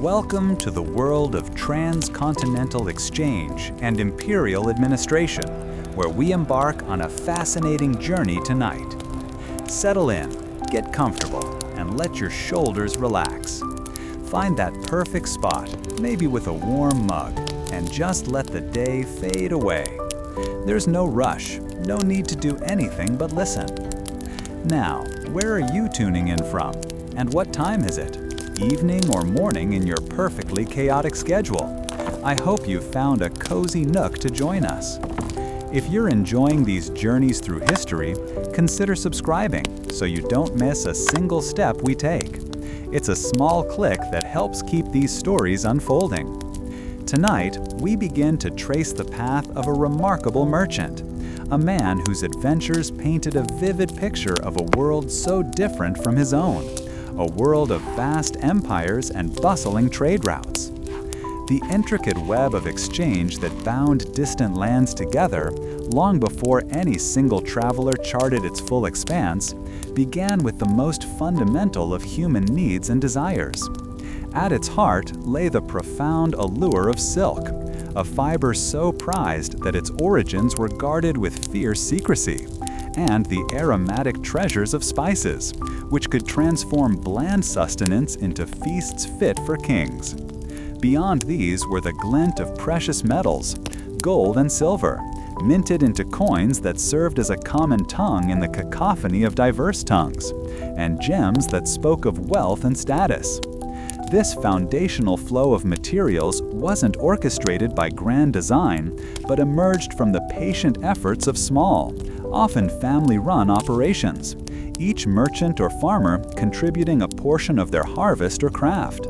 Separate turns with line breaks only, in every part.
Welcome to the world of transcontinental exchange and imperial administration, where we embark on a fascinating journey tonight. Settle in, get comfortable, and let your shoulders relax. Find that perfect spot, maybe with a warm mug, and just let the day fade away. There's no rush, no need to do anything but listen. Now, where are you tuning in from? And what time is it? Evening or morning in your perfectly chaotic schedule? I hope you've found a cozy nook to join us. If you're enjoying these journeys through history, consider subscribing so you don't miss a single step we take. It's a small click that helps keep these stories unfolding. Tonight, we begin to trace the path of a remarkable merchant, a man whose adventures painted a vivid picture of a world so different from his own. A world of vast empires and bustling trade routes. The intricate web of exchange that bound distant lands together, long before any single traveler charted its full expanse, began with the most fundamental of human needs and desires. At its heart lay the profound allure of silk, a fiber so prized that its origins were guarded with fierce secrecy, and the aromatic treasures of spices, which could transform bland sustenance into feasts fit for kings. Beyond these were the glint of precious metals, gold and silver, minted into coins that served as a common tongue in the cacophony of diverse tongues, and gems that spoke of wealth and status. This foundational flow of materials wasn't orchestrated by grand design, but emerged from the patient efforts of small, often family-run operations, each merchant or farmer contributing a portion of their harvest or craft.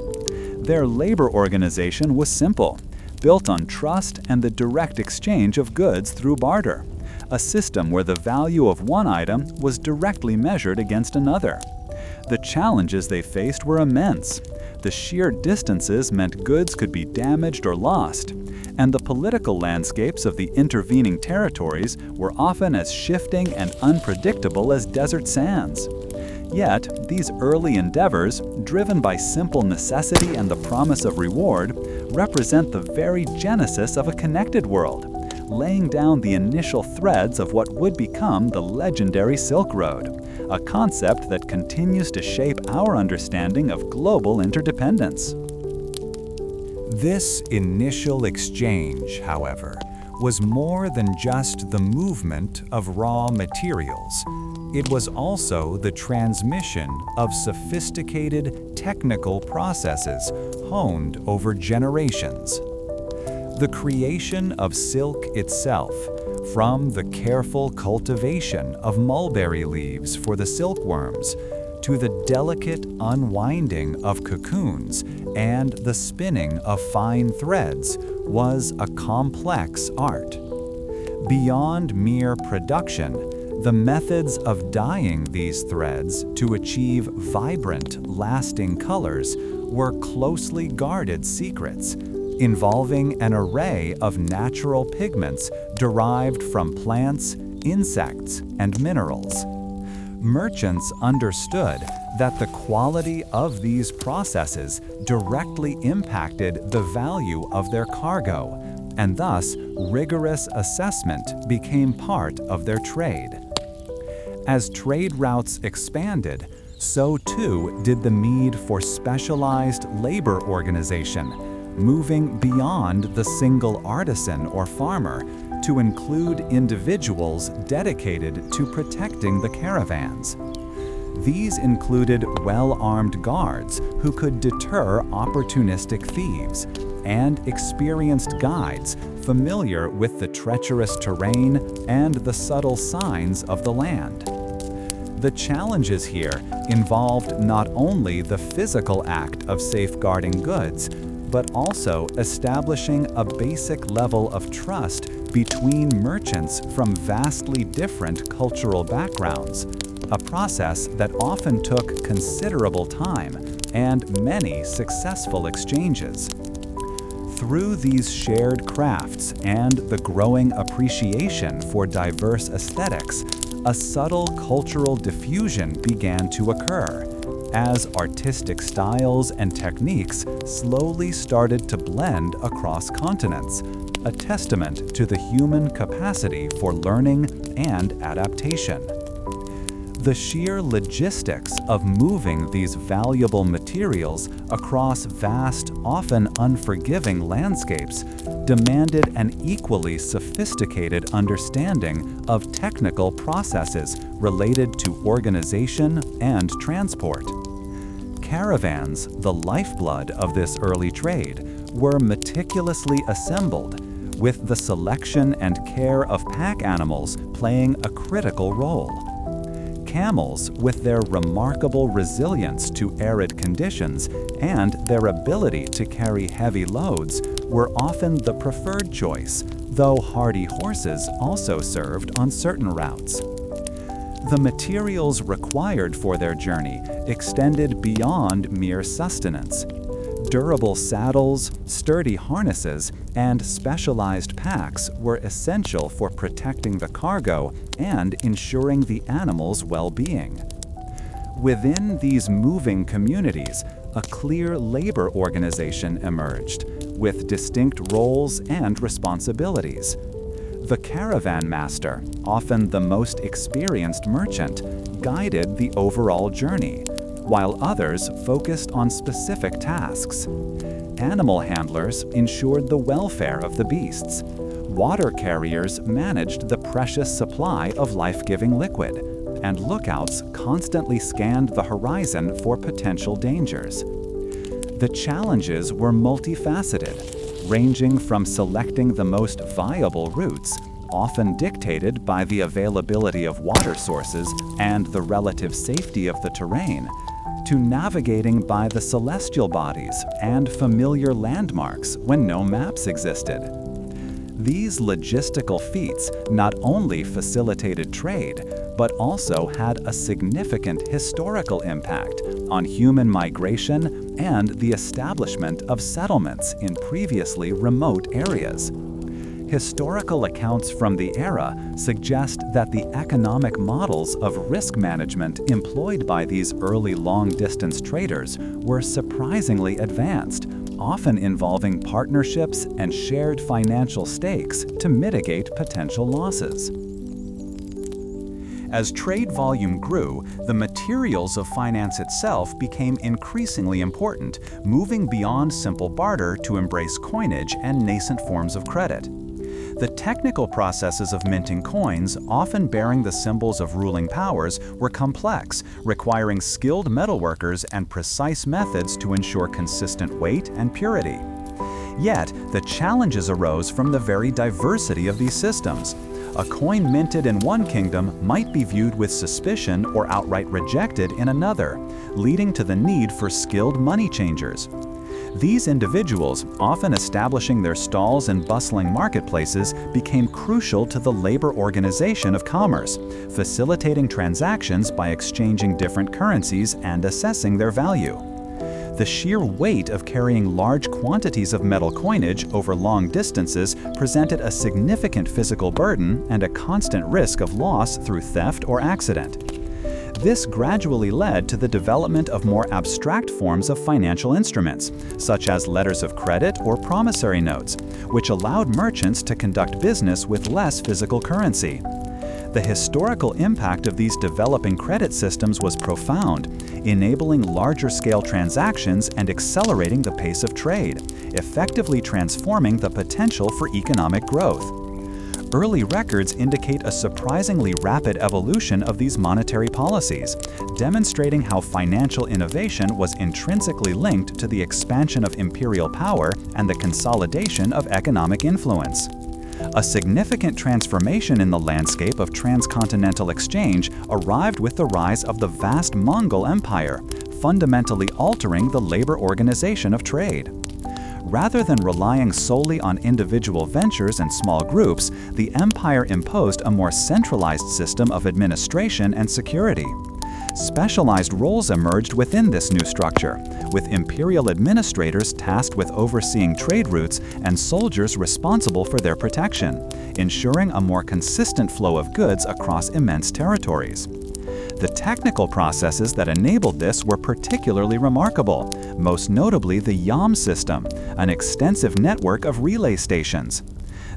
Their labor organization was simple, built on trust and the direct exchange of goods through barter, a system where the value of one item was directly measured against another. The challenges they faced were immense. The sheer distances meant goods could be damaged or lost, and the political landscapes of the intervening territories were often as shifting and unpredictable as desert sands. Yet, these early endeavors, driven by simple necessity and the promise of reward, represent the very genesis of a connected world, laying down the initial threads of what would become the legendary Silk Road, a concept that continues to shape our understanding of global interdependence. This initial exchange, however, was more than just the movement of raw materials. It was also the transmission of sophisticated technical processes honed over generations. The creation of silk itself, from the careful cultivation of mulberry leaves for the silkworms, to the delicate unwinding of cocoons and the spinning of fine threads, was a complex art. Beyond mere production, the methods of dyeing these threads to achieve vibrant, lasting colors were closely guarded secrets, involving an array of natural pigments derived from plants, insects, and minerals. Merchants understood that the quality of these processes directly impacted the value of their cargo, and thus rigorous assessment became part of their trade. As trade routes expanded, so too did the need for specialized labor organization, moving beyond the single artisan or farmer to include individuals dedicated to protecting the caravans. These included well-armed guards who could deter opportunistic thieves, and experienced guides familiar with the treacherous terrain and the subtle signs of the land. The challenges here involved not only the physical act of safeguarding goods, but also establishing a basic level of trust between merchants from vastly different cultural backgrounds, a process that often took considerable time and many successful exchanges. Through these shared crafts and the growing appreciation for diverse aesthetics, a subtle cultural diffusion began to occur, as artistic styles and techniques slowly started to blend across continents, a testament to the human capacity for learning and adaptation. The sheer logistics of moving these valuable materials across vast, often unforgiving landscapes demanded an equally sophisticated understanding of technical processes related to organization and transport. Caravans, the lifeblood of this early trade, were meticulously assembled, with the selection and care of pack animals playing a critical role. Camels, with their remarkable resilience to arid conditions and their ability to carry heavy loads, were often the preferred choice, though hardy horses also served on certain routes. The materials required for their journey extended beyond mere sustenance. Durable saddles, sturdy harnesses, and specialized packs were essential for protecting the cargo and ensuring the animals' well-being. Within these moving communities, a clear labor organization emerged, with distinct roles and responsibilities. The caravan master, often the most experienced merchant, guided the overall journey, while others focused on specific tasks. Animal handlers ensured the welfare of the beasts. Water carriers managed the precious supply of life-giving liquid, and lookouts constantly scanned the horizon for potential dangers. The challenges were multifaceted, ranging from selecting the most viable routes, often dictated by the availability of water sources and the relative safety of the terrain, to navigating by the celestial bodies and familiar landmarks when no maps existed. These logistical feats not only facilitated trade, but also had a significant historical impact on human migration and the establishment of settlements in previously remote areas. Historical accounts from the era suggest that the economic models of risk management employed by these early long-distance traders were surprisingly advanced, often involving partnerships and shared financial stakes to mitigate potential losses. As trade volume grew, the materials of finance itself became increasingly important, moving beyond simple barter to embrace coinage and nascent forms of credit. The technical processes of minting coins, often bearing the symbols of ruling powers, were complex, requiring skilled metalworkers and precise methods to ensure consistent weight and purity. Yet, the challenges arose from the very diversity of these systems. A coin minted in one kingdom might be viewed with suspicion or outright rejected in another, leading to the need for skilled money changers. These individuals, often establishing their stalls in bustling marketplaces, became crucial to the labor organization of commerce, facilitating transactions by exchanging different currencies and assessing their value. The sheer weight of carrying large quantities of metal coinage over long distances presented a significant physical burden and a constant risk of loss through theft or accident. This gradually led to the development of more abstract forms of financial instruments, such as letters of credit or promissory notes, which allowed merchants to conduct business with less physical currency. The historical impact of these developing credit systems was profound, enabling larger-scale transactions and accelerating the pace of trade, effectively transforming the potential for economic growth. Early records indicate a surprisingly rapid evolution of these monetary policies, demonstrating how financial innovation was intrinsically linked to the expansion of imperial power and the consolidation of economic influence. A significant transformation in the landscape of transcontinental exchange arrived with the rise of the vast Mongol Empire, fundamentally altering the labor organization of trade. Rather than relying solely on individual ventures and small groups, the empire imposed a more centralized system of administration and security. Specialized roles emerged within this new structure, with imperial administrators tasked with overseeing trade routes and soldiers responsible for their protection, ensuring a more consistent flow of goods across immense territories. The technical processes that enabled this were particularly remarkable, most notably the YAM system, an extensive network of relay stations.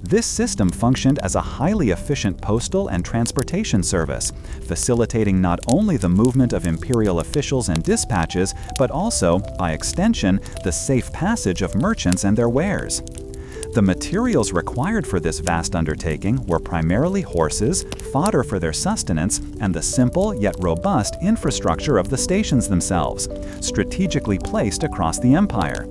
This system functioned as a highly efficient postal and transportation service, facilitating not only the movement of imperial officials and dispatches, but also, by extension, the safe passage of merchants and their wares. The materials required for this vast undertaking were primarily horses, fodder for their sustenance, and the simple yet robust infrastructure of the stations themselves, strategically placed across the empire.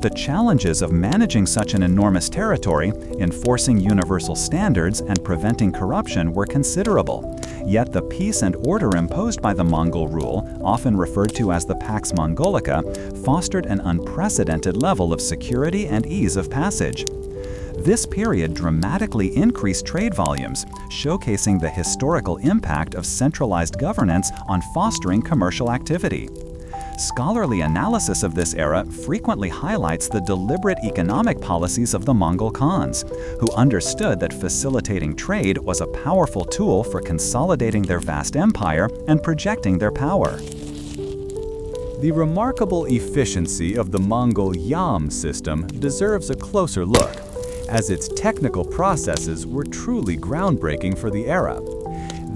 The challenges of managing such an enormous territory, enforcing universal standards, and preventing corruption were considerable. Yet the peace and order imposed by the Mongol rule, often referred to as the Pax Mongolica, fostered an unprecedented level of security and ease of passage. This period dramatically increased trade volumes, showcasing the historical impact of centralized governance on fostering commercial activity. Scholarly analysis of this era frequently highlights the deliberate economic policies of the Mongol Khans, who understood that facilitating trade was a powerful tool for consolidating their vast empire and projecting their power. The remarkable efficiency of the Mongol YAM system deserves a closer look, as its technical processes were truly groundbreaking for the era.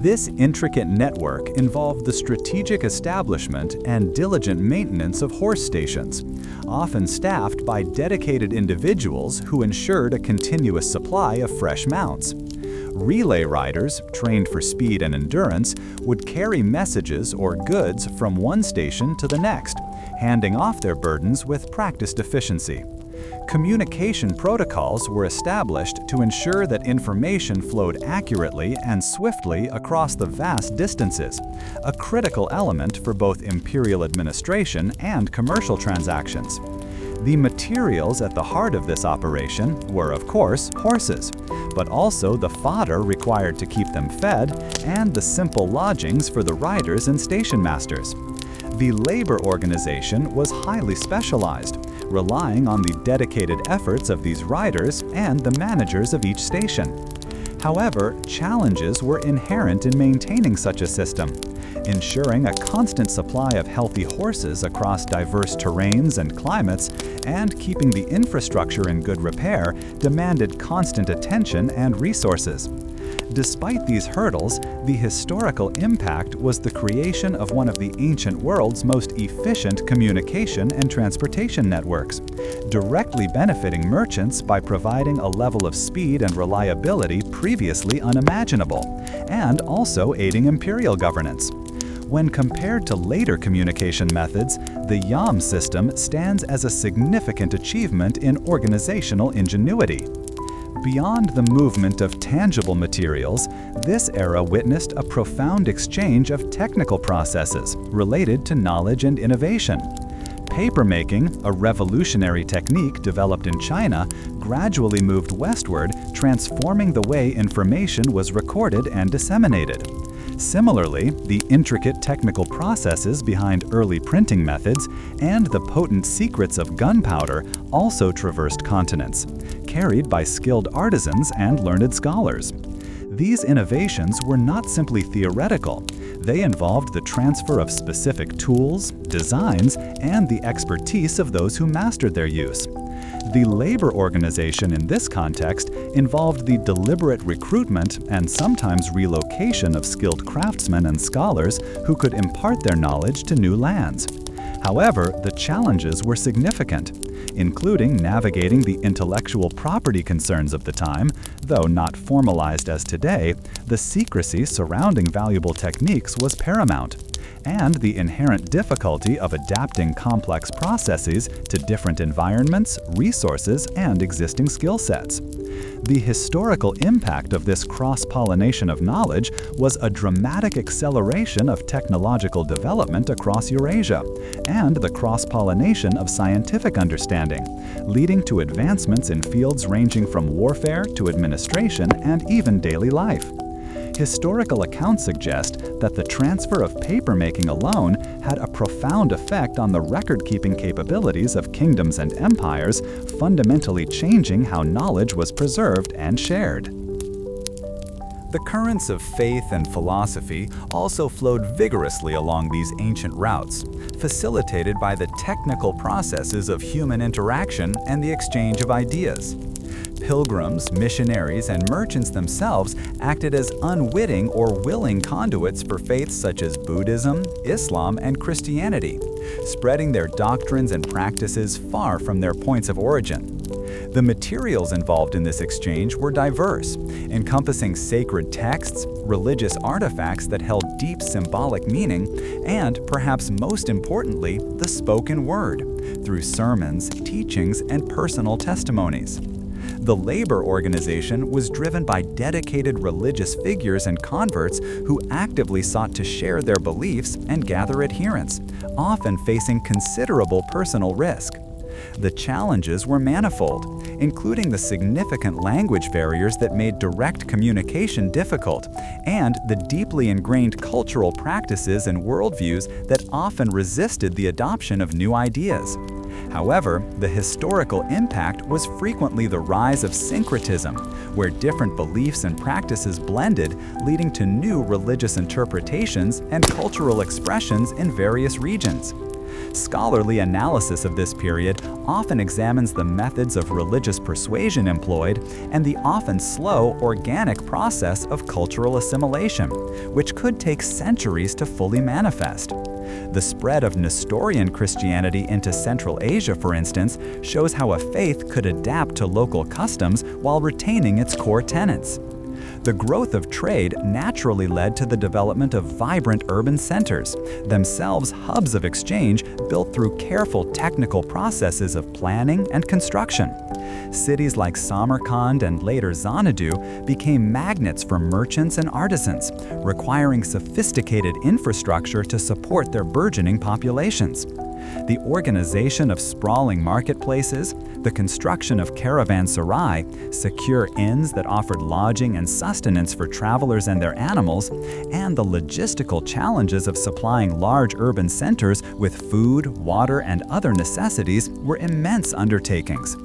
This intricate network involved the strategic establishment and diligent maintenance of horse stations, often staffed by dedicated individuals who ensured a continuous supply of fresh mounts. Relay riders, trained for speed and endurance, would carry messages or goods from one station to the next, handing off their burdens with practiced efficiency. Communication protocols were established to ensure that information flowed accurately and swiftly across the vast distances, a critical element for both imperial administration and commercial transactions. The materials at the heart of this operation were, of course, horses, but also the fodder required to keep them fed and the simple lodgings for the riders and station masters. The labor organization was highly specialized, relying on the dedicated efforts of these riders and the managers of each station. However, challenges were inherent in maintaining such a system. Ensuring a constant supply of healthy horses across diverse terrains and climates and keeping the infrastructure in good repair demanded constant attention and resources. Despite these hurdles, the historical impact was the creation of one of the ancient world's most efficient communication and transportation networks, directly benefiting merchants by providing a level of speed and reliability previously unimaginable, and also aiding imperial governance. When compared to later communication methods, the YAM system stands as a significant achievement in organizational ingenuity. Beyond the movement of tangible materials, this era witnessed a profound exchange of technical processes related to knowledge and innovation. Papermaking, a revolutionary technique developed in China, gradually moved westward, transforming the way information was recorded and disseminated. Similarly, the intricate technical processes behind early printing methods and the potent secrets of gunpowder also traversed continents, carried by skilled artisans and learned scholars. These innovations were not simply theoretical. They involved the transfer of specific tools, designs, and the expertise of those who mastered their use. The labor organization in this context involved the deliberate recruitment and sometimes relocation of skilled craftsmen and scholars who could impart their knowledge to new lands. However, the challenges were significant, including navigating the intellectual property concerns of the time. Though not formalized as today, the secrecy surrounding valuable techniques was paramount, and the inherent difficulty of adapting complex processes to different environments, resources, and existing skill sets. The historical impact of this cross-pollination of knowledge was a dramatic acceleration of technological development across Eurasia and the cross-pollination of scientific understanding, leading to advancements in fields ranging from warfare to administration and even daily life. Historical accounts suggest that the transfer of papermaking alone had a profound effect on the record-keeping capabilities of kingdoms and empires, fundamentally changing how knowledge was preserved and shared. The currents of faith and philosophy also flowed vigorously along these ancient routes, facilitated by the technical processes of human interaction and the exchange of ideas. Pilgrims, missionaries, and merchants themselves acted as unwitting or willing conduits for faiths such as Buddhism, Islam, and Christianity, spreading their doctrines and practices far from their points of origin. The materials involved in this exchange were diverse, encompassing sacred texts, religious artifacts that held deep symbolic meaning, and, perhaps most importantly, the spoken word, through sermons, teachings, and personal testimonies. The labor organization was driven by dedicated religious figures and converts who actively sought to share their beliefs and gather adherents, often facing considerable personal risk. The challenges were manifold, including the significant language barriers that made direct communication difficult, and the deeply ingrained cultural practices and worldviews that often resisted the adoption of new ideas. However, the historical impact was frequently the rise of syncretism, where different beliefs and practices blended, leading to new religious interpretations and cultural expressions in various regions. Scholarly analysis of this period often examines the methods of religious persuasion employed and the often slow, organic process of cultural assimilation, which could take centuries to fully manifest. The spread of Nestorian Christianity into Central Asia, for instance, shows how a faith could adapt to local customs while retaining its core tenets. The growth of trade naturally led to the development of vibrant urban centers, themselves hubs of exchange built through careful technical processes of planning and construction. Cities like Samarkand and later Xanadu became magnets for merchants and artisans, requiring sophisticated infrastructure to support their burgeoning populations. The organization of sprawling marketplaces, the construction of caravanserai, secure inns that offered lodging and sustenance for travelers and their animals, and the logistical challenges of supplying large urban centers with food, water, and other necessities were immense undertakings.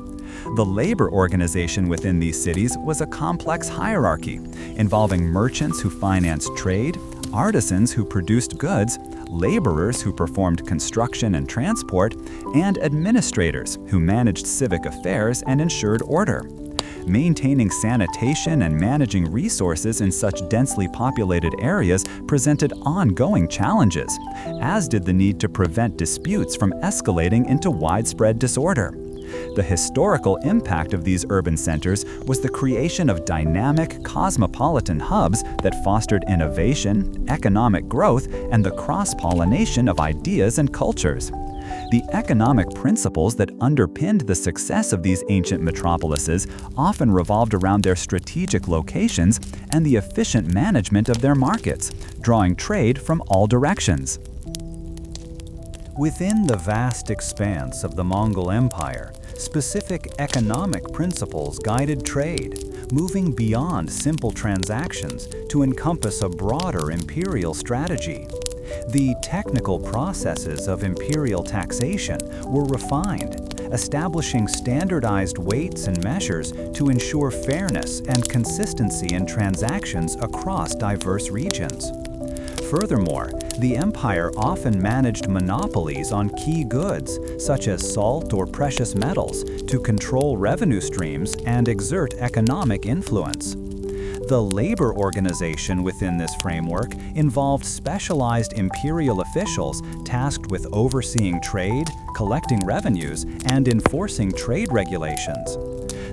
The labor organization within these cities was a complex hierarchy, involving merchants who financed trade, artisans who produced goods, laborers who performed construction and transport, and administrators who managed civic affairs and ensured order. Maintaining sanitation and managing resources in such densely populated areas presented ongoing challenges, as did the need to prevent disputes from escalating into widespread disorder. The historical impact of these urban centers was the creation of dynamic, cosmopolitan hubs that fostered innovation, economic growth, and the cross-pollination of ideas and cultures. The economic principles that underpinned the success of these ancient metropolises often revolved around their strategic locations and the efficient management of their markets, drawing trade from all directions. Within the vast expanse of the Mongol Empire, specific economic principles guided trade, moving beyond simple transactions to encompass a broader imperial strategy. The technical processes of imperial taxation were refined, establishing standardized weights and measures to ensure fairness and consistency in transactions across diverse regions. Furthermore, the empire often managed monopolies on key goods, such as salt or precious metals, to control revenue streams and exert economic influence. The labor organization within this framework involved specialized imperial officials tasked with overseeing trade, collecting revenues, and enforcing trade regulations.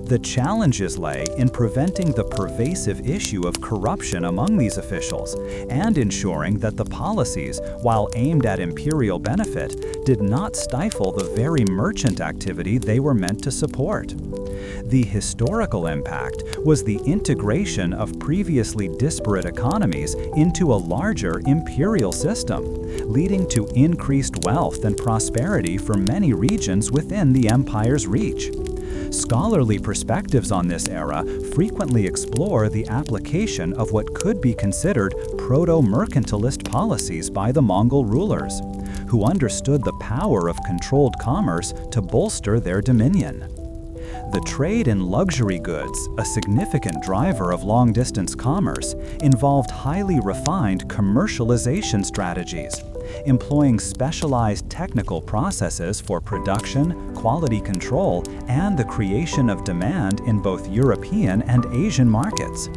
The challenges lay in preventing the pervasive issue of corruption among these officials and ensuring that the policies, while aimed at imperial benefit, did not stifle the very merchant activity they were meant to support. The historical impact was the integration of previously disparate economies into a larger imperial system, leading to increased wealth and prosperity for many regions within the empire's reach. Scholarly perspectives on this era frequently explore the application of what could be considered proto-mercantilist policies by the Mongol rulers, who understood the power of controlled commerce to bolster their dominion. The trade in luxury goods, a significant driver of long-distance commerce, involved highly refined commercialization strategies, employing specialized technical processes for production, quality control, and the creation of demand in both European and Asian markets.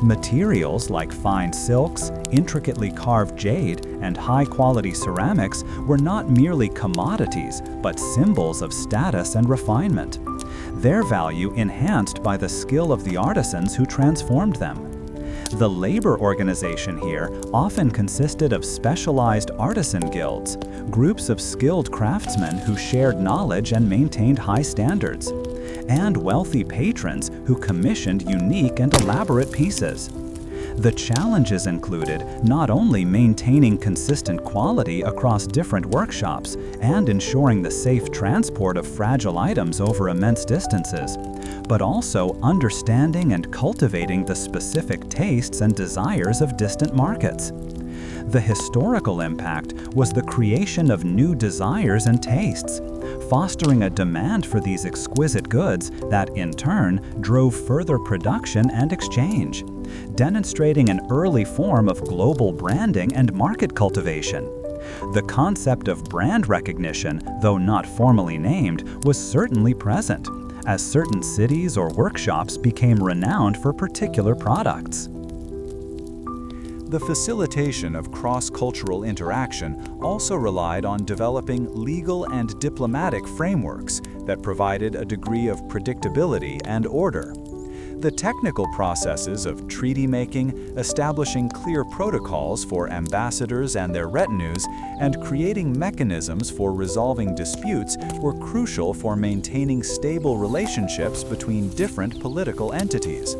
Materials like fine silks, intricately carved jade, and high-quality ceramics were not merely commodities, but symbols of status and refinement. Their value enhanced by the skill of the artisans who transformed them. The labor organization here often consisted of specialized artisan guilds, groups of skilled craftsmen who shared knowledge and maintained high standards, and wealthy patrons who commissioned unique and elaborate pieces. The challenges included not only maintaining consistent quality across different workshops and ensuring the safe transport of fragile items over immense distances, but also understanding and cultivating the specific tastes and desires of distant markets. The historical impact was the creation of new desires and tastes, fostering a demand for these exquisite goods that, in turn, drove further production and exchange, demonstrating an early form of global branding and market cultivation. The concept of brand recognition, though not formally named, was certainly present, as certain cities or workshops became renowned for particular products. The facilitation of cross-cultural interaction also relied on developing legal and diplomatic frameworks that provided a degree of predictability and order. The technical processes of treaty making, establishing clear protocols for ambassadors and their retinues, and creating mechanisms for resolving disputes were crucial for maintaining stable relationships between different political entities.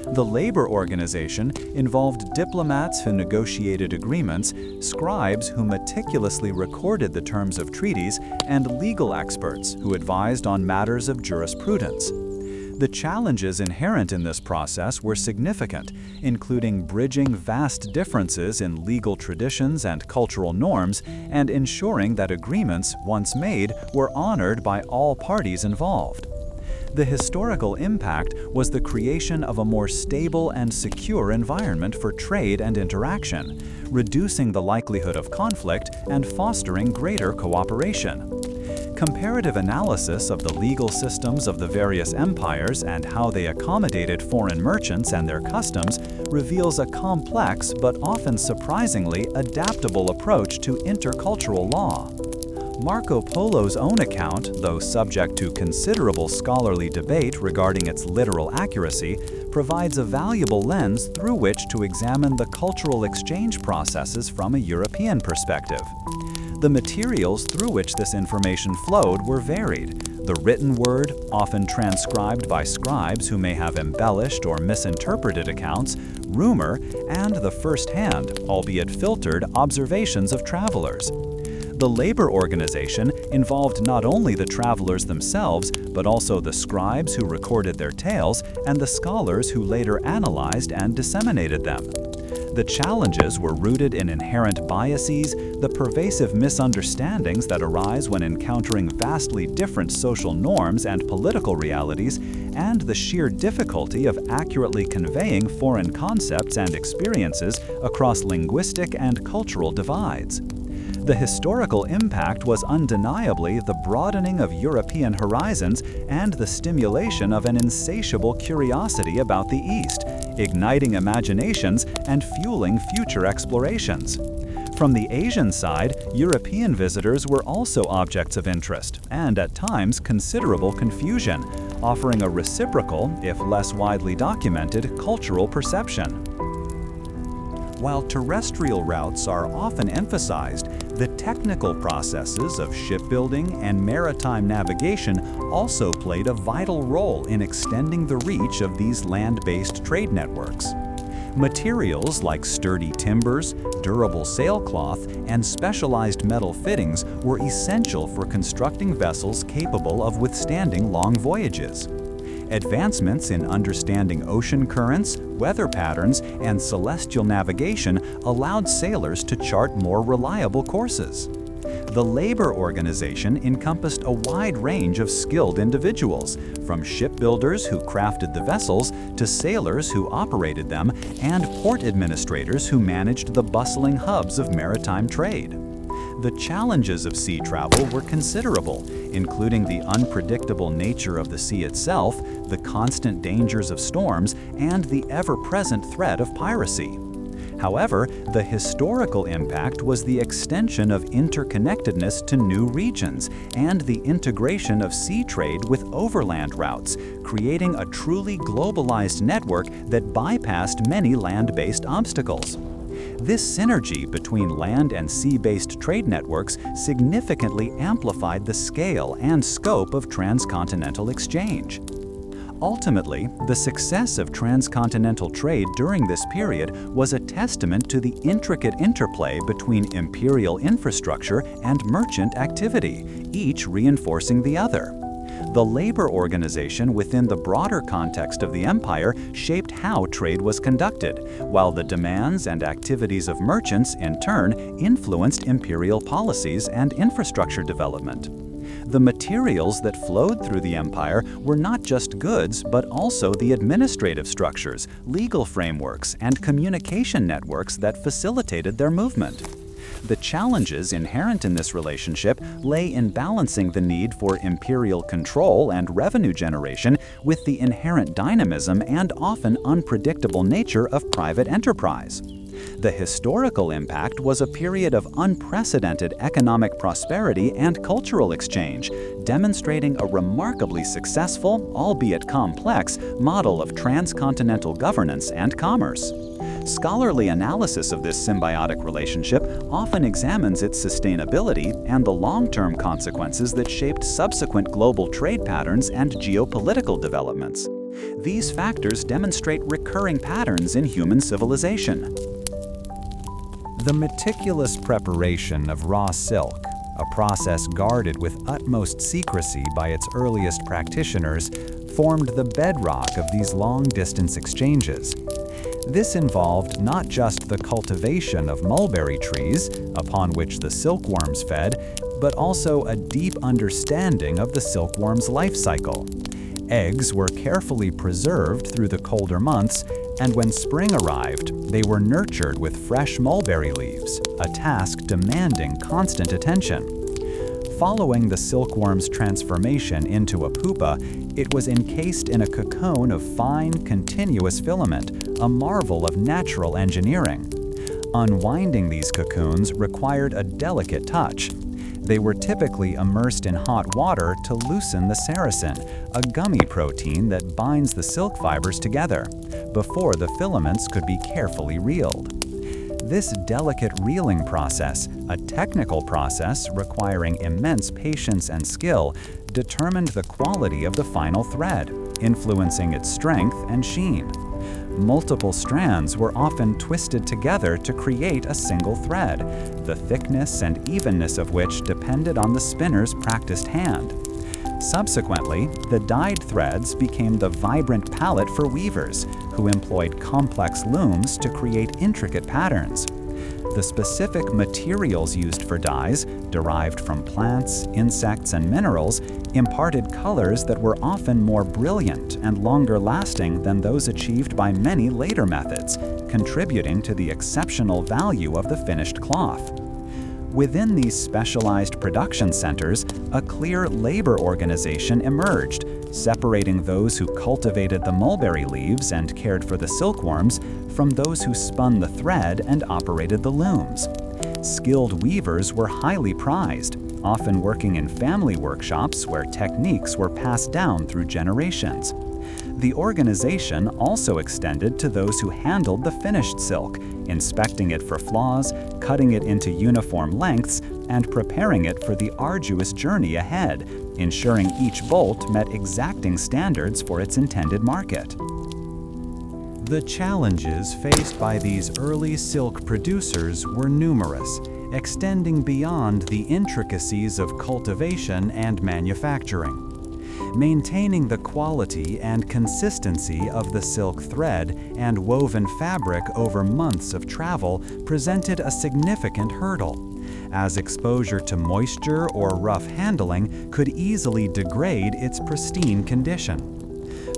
The labor organization involved diplomats who negotiated agreements, scribes who meticulously recorded the terms of treaties, and legal experts who advised on matters of jurisprudence. The challenges inherent in this process were significant, including bridging vast differences in legal traditions and cultural norms, and ensuring that agreements, once made, were honored by all parties involved. The historical impact was the creation of a more stable and secure environment for trade and interaction, reducing the likelihood of conflict and fostering greater cooperation. Comparative analysis of the legal systems of the various empires and how they accommodated foreign merchants and their customs reveals a complex but often surprisingly adaptable approach to intercultural law. Marco Polo's own account, though subject to considerable scholarly debate regarding its literal accuracy, provides a valuable lens through which to examine the cultural exchange processes from a European perspective. The materials through which this information flowed were varied. The written word, often transcribed by scribes who may have embellished or misinterpreted accounts, rumor, and the first-hand, albeit filtered, observations of travelers. The labor organization involved not only the travelers themselves, but also the scribes who recorded their tales and the scholars who later analyzed and disseminated them. The challenges were rooted in inherent biases, the pervasive misunderstandings that arise when encountering vastly different social norms and political realities, and the sheer difficulty of accurately conveying foreign concepts and experiences across linguistic and cultural divides. The historical impact was undeniably the broadening of European horizons and the stimulation of an insatiable curiosity about the East, igniting imaginations and fueling future explorations. From the Asian side, European visitors were also objects of interest and, at times, considerable confusion, offering a reciprocal, if less widely documented, cultural perception. While terrestrial routes are often emphasized, the technical processes of shipbuilding and maritime navigation also played a vital role in extending the reach of these land-based trade networks. Materials like sturdy timbers, durable sailcloth, and specialized metal fittings were essential for constructing vessels capable of withstanding long voyages. Advancements in understanding ocean currents, weather patterns, and celestial navigation allowed sailors to chart more reliable courses. The labor organization encompassed a wide range of skilled individuals, from shipbuilders who crafted the vessels to sailors who operated them and port administrators who managed the bustling hubs of maritime trade. The challenges of sea travel were considerable, including the unpredictable nature of the sea itself, the constant dangers of storms, and the ever-present threat of piracy. However, the historical impact was the extension of interconnectedness to new regions and the integration of sea trade with overland routes, creating a truly globalized network that bypassed many land-based obstacles. This synergy between land and sea-based trade networks significantly amplified the scale and scope of transcontinental exchange. Ultimately, the success of transcontinental trade during this period was a testament to the intricate interplay between imperial infrastructure and merchant activity, each reinforcing the other. The labor organization within the broader context of the empire shaped how trade was conducted, while the demands and activities of merchants, in turn, influenced imperial policies and infrastructure development. The materials that flowed through the empire were not just goods, but also the administrative structures, legal frameworks, and communication networks that facilitated their movement. The challenges inherent in this relationship lay in balancing the need for imperial control and revenue generation with the inherent dynamism and often unpredictable nature of private enterprise. The historical impact was a period of unprecedented economic prosperity and cultural exchange, demonstrating a remarkably successful, albeit complex, model of transcontinental governance and commerce. Scholarly analysis of this symbiotic relationship often examines its sustainability and the long-term consequences that shaped subsequent global trade patterns and geopolitical developments. These factors demonstrate recurring patterns in human civilization. The meticulous preparation of raw silk, a process guarded with utmost secrecy by its earliest practitioners, formed the bedrock of these long-distance exchanges. This involved not just the cultivation of mulberry trees, upon which the silkworms fed, but also a deep understanding of the silkworm's life cycle. Eggs were carefully preserved through the colder months, and when spring arrived, they were nurtured with fresh mulberry leaves, a task demanding constant attention. Following the silkworm's transformation into a pupa, it was encased in a cocoon of fine, continuous filament, a marvel of natural engineering. Unwinding these cocoons required a delicate touch. They were typically immersed in hot water to loosen the sericin, a gummy protein that binds the silk fibers together, before the filaments could be carefully reeled. This delicate reeling process, a technical process requiring immense patience and skill, determined the quality of the final thread, influencing its strength and sheen. Multiple strands were often twisted together to create a single thread, the thickness and evenness of which depended on the spinner's practiced hand. Subsequently, the dyed threads became the vibrant palette for weavers, who employed complex looms to create intricate patterns. The specific materials used for dyes, derived from plants, insects, and minerals, imparted colors that were often more brilliant and longer-lasting than those achieved by many later methods, contributing to the exceptional value of the finished cloth. Within these specialized production centers, a clear labor organization emerged, separating those who cultivated the mulberry leaves and cared for the silkworms from those who spun the thread and operated the looms. Skilled weavers were highly prized, often working in family workshops where techniques were passed down through generations. The organization also extended to those who handled the finished silk, inspecting it for flaws, cutting it into uniform lengths, and preparing it for the arduous journey ahead, ensuring each bolt met exacting standards for its intended market. The challenges faced by these early silk producers were numerous, extending beyond the intricacies of cultivation and manufacturing. Maintaining the quality and consistency of the silk thread and woven fabric over months of travel presented a significant hurdle, as exposure to moisture or rough handling could easily degrade its pristine condition.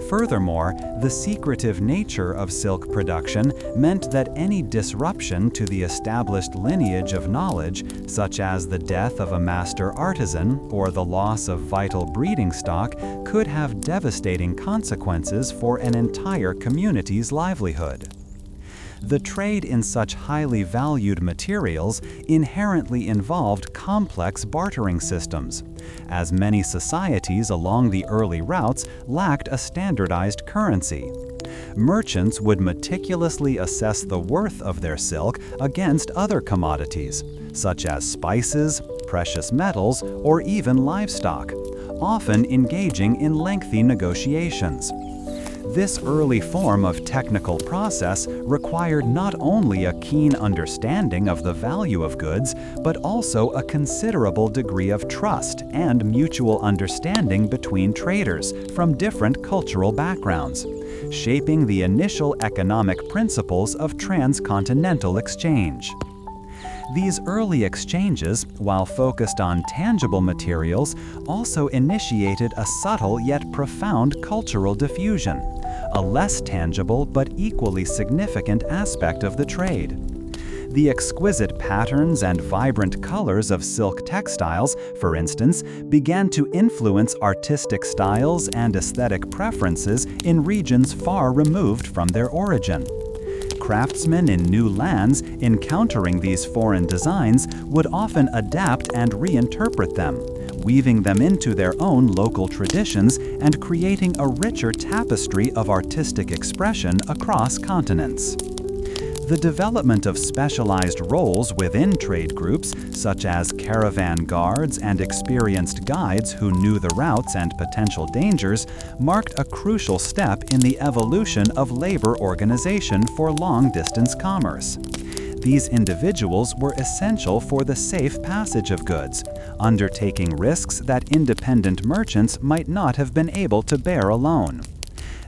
Furthermore, the secretive nature of silk production meant that any disruption to the established lineage of knowledge, such as the death of a master artisan or the loss of vital breeding stock, could have devastating consequences for an entire community's livelihood. The trade in such highly valued materials inherently involved complex bartering systems, as many societies along the early routes lacked a standardized currency. Merchants would meticulously assess the worth of their silk against other commodities, such as spices, precious metals, or even livestock, often engaging in lengthy negotiations. This early form of technical process required not only a keen understanding of the value of goods, but also a considerable degree of trust and mutual understanding between traders from different cultural backgrounds, shaping the initial economic principles of transcontinental exchange. These early exchanges, while focused on tangible materials, also initiated a subtle yet profound cultural diffusion, a less tangible but equally significant aspect of the trade. The exquisite patterns and vibrant colors of silk textiles, for instance, began to influence artistic styles and aesthetic preferences in regions far removed from their origin. Craftsmen in new lands, encountering these foreign designs, would often adapt and reinterpret them, weaving them into their own local traditions and creating a richer tapestry of artistic expression across continents. The development of specialized roles within trade groups, such as caravan guards and experienced guides who knew the routes and potential dangers, marked a crucial step in the evolution of labor organization for long-distance commerce. These individuals were essential for the safe passage of goods, undertaking risks that independent merchants might not have been able to bear alone.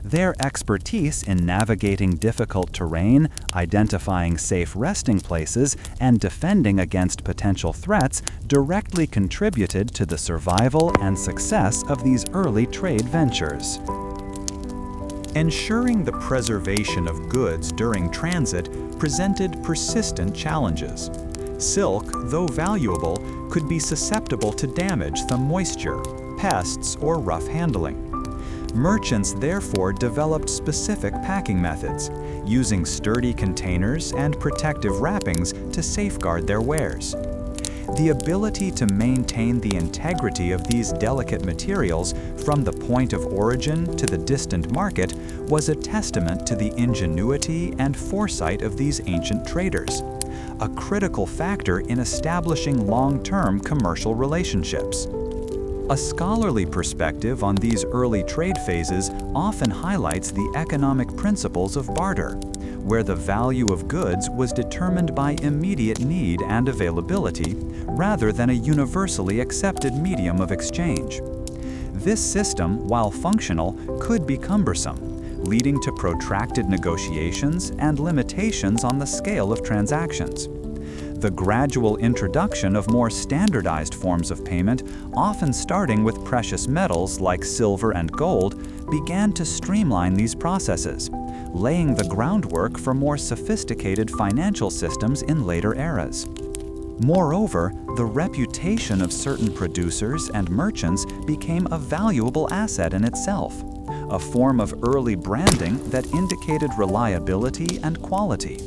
Their expertise in navigating difficult terrain, identifying safe resting places, and defending against potential threats directly contributed to the survival and success of these early trade ventures. Ensuring the preservation of goods during transit presented persistent challenges. Silk, though valuable, could be susceptible to damage from moisture, pests, or rough handling. Merchants therefore developed specific packing methods, using sturdy containers and protective wrappings to safeguard their wares. The ability to maintain the integrity of these delicate materials from the point of origin to the distant market was a testament to the ingenuity and foresight of these ancient traders, a critical factor in establishing long-term commercial relationships. A scholarly perspective on these early trade phases often highlights the economic principles of barter, where the value of goods was determined by immediate need and availability rather than a universally accepted medium of exchange. This system, while functional, could be cumbersome, leading to protracted negotiations and limitations on the scale of transactions. The gradual introduction of more standardized forms of payment, often starting with precious metals like silver and gold, began to streamline these processes, laying the groundwork for more sophisticated financial systems in later eras. Moreover, the reputation of certain producers and merchants became a valuable asset in itself, a form of early branding that indicated reliability and quality.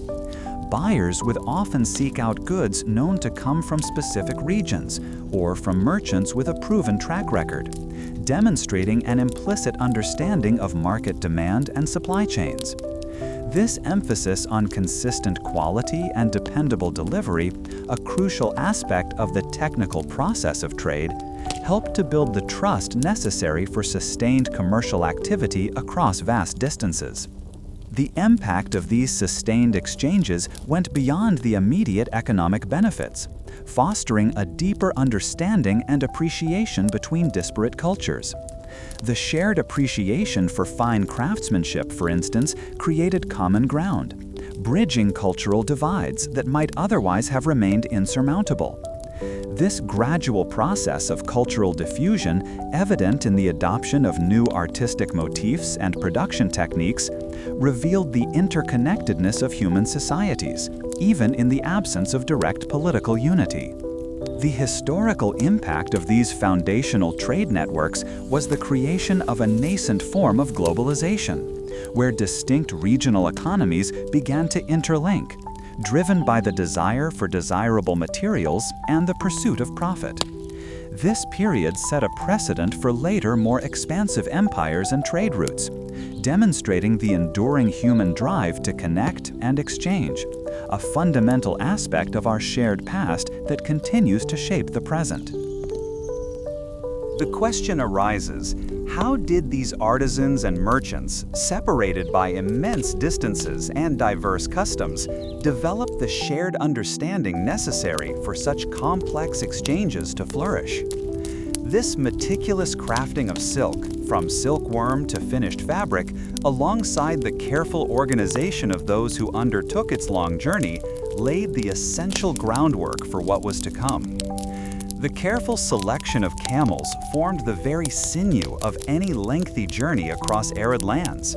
Buyers would often seek out goods known to come from specific regions or from merchants with a proven track record, demonstrating an implicit understanding of market demand and supply chains. This emphasis on consistent quality and dependable delivery, a crucial aspect of the technical process of trade, helped to build the trust necessary for sustained commercial activity across vast distances. The impact of these sustained exchanges went beyond the immediate economic benefits, fostering a deeper understanding and appreciation between disparate cultures. The shared appreciation for fine craftsmanship, for instance, created common ground, bridging cultural divides that might otherwise have remained insurmountable. This gradual process of cultural diffusion, evident in the adoption of new artistic motifs and production techniques, revealed the interconnectedness of human societies, even in the absence of direct political unity. The historical impact of these foundational trade networks was the creation of a nascent form of globalization, where distinct regional economies began to interlink, driven by the desire for desirable materials and the pursuit of profit. This period set a precedent for later, more expansive empires and trade routes, demonstrating the enduring human drive to connect and exchange, a fundamental aspect of our shared past that continues to shape the present. The question arises, how did these artisans and merchants, separated by immense distances and diverse customs, develop the shared understanding necessary for such complex exchanges to flourish? This meticulous crafting of silk, from silkworm to finished fabric, alongside the careful organization of those who undertook its long journey, laid the essential groundwork for what was to come. The careful selection of camels formed the very sinew of any lengthy journey across arid lands.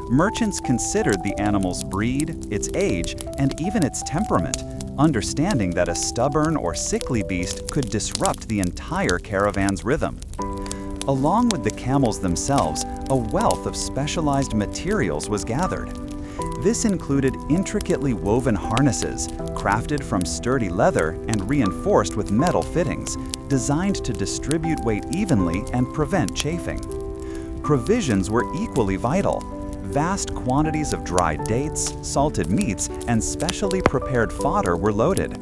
Merchants considered the animal's breed, its age, and even its temperament, understanding that a stubborn or sickly beast could disrupt the entire caravan's rhythm. Along with the camels themselves, a wealth of specialized materials was gathered. This included intricately woven harnesses, crafted from sturdy leather and reinforced with metal fittings, designed to distribute weight evenly and prevent chafing. Provisions were equally vital. Vast quantities of dried dates, salted meats, and specially prepared fodder were loaded,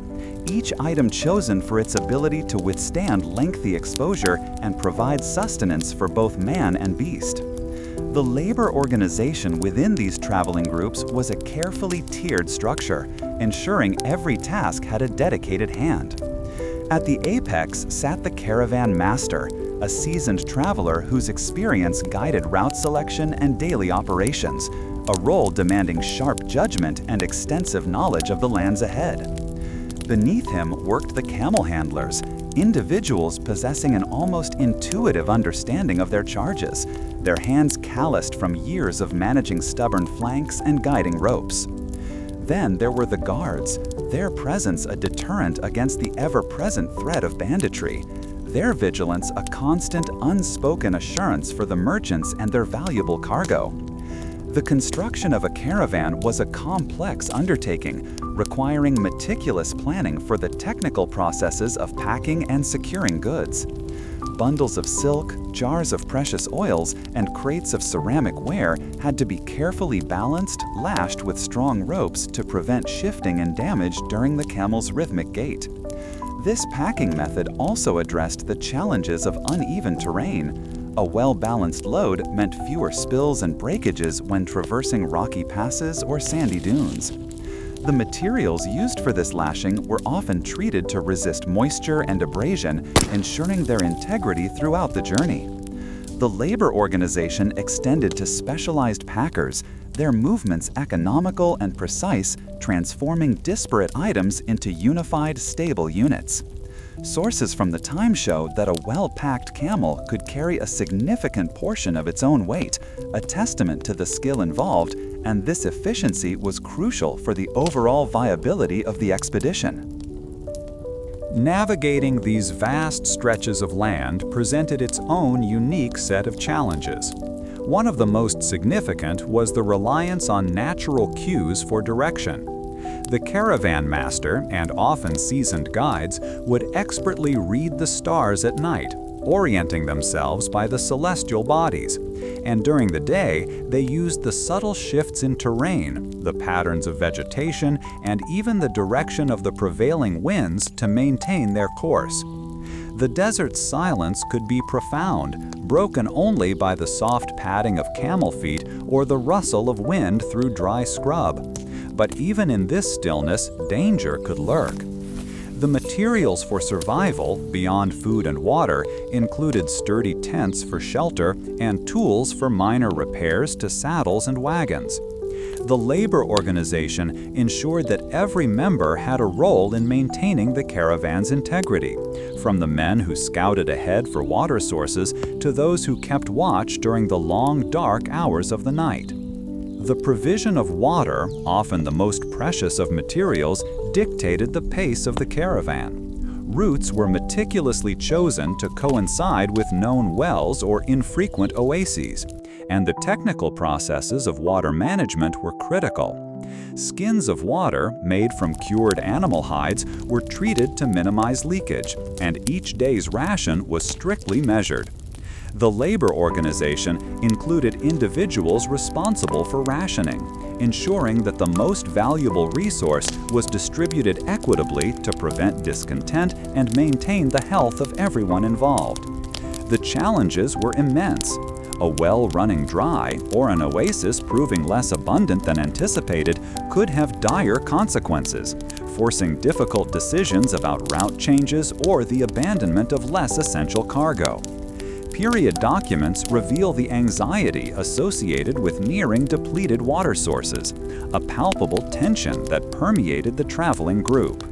each item chosen for its ability to withstand lengthy exposure and provide sustenance for both man and beast. The labor organization within these traveling groups was a carefully tiered structure, ensuring every task had a dedicated hand. At the apex sat the caravan master, a seasoned traveler whose experience guided route selection and daily operations, a role demanding sharp judgment and extensive knowledge of the lands ahead. Beneath him worked the camel handlers, individuals possessing an almost intuitive understanding of their charges, their hands calloused from years of managing stubborn flanks and guiding ropes. Then there were the guards, their presence a deterrent against the ever-present threat of banditry, their vigilance a constant, unspoken assurance for the merchants and their valuable cargo. The construction of a caravan was a complex undertaking, requiring meticulous planning for the technical processes of packing and securing goods. Bundles of silk, jars of precious oils, and crates of ceramic ware had to be carefully balanced, lashed with strong ropes to prevent shifting and damage during the camel's rhythmic gait. This packing method also addressed the challenges of uneven terrain. A well-balanced load meant fewer spills and breakages when traversing rocky passes or sandy dunes. The materials used for this lashing were often treated to resist moisture and abrasion, ensuring their integrity throughout the journey. The labor organization extended to specialized packers, their movements economical and precise, transforming disparate items into unified, stable units. Sources from the time show that a well-packed camel could carry a significant portion of its own weight, a testament to the skill involved, and this efficiency was crucial for the overall viability of the expedition.
Navigating these vast stretches of land presented its own unique set of challenges. One of the most significant was the reliance on natural cues for direction. The caravan master and often seasoned guides would expertly read the stars at night, orienting themselves by the celestial bodies, and during the day they used the subtle shifts in terrain, the patterns of vegetation, and even the direction of the prevailing winds to maintain their course. The desert's silence could be profound, broken only by the soft padding of camel feet or the rustle of wind through dry scrub. But even in this stillness, danger could lurk. The materials for survival, beyond food and water, included sturdy tents for shelter and tools for minor repairs to saddles and wagons. The labor organization ensured that every member had a role in maintaining the caravan's integrity, from the men who scouted ahead for water sources to those who kept watch during the long, dark hours of the night. The provision of water, often the most precious of materials, dictated the pace of the caravan. Routes were meticulously chosen to coincide with known wells or infrequent oases, and the technical processes of water management were critical. Skins of water, made from cured animal hides, were treated to minimize leakage, and each day's ration was strictly measured. The labor organization included individuals responsible for rationing, ensuring that the most valuable resource was distributed equitably to prevent discontent and maintain the health of everyone involved. The challenges were immense. A well running dry or an oasis proving less abundant than anticipated could have dire consequences, forcing difficult decisions about route changes or the abandonment of less essential cargo. Period documents reveal the anxiety associated with nearing depleted water sources, a palpable tension that permeated the traveling group.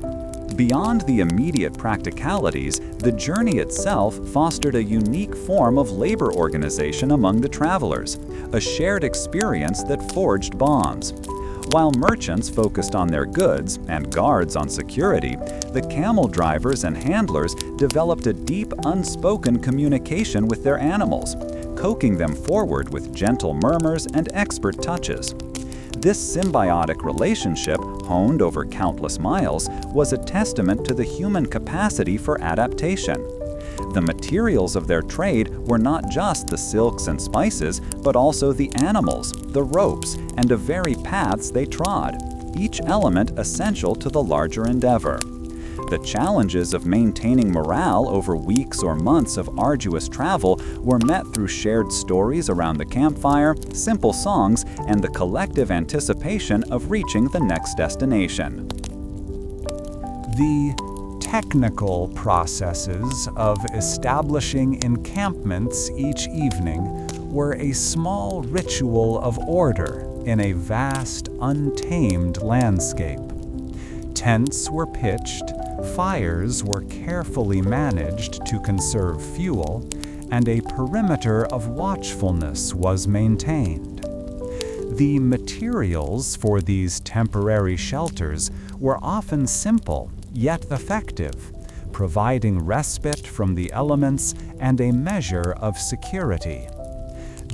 Beyond the immediate practicalities, the journey itself fostered a unique form of labor organization among the travelers, a shared experience that forged bonds. While merchants focused on their goods and guards on security, the camel drivers and handlers developed a deep, unspoken communication with their animals, coaxing them forward with gentle murmurs and expert touches. This symbiotic relationship, honed over countless miles, was a testament to the human capacity for adaptation. The materials of their trade were not just the silks and spices, but also the animals, the ropes, and the very paths they trod, each element essential to the larger endeavor. The challenges of maintaining morale over weeks or months of arduous travel were met through shared stories around the campfire, simple songs, and the collective anticipation of reaching the next destination.
The technical processes of establishing encampments each evening were a small ritual of order in a vast, untamed landscape. Tents were pitched, fires were carefully managed to conserve fuel, and a perimeter of watchfulness was maintained. The materials for these temporary shelters were often simple yet effective, providing respite from the elements and a measure of security.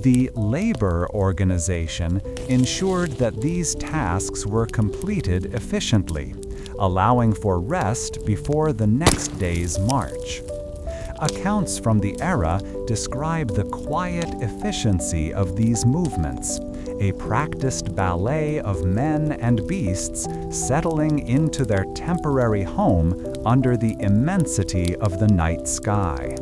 The labor organization ensured that these tasks were completed efficiently, allowing for rest before the next day's march. Accounts from the era describe the quiet efficiency of these movements, a practiced ballet of men and beasts settling into their temporary home under the immensity of the night sky.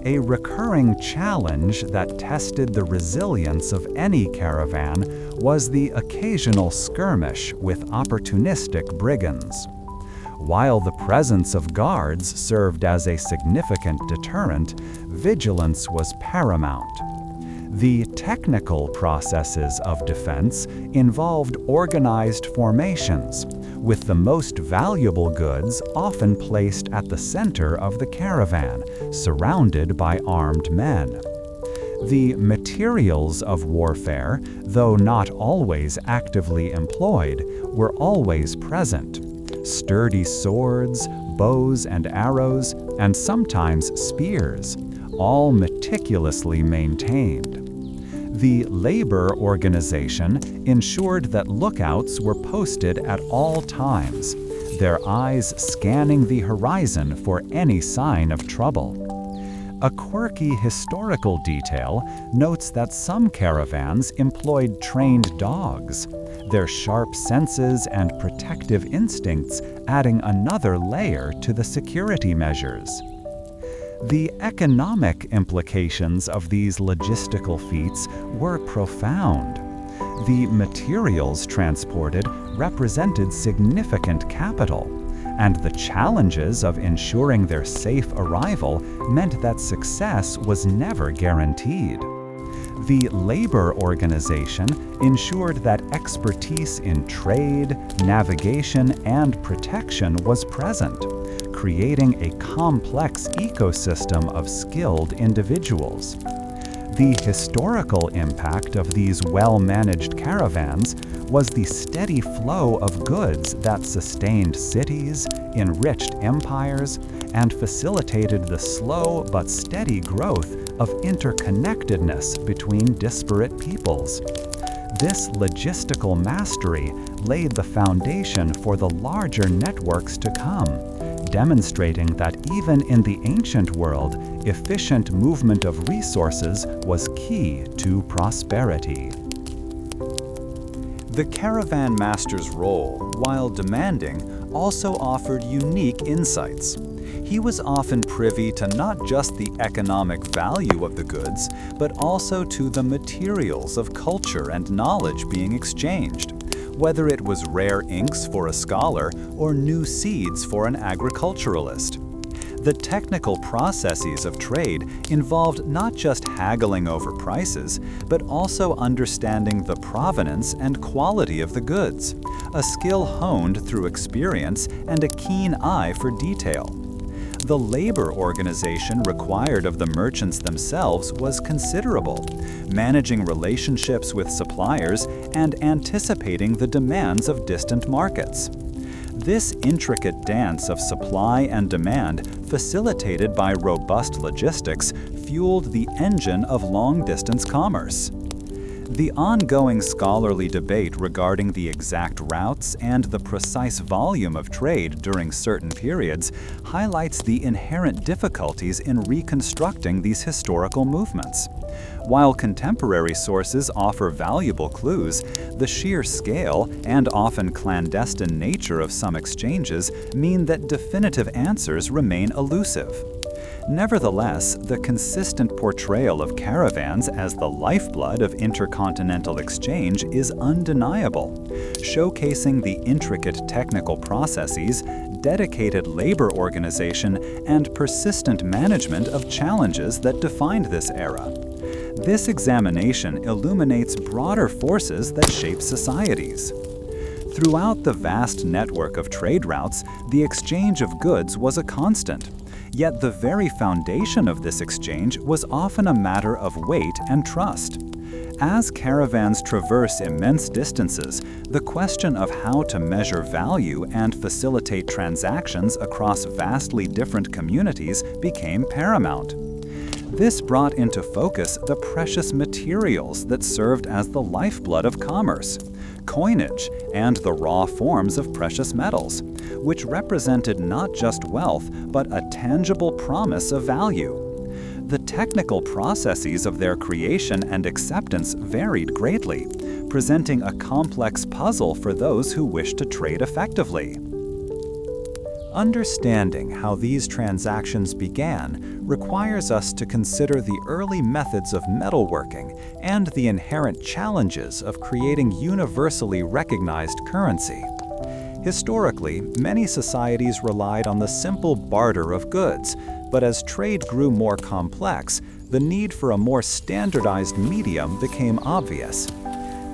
A recurring challenge that tested the resilience of any caravan was the occasional skirmish with opportunistic brigands. While the presence of guards served as a significant deterrent, vigilance was paramount. The technical processes of defense involved organized formations, with the most valuable goods often placed at the center of the caravan, surrounded by armed men. The materials of warfare, though not always actively employed, were always present. Sturdy swords, bows and arrows, and sometimes spears, all meticulously maintained. The labor organization ensured that lookouts were posted at all times, their eyes scanning the horizon for any sign of trouble. A quirky historical detail notes that some caravans employed trained dogs, their sharp senses and protective instincts adding another layer to the security measures. The economic implications of these logistical feats were profound. The materials transported represented significant capital,
and the challenges of ensuring their safe arrival meant that success was never guaranteed. The labor organization ensured that expertise in trade, navigation, and protection was present, creating a complex ecosystem of skilled individuals. The historical impact of these well-managed caravans was the steady flow of goods that sustained cities, enriched empires, and facilitated the slow but steady growth of interconnectedness between disparate peoples. This logistical mastery laid the foundation for the larger networks to come, demonstrating that even in the ancient world, efficient movement of resources was key to prosperity. The caravan master's role, while demanding, also offered unique insights. He was often privy to not just the economic value of the goods, but also to the materials of culture and knowledge being exchanged, whether it was rare inks for a scholar or new seeds for an agriculturalist. The technical processes of trade involved not just haggling over prices, but also understanding the provenance and quality of the goods, a skill honed through experience and a keen eye for detail. The labor organization required of the merchants themselves was considerable, managing relationships with suppliers and anticipating the demands of distant markets. This intricate dance of supply and demand, facilitated by robust logistics, fueled the engine of long-distance commerce. The ongoing scholarly debate regarding the exact routes and the precise volume of trade during certain periods highlights the inherent difficulties in reconstructing these historical movements. While contemporary sources offer valuable clues, the sheer scale and often clandestine nature of some exchanges mean that definitive answers remain elusive. Nevertheless, the consistent portrayal of caravans as the lifeblood of intercontinental exchange is undeniable, showcasing the intricate technical processes, dedicated labor organization, and persistent management of challenges that defined this era. This examination illuminates broader forces that shape societies. Throughout the vast network of trade routes, the exchange of goods was a constant. Yet the very foundation of this exchange was often a matter of weight and trust. As caravans traverse immense distances, the question of how to measure value and facilitate transactions across vastly different communities became paramount. This brought into focus the precious materials that served as the lifeblood of commerce, coinage, and the raw forms of precious metals, which represented not just wealth, but a tangible promise of value. The technical processes of their creation and acceptance varied greatly, presenting a complex puzzle for those who wish to trade effectively. Understanding how these transactions began requires us to consider the early methods of metalworking and the inherent challenges of creating universally recognized currency. Historically, many societies relied on the simple barter of goods, but as trade grew more complex, the need for a more standardized medium became obvious.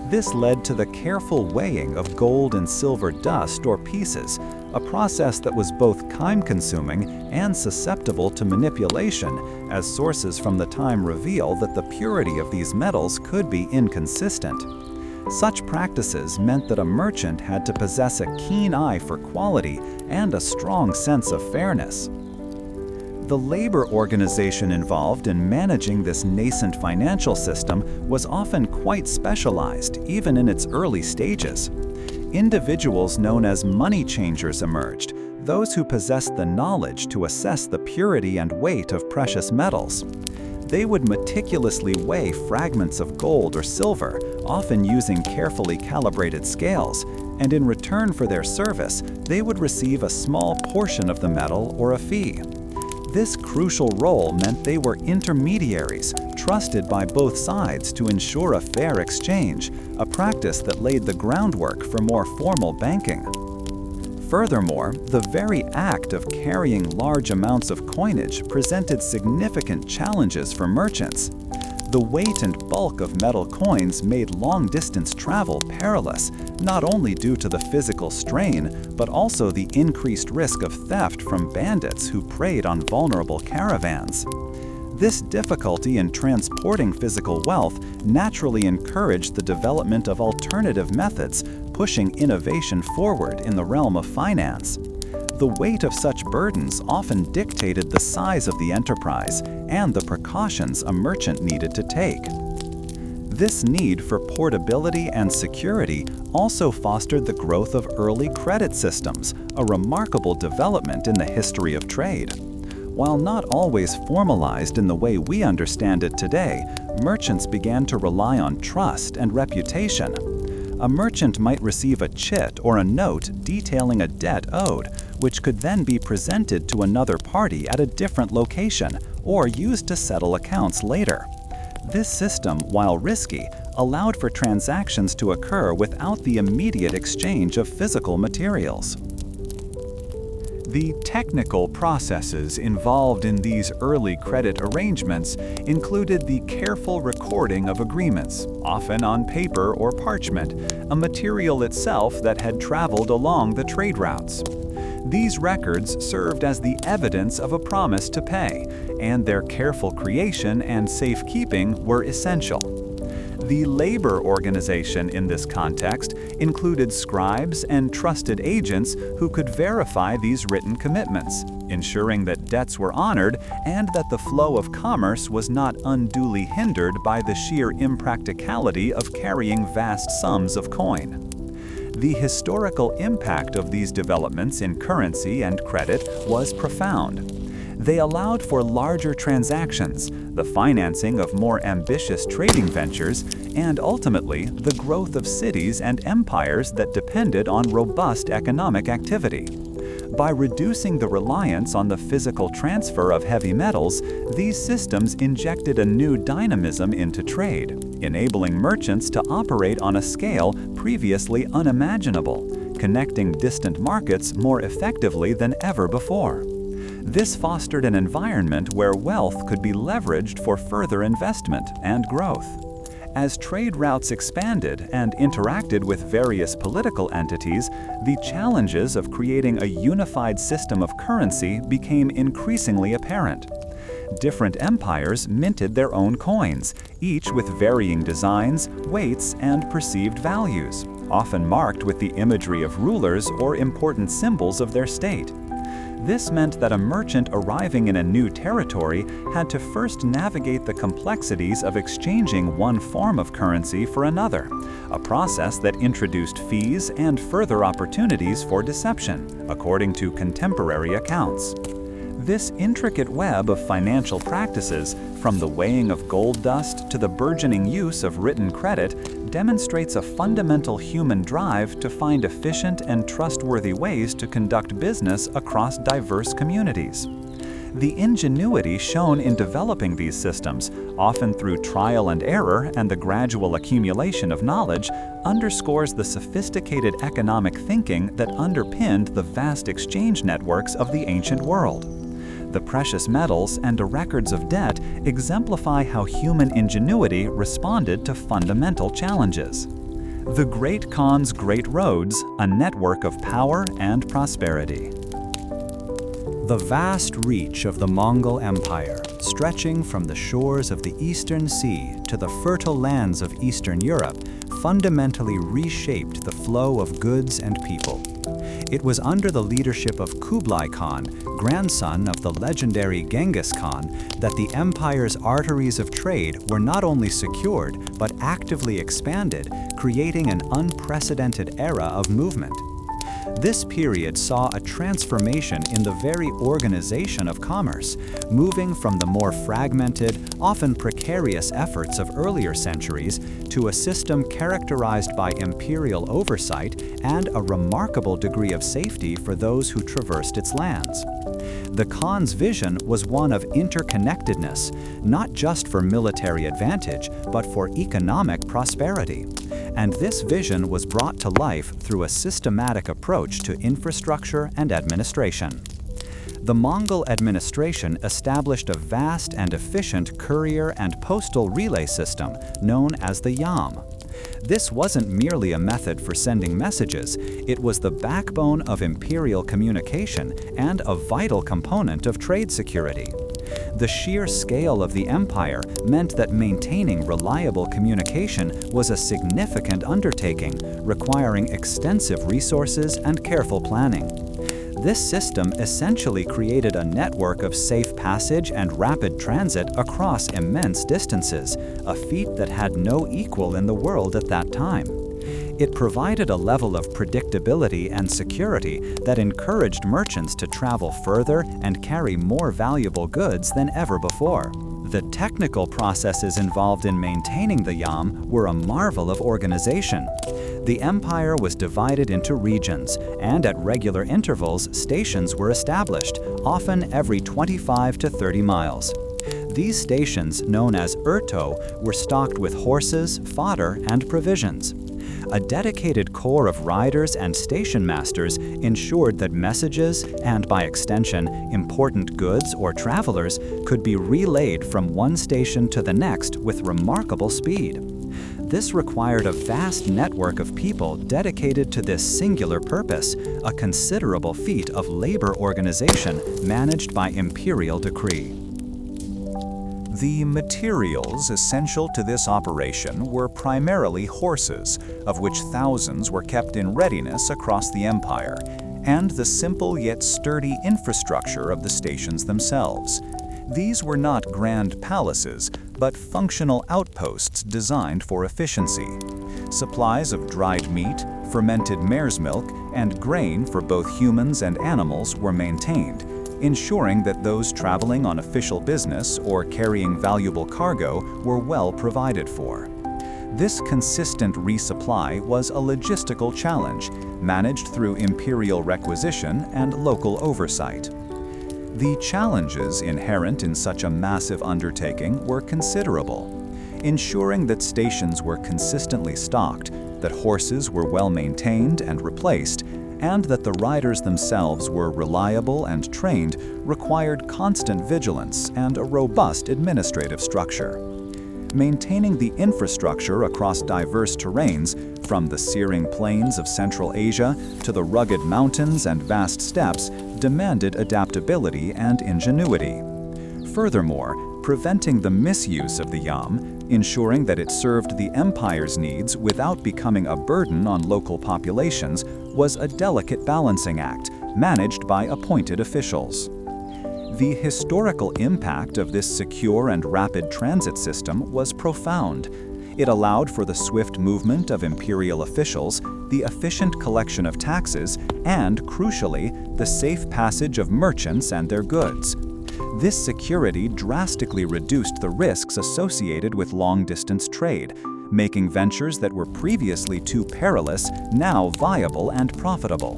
This led to the careful weighing of gold and silver dust or pieces, a process that was both time-consuming and susceptible to manipulation, as sources from the time reveal that the purity of these metals could be inconsistent. Such practices meant that a merchant had to possess a keen eye for quality and a strong sense of fairness. The labor organization involved in managing this nascent financial system was often quite specialized, even in its early stages. Individuals known as money changers emerged, those who possessed the knowledge to assess the purity and weight of precious metals. They would meticulously weigh fragments of gold or silver, often using carefully calibrated scales, and in return for their service, they would receive a small portion of the metal or a fee. This crucial role meant they were intermediaries, trusted by both sides to ensure a fair exchange, a practice that laid the groundwork for more formal banking. Furthermore, the very act of carrying large amounts of coinage presented significant challenges for merchants. The weight and bulk of metal coins made long-distance travel perilous, not only due to the physical strain, but also the increased risk of theft from bandits who preyed on vulnerable caravans. This difficulty in transporting physical wealth naturally encouraged the development of alternative methods, pushing innovation forward in the realm of finance. The weight of such burdens often dictated the size of the enterprise and the precautions a merchant needed to take. This need for portability and security also fostered the growth of early credit systems, a remarkable development in the history of trade. While not always formalized in the way we understand it today, merchants began to rely on trust and reputation. A merchant might receive a chit or a note detailing a debt owed, which could then be presented to another party at a different location or used to settle accounts later. This system, while risky, allowed for transactions to occur without the immediate exchange of physical materials.
The technical processes involved in these early credit arrangements included the careful recording of agreements, often on paper or parchment, a material itself that had traveled along the trade routes. These records served as the evidence of a promise to pay, and their careful creation and safekeeping were essential. The labor organization in this context included scribes and trusted agents who could verify these written commitments, ensuring that debts were honored and that the flow of commerce was not unduly hindered by the sheer impracticality of carrying vast sums of coin. The historical impact of these developments in currency and credit was profound. They allowed for larger transactions, the financing of more ambitious trading ventures, and ultimately the growth of cities and empires that depended on robust economic activity. By reducing the reliance on the physical transfer of heavy metals, these systems injected a new dynamism into trade, enabling merchants to operate on a scale previously unimaginable, connecting distant markets more effectively than ever before. This fostered an environment where wealth could be leveraged for further investment and growth. As trade routes expanded and interacted with various political entities, the challenges of creating a unified system of currency became increasingly apparent. Different empires minted their own coins, each with varying designs, weights, and perceived values, often marked with the imagery of rulers or important symbols of their state. This meant that a merchant arriving in a new territory had to first navigate the complexities of exchanging one form of currency for another, a process that introduced fees and further opportunities for deception, according to contemporary accounts. This intricate web of financial practices, from the weighing of gold dust to the burgeoning use of written credit, demonstrates a fundamental human drive to find efficient and trustworthy ways to conduct business across diverse communities. The ingenuity shown in developing these systems, often through trial and error and the gradual accumulation of knowledge, underscores the sophisticated economic thinking that underpinned the vast exchange networks of the ancient world. The precious metals and the records of debt exemplify how human ingenuity responded to fundamental challenges. The Great Khan's Great Roads, a network of power and prosperity.
The vast reach of the Mongol Empire, stretching from the shores of the Eastern Sea to the fertile lands of Eastern Europe, fundamentally reshaped the flow of goods and people. It was under the leadership of Kublai Khan, grandson of the legendary Genghis Khan, that the empire's arteries of trade were not only secured but actively expanded, creating an unprecedented era of movement. This period saw a transformation in the very organization of commerce, moving from the more fragmented, often precarious efforts of earlier centuries to a system characterized by imperial oversight and a remarkable degree of safety for those who traversed its lands. The Khan's vision was one of interconnectedness, not just for military advantage, but for economic prosperity. And this vision was brought to life through a systematic approach to infrastructure and administration. The Mongol administration established a vast and efficient courier and postal relay system known as the yam. This wasn't merely a method for sending messages, it was the backbone of imperial communication and a vital component of trade security. The sheer scale of the empire meant that maintaining reliable communication was a significant undertaking, requiring extensive resources and careful planning. This system essentially created a network of safe passage and rapid transit across immense distances, a feat that had no equal in the world at that time. It provided a level of predictability and security that encouraged merchants to travel further and carry more valuable goods than ever before. The technical processes involved in maintaining the yam were a marvel of organization. The empire was divided into regions, and at regular intervals, stations were established, often every 25 to 30 miles. These stations, known as urto, were stocked with horses, fodder, and provisions. A dedicated corps of riders and station masters ensured that messages, and by extension, important goods or travelers, could be relayed from one station to the next with remarkable speed. This required a vast network of people dedicated to this singular purpose, a considerable feat of labor organization managed by imperial decree.
The materials essential to this operation were primarily horses, of which thousands were kept in readiness across the empire, and the simple yet sturdy infrastructure of the stations themselves. These were not grand palaces, but functional outposts designed for efficiency. Supplies of dried meat, fermented mare's milk, and grain for both humans and animals were maintained, ensuring that those traveling on official business or carrying valuable cargo were well provided for. This consistent resupply was a logistical challenge, managed through imperial requisition and local oversight. The challenges inherent in such a massive undertaking were considerable. Ensuring that stations were consistently stocked, that horses were well maintained and replaced, and that the riders themselves were reliable and trained required constant vigilance and a robust administrative structure. Maintaining the infrastructure across diverse terrains, from the searing plains of Central Asia to the rugged mountains and vast steppes, demanded adaptability and ingenuity. Furthermore, preventing the misuse of the yam, ensuring that it served the empire's needs without becoming a burden on local populations, was a delicate balancing act, managed by appointed officials. The historical impact of this secure and rapid transit system was profound. It allowed for the swift movement of imperial officials, the efficient collection of taxes, and, crucially, the safe passage of merchants and their goods. This security drastically reduced the risks associated with long-distance trade, making ventures that were previously too perilous now viable and profitable.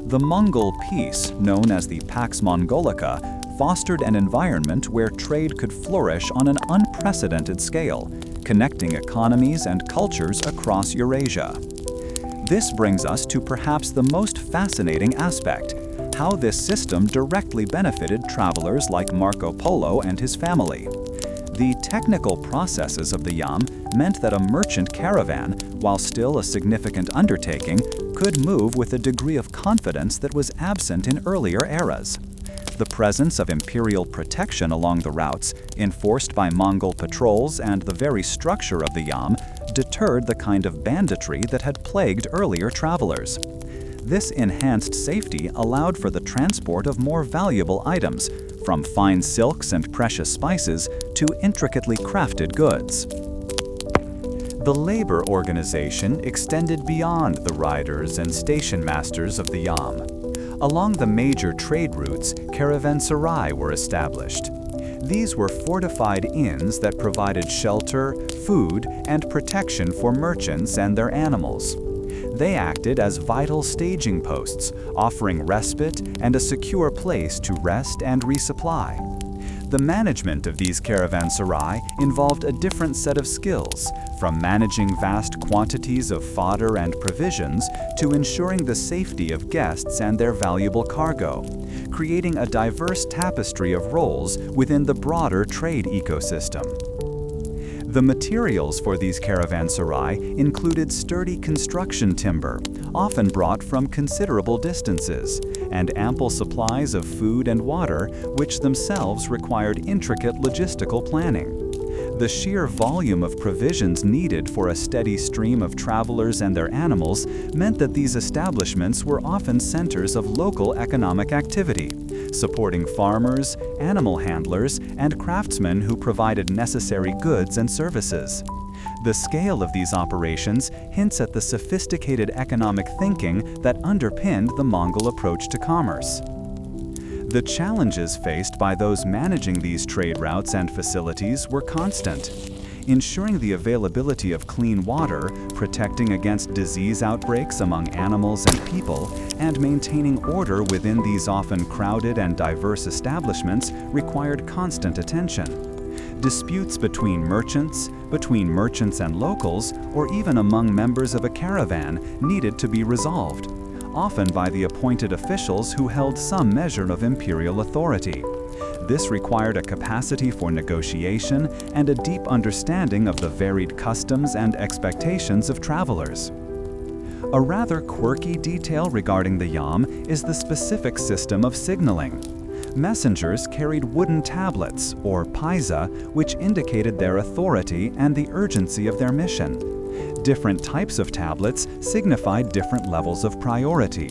The Mongol peace, known as the Pax Mongolica, fostered an environment where trade could flourish on an unprecedented scale, connecting economies and cultures across Eurasia. This brings us to perhaps the most fascinating aspect: how this system directly benefited travelers like Marco Polo and his family. The technical processes of the yam meant that a merchant caravan, while still a significant undertaking, could move with a degree of confidence that was absent in earlier eras. The presence of imperial protection along the routes, enforced by Mongol patrols, and the very structure of the yam deterred the kind of banditry that had plagued earlier travelers. This enhanced safety allowed for the transport of more valuable items, from fine silks and precious spices to intricately crafted goods. The labor organization extended beyond the riders and station masters of the yam. Along the major trade routes, caravanserai were established. These were fortified inns that provided shelter, food, and protection for merchants and their animals. They acted as vital staging posts, offering respite and a secure place to rest and resupply. The management of these caravanserai involved a different set of skills, from managing vast quantities of fodder and provisions to ensuring the safety of guests and their valuable cargo, creating a diverse tapestry of roles within the broader trade ecosystem. The materials for these caravanserai included sturdy construction timber, often brought from considerable distances, and ample supplies of food and water, which themselves required intricate logistical planning. The sheer volume of provisions needed for a steady stream of travelers and their animals meant that these establishments were often centers of local economic activity, supporting farmers, animal handlers, and craftsmen who provided necessary goods and services. The scale of these operations hints at the sophisticated economic thinking that underpinned the Mongol approach to commerce. The challenges faced by those managing these trade routes and facilities were constant. Ensuring the availability of clean water, protecting against disease outbreaks among animals and people, and maintaining order within these often crowded and diverse establishments required constant attention. Disputes between merchants and locals, or even among members of a caravan, needed to be resolved, often by the appointed officials who held some measure of imperial authority. This required a capacity for negotiation and a deep understanding of the varied customs and expectations of travelers. A rather quirky detail regarding the yam is the specific system of signaling. Messengers carried wooden tablets, or paisa, which indicated their authority and the urgency of their mission. Different types of tablets signified different levels of priority,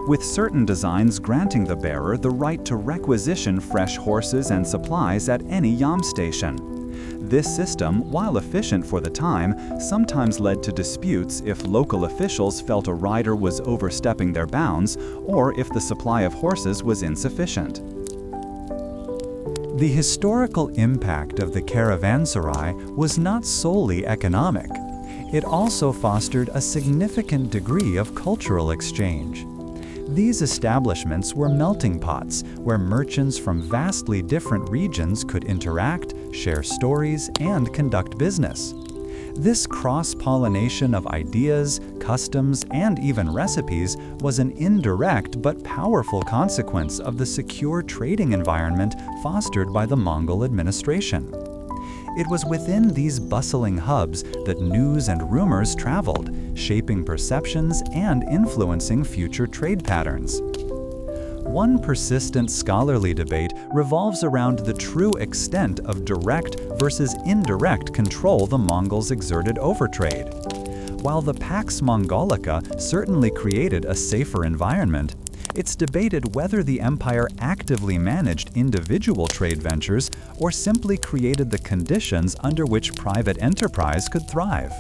with certain designs granting the bearer the right to requisition fresh horses and supplies at any yam station. This system, while efficient for the time, sometimes led to disputes if local officials felt a rider was overstepping their bounds or if the supply of horses was insufficient.
The historical impact of the caravanserai was not solely economic. It also fostered a significant degree of cultural exchange. These establishments were melting pots where merchants from vastly different regions could interact, share stories, and conduct business. This cross-pollination of ideas, customs, and even recipes was an indirect but powerful consequence of the secure trading environment fostered by the Mongol administration. It was within these bustling hubs that news and rumors traveled, shaping perceptions and influencing future trade patterns. One persistent scholarly debate revolves around the true extent of direct versus indirect control the Mongols exerted over trade. While the Pax Mongolica certainly created a safer environment, it's debated whether the empire actively managed individual trade ventures or simply created the conditions under which private enterprise could thrive.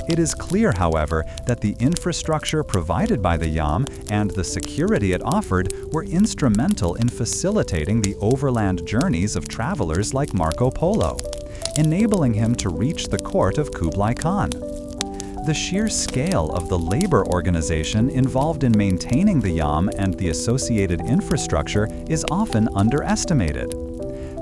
It is clear, however, that the infrastructure provided by the yam and the security it offered were instrumental in facilitating the overland journeys of travelers like Marco Polo, enabling him to reach the court of Kublai Khan. The sheer scale of the labor organization involved in maintaining the yam and the associated infrastructure is often underestimated.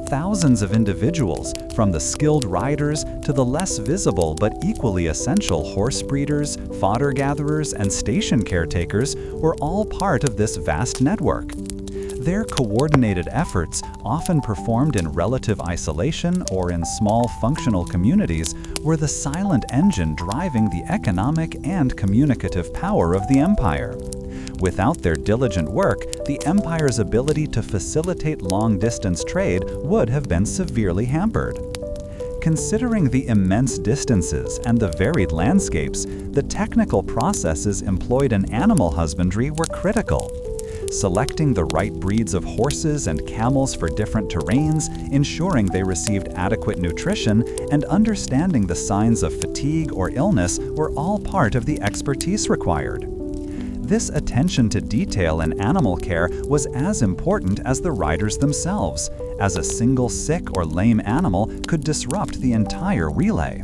Thousands of individuals, from the skilled riders to the less visible but equally essential horse breeders, fodder gatherers, and station caretakers, were all part of this vast network. Their coordinated efforts, often performed in relative isolation or in small functional communities, were the silent engine driving the economic and communicative power of the empire. Without their diligent work, the empire's ability to facilitate long-distance trade would have been severely hampered. Considering the immense distances and the varied landscapes, the technical processes employed in animal husbandry were critical. Selecting the right breeds of horses and camels for different terrains, ensuring they received adequate nutrition, and understanding the signs of fatigue or illness were all part of the expertise required. This attention to detail in animal care was as important as the riders themselves, as a single sick or lame animal could disrupt the entire relay.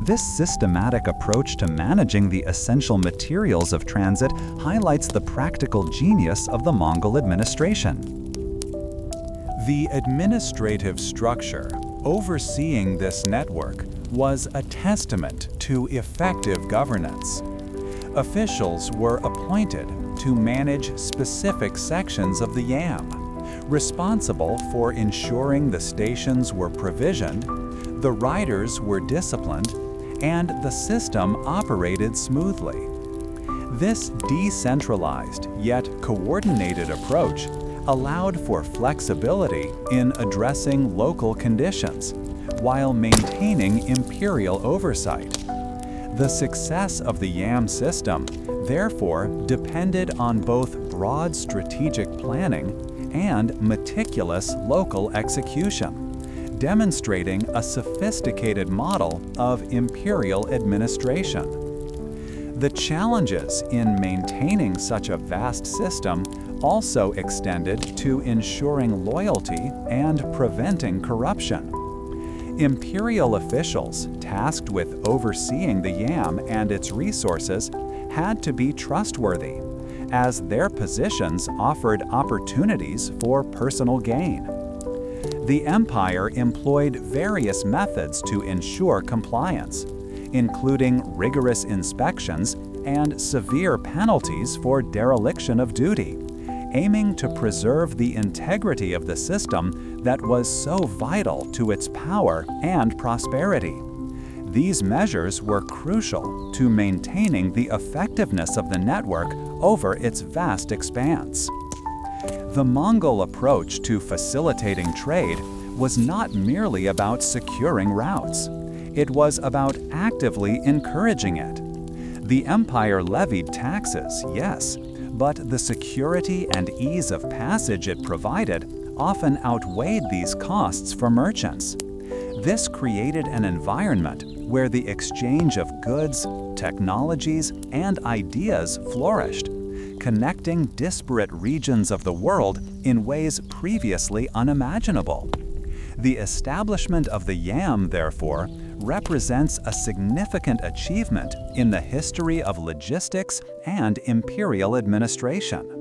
This systematic approach to managing the essential materials of transit highlights the practical genius of the Mongol administration. The administrative structure overseeing this network was a testament to effective governance. Officials were appointed to manage specific sections of the yam, responsible for ensuring the stations were provisioned, the riders were disciplined, and the system operated smoothly. This decentralized yet coordinated approach allowed for flexibility in addressing local conditions while maintaining imperial oversight. The success of the yam system, therefore, depended on both broad strategic planning and meticulous local execution, demonstrating a sophisticated model of imperial administration. The challenges in maintaining such a vast system also extended to ensuring loyalty and preventing corruption. Imperial officials tasked with overseeing the yam and its resources had to be trustworthy, as their positions offered opportunities for personal gain. The empire employed various methods to ensure compliance, including rigorous inspections and severe penalties for dereliction of duty, aiming to preserve the integrity of the system that was so vital to its power and prosperity. These measures were crucial to maintaining the effectiveness of the network over its vast expanse. The Mongol approach to facilitating trade was not merely about securing routes. It was about actively encouraging it. The empire levied taxes, yes, but the security and ease of passage it provided often outweighed these costs for merchants. This created an environment where the exchange of goods, technologies, and ideas flourished, connecting disparate regions of the world in ways previously unimaginable. The establishment of the yam, therefore, represents a significant achievement in the history of logistics and imperial administration.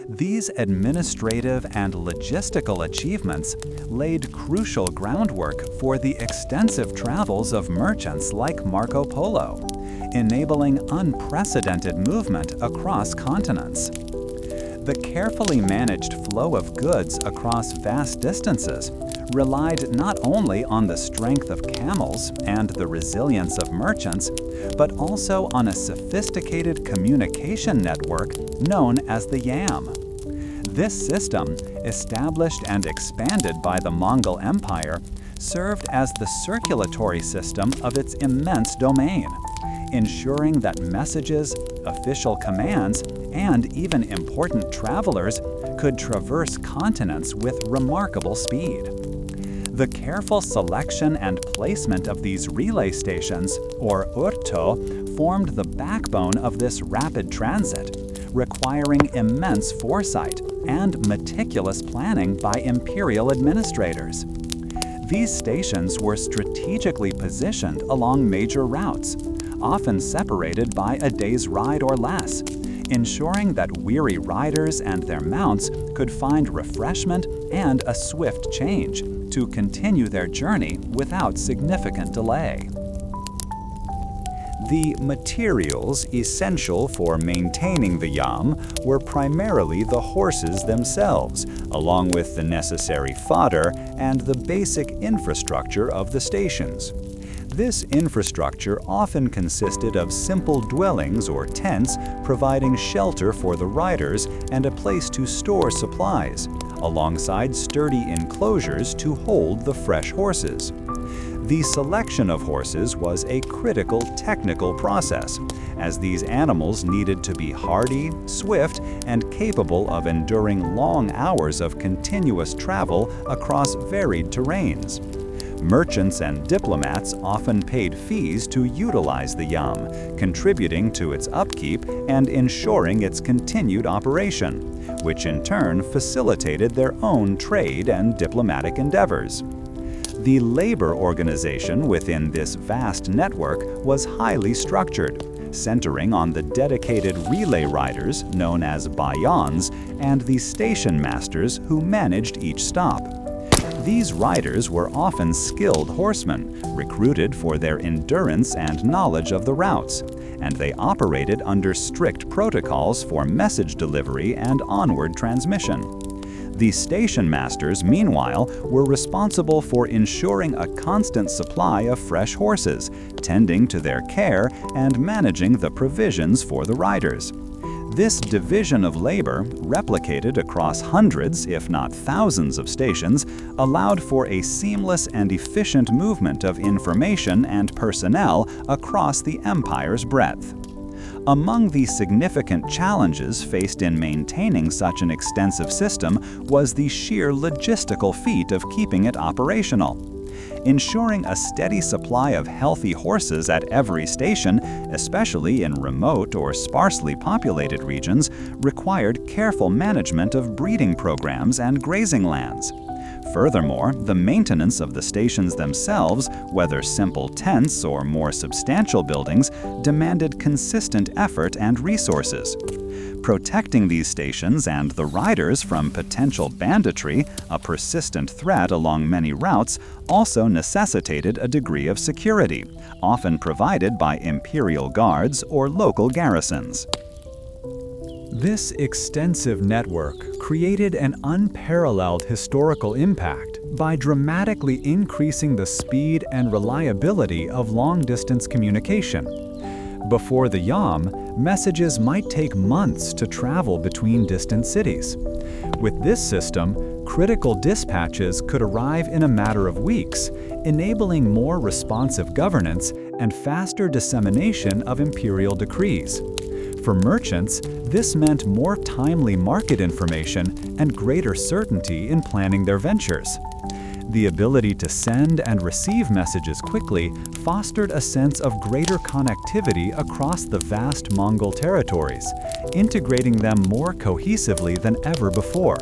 These administrative and logistical achievements laid crucial groundwork for the extensive travels of merchants like Marco Polo, enabling unprecedented movement across continents. The carefully managed flow of goods across vast distances relied not only on the strength of camels and the resilience of merchants, but also on a sophisticated communication network known as the yam. This system, established and expanded by the Mongol Empire, served as the circulatory system of its immense domain, ensuring that messages, official commands, and even important travelers could traverse continents with remarkable speed. The careful selection and placement of these relay stations, or urto, formed the backbone of this rapid transit, requiring immense foresight and meticulous planning by imperial administrators. These stations were strategically positioned along major routes, often separated by a day's ride or less, ensuring that weary riders and their mounts could find refreshment and a swift change to continue their journey without significant delay.
The materials essential for maintaining the yam were primarily the horses themselves, along with the necessary fodder and the basic infrastructure of the stations. This infrastructure often consisted of simple dwellings or tents providing shelter for the riders and a place to store supplies, alongside sturdy enclosures to hold the fresh horses. The selection of horses was a critical technical process, as these animals needed to be hardy, swift, and capable of enduring long hours of continuous travel across varied terrains. Merchants and diplomats often paid fees to utilize the yam, contributing to its upkeep and ensuring its continued operation, which in turn facilitated their own trade and diplomatic endeavors.
The labor organization within this vast network was highly structured, centering on the dedicated relay riders known as bayans and the station masters who managed each stop. These riders were often skilled horsemen, recruited for their endurance and knowledge of the routes, and they operated under strict protocols for message delivery and onward transmission. The station masters, meanwhile, were responsible for ensuring a constant supply of fresh horses, tending to their care and managing the provisions for the riders. This division of labor, replicated across hundreds, if not thousands of stations, allowed for a seamless and efficient movement of information and personnel across the empire's breadth. Among the significant challenges faced in maintaining such an extensive system was the sheer logistical feat of keeping it operational. Ensuring a steady supply of healthy horses at every station, especially in remote or sparsely populated regions, required careful management of breeding programs and grazing lands. Furthermore, the maintenance of the stations themselves, whether simple tents or more substantial buildings, demanded consistent effort and resources. Protecting these stations and the riders from potential banditry, a persistent threat along many routes, also necessitated a degree of security, often provided by imperial guards or local garrisons.
This extensive network created an unparalleled historical impact by dramatically increasing the speed and reliability of long-distance communication. Before the yam, messages might take months to travel between distant cities. With this system, critical dispatches could arrive in a matter of weeks, enabling more responsive governance and faster dissemination of imperial decrees. For merchants, this meant more timely market information and greater certainty in planning their ventures. The ability to send and receive messages quickly fostered a sense of greater connectivity across the vast Mongol territories, integrating them more cohesively than ever before.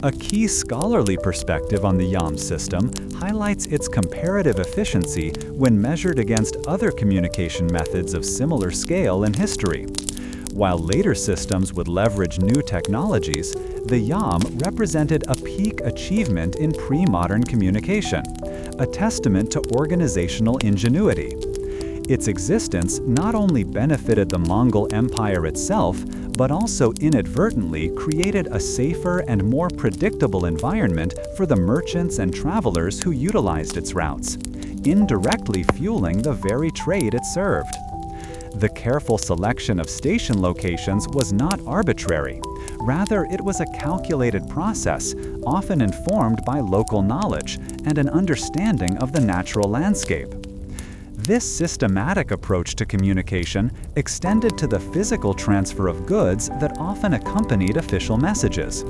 A key scholarly perspective on the yam system highlights its comparative efficiency when measured against other communication methods of similar scale in history. While later systems would leverage new technologies, the yam represented a peak achievement in pre-modern communication, a testament to organizational ingenuity. Its existence not only benefited the Mongol Empire itself, but also inadvertently created a safer and more predictable environment for the merchants and travelers who utilized its routes, indirectly fueling the very trade it served. The careful selection of station locations was not arbitrary. Rather, it was a calculated process, often informed by local knowledge and an understanding of the natural landscape. This systematic approach to communication extended to the physical transfer of goods that often accompanied official messages.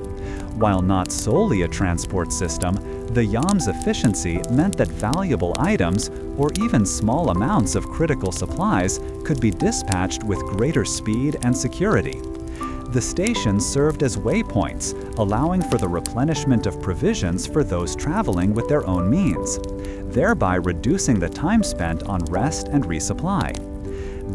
While not solely a transport system, the yam's efficiency meant that valuable items, or even small amounts of critical supplies, could be dispatched with greater speed and security. The stations served as waypoints, allowing for the replenishment of provisions for those traveling with their own means, thereby reducing the time spent on rest and resupply.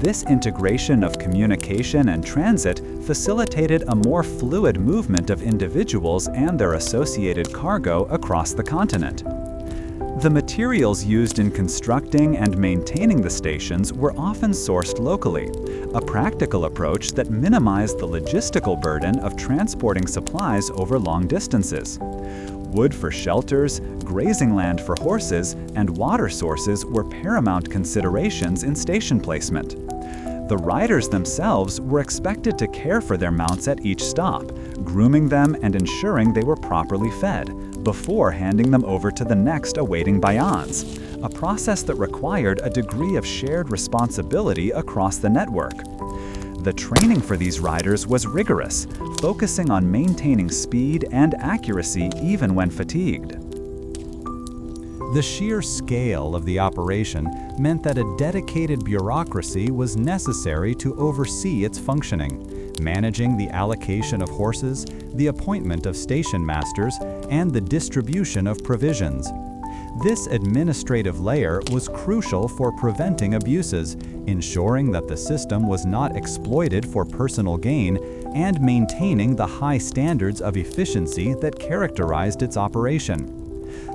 This integration of communication and transit facilitated a more fluid movement of individuals and their associated cargo across the continent. The materials used in constructing and maintaining the stations were often sourced locally, a practical approach that minimized the logistical burden of transporting supplies over long distances. Wood for shelters, grazing land for horses, and water sources were paramount considerations in station placement. The riders themselves were expected to care for their mounts at each stop, grooming them and ensuring they were properly fed, before handing them over to the next awaiting bayans, a process that required a degree of shared responsibility across the network. The training for these riders was rigorous, focusing on maintaining speed and accuracy even when fatigued. The sheer scale of the operation meant that a dedicated bureaucracy was necessary to oversee its functioning, managing the allocation of horses, the appointment of station masters, and the distribution of provisions. This administrative layer was crucial for preventing abuses, ensuring that the system was not exploited for personal gain, and maintaining the high standards of efficiency that characterized its operation.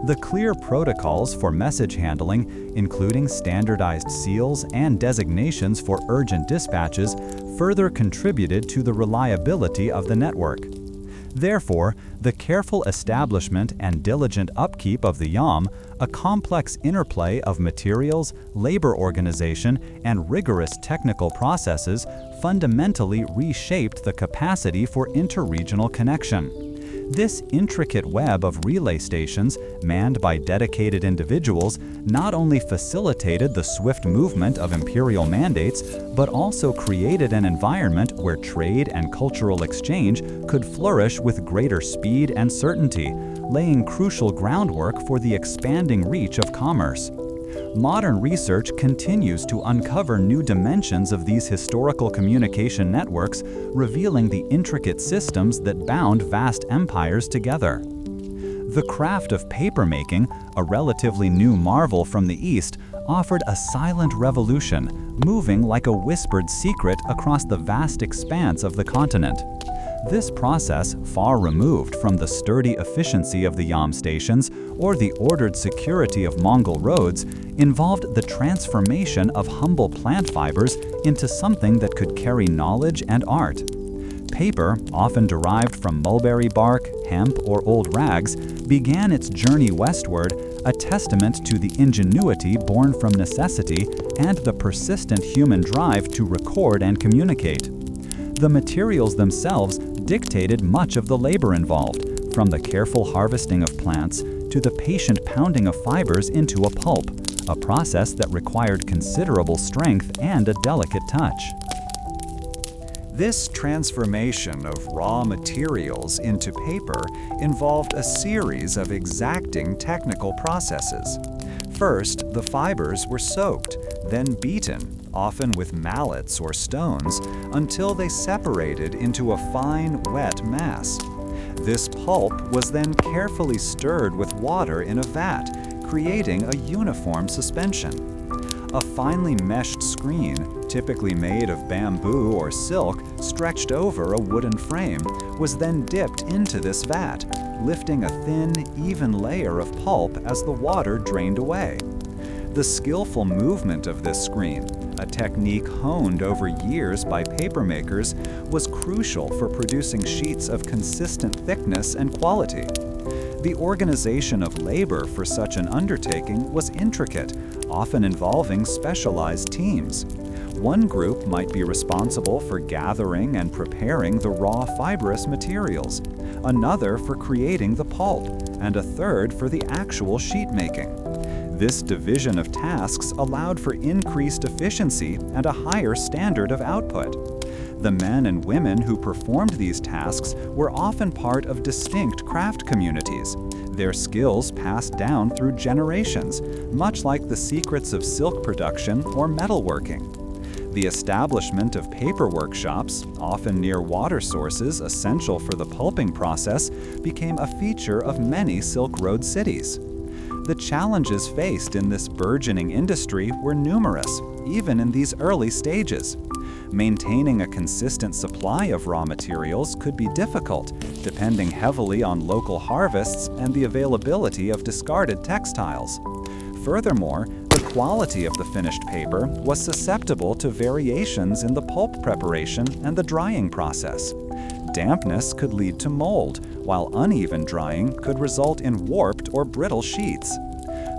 The clear protocols for message handling, including standardized seals and designations for urgent dispatches, further contributed to the reliability of the network. Therefore, the careful establishment and diligent upkeep of the YAM, a complex interplay of materials, labor organization, and rigorous technical processes, fundamentally reshaped the capacity for interregional connection. This intricate web of relay stations, manned by dedicated individuals, not only facilitated the swift movement of imperial mandates, but also created an environment where trade and cultural exchange could flourish with greater speed and certainty, laying crucial groundwork for the expanding reach of commerce. Modern research continues to uncover new dimensions of these historical communication networks, revealing the intricate systems that bound vast empires together. The craft of papermaking, a relatively new marvel from the East, offered a silent revolution, moving like a whispered secret across the vast expanse of the continent. This process, far removed from the sturdy efficiency of the YAM stations or the ordered security of Mongol roads, involved the transformation of humble plant fibers into something that could carry knowledge and art. Paper, often derived from mulberry bark, hemp, or old rags, began its journey westward, a testament to the ingenuity born from necessity and the persistent human drive to record and communicate. The materials themselves dictated much of the labor involved, from the careful harvesting of plants to the patient pounding of fibers into a pulp, a process that required considerable strength and a delicate touch.
This transformation of raw materials into paper involved a series of exacting technical processes. First, the fibers were soaked, then beaten, often with mallets or stones, until they separated into a fine, wet mass. This pulp was then carefully stirred with water in a vat, creating a uniform suspension. A finely meshed screen, typically made of bamboo or silk, stretched over a wooden frame, was then dipped into this vat, lifting a thin, even layer of pulp as the water drained away. The skillful movement of this screen, a technique honed over years by papermakers, was crucial for producing sheets of consistent thickness and quality. The organization of labor for such an undertaking was intricate, often involving specialized teams. One group might be responsible for gathering and preparing the raw fibrous materials, another for creating the pulp, and a third for the actual sheet making. This division of tasks allowed for increased efficiency and a higher standard of output. The men and women who performed these tasks were often part of distinct craft communities, their skills passed down through generations, much like the secrets of silk production or metalworking. The establishment of paper workshops, often near water sources essential for the pulping process, became a feature of many Silk Road cities. The challenges faced in this burgeoning industry were numerous, even in these early stages. Maintaining a consistent supply of raw materials could be difficult, depending heavily on local harvests and the availability of discarded textiles. Furthermore, the quality of the finished paper was susceptible to variations in the pulp preparation and the drying process. Dampness could lead to mold, while uneven drying could result in warped or brittle sheets.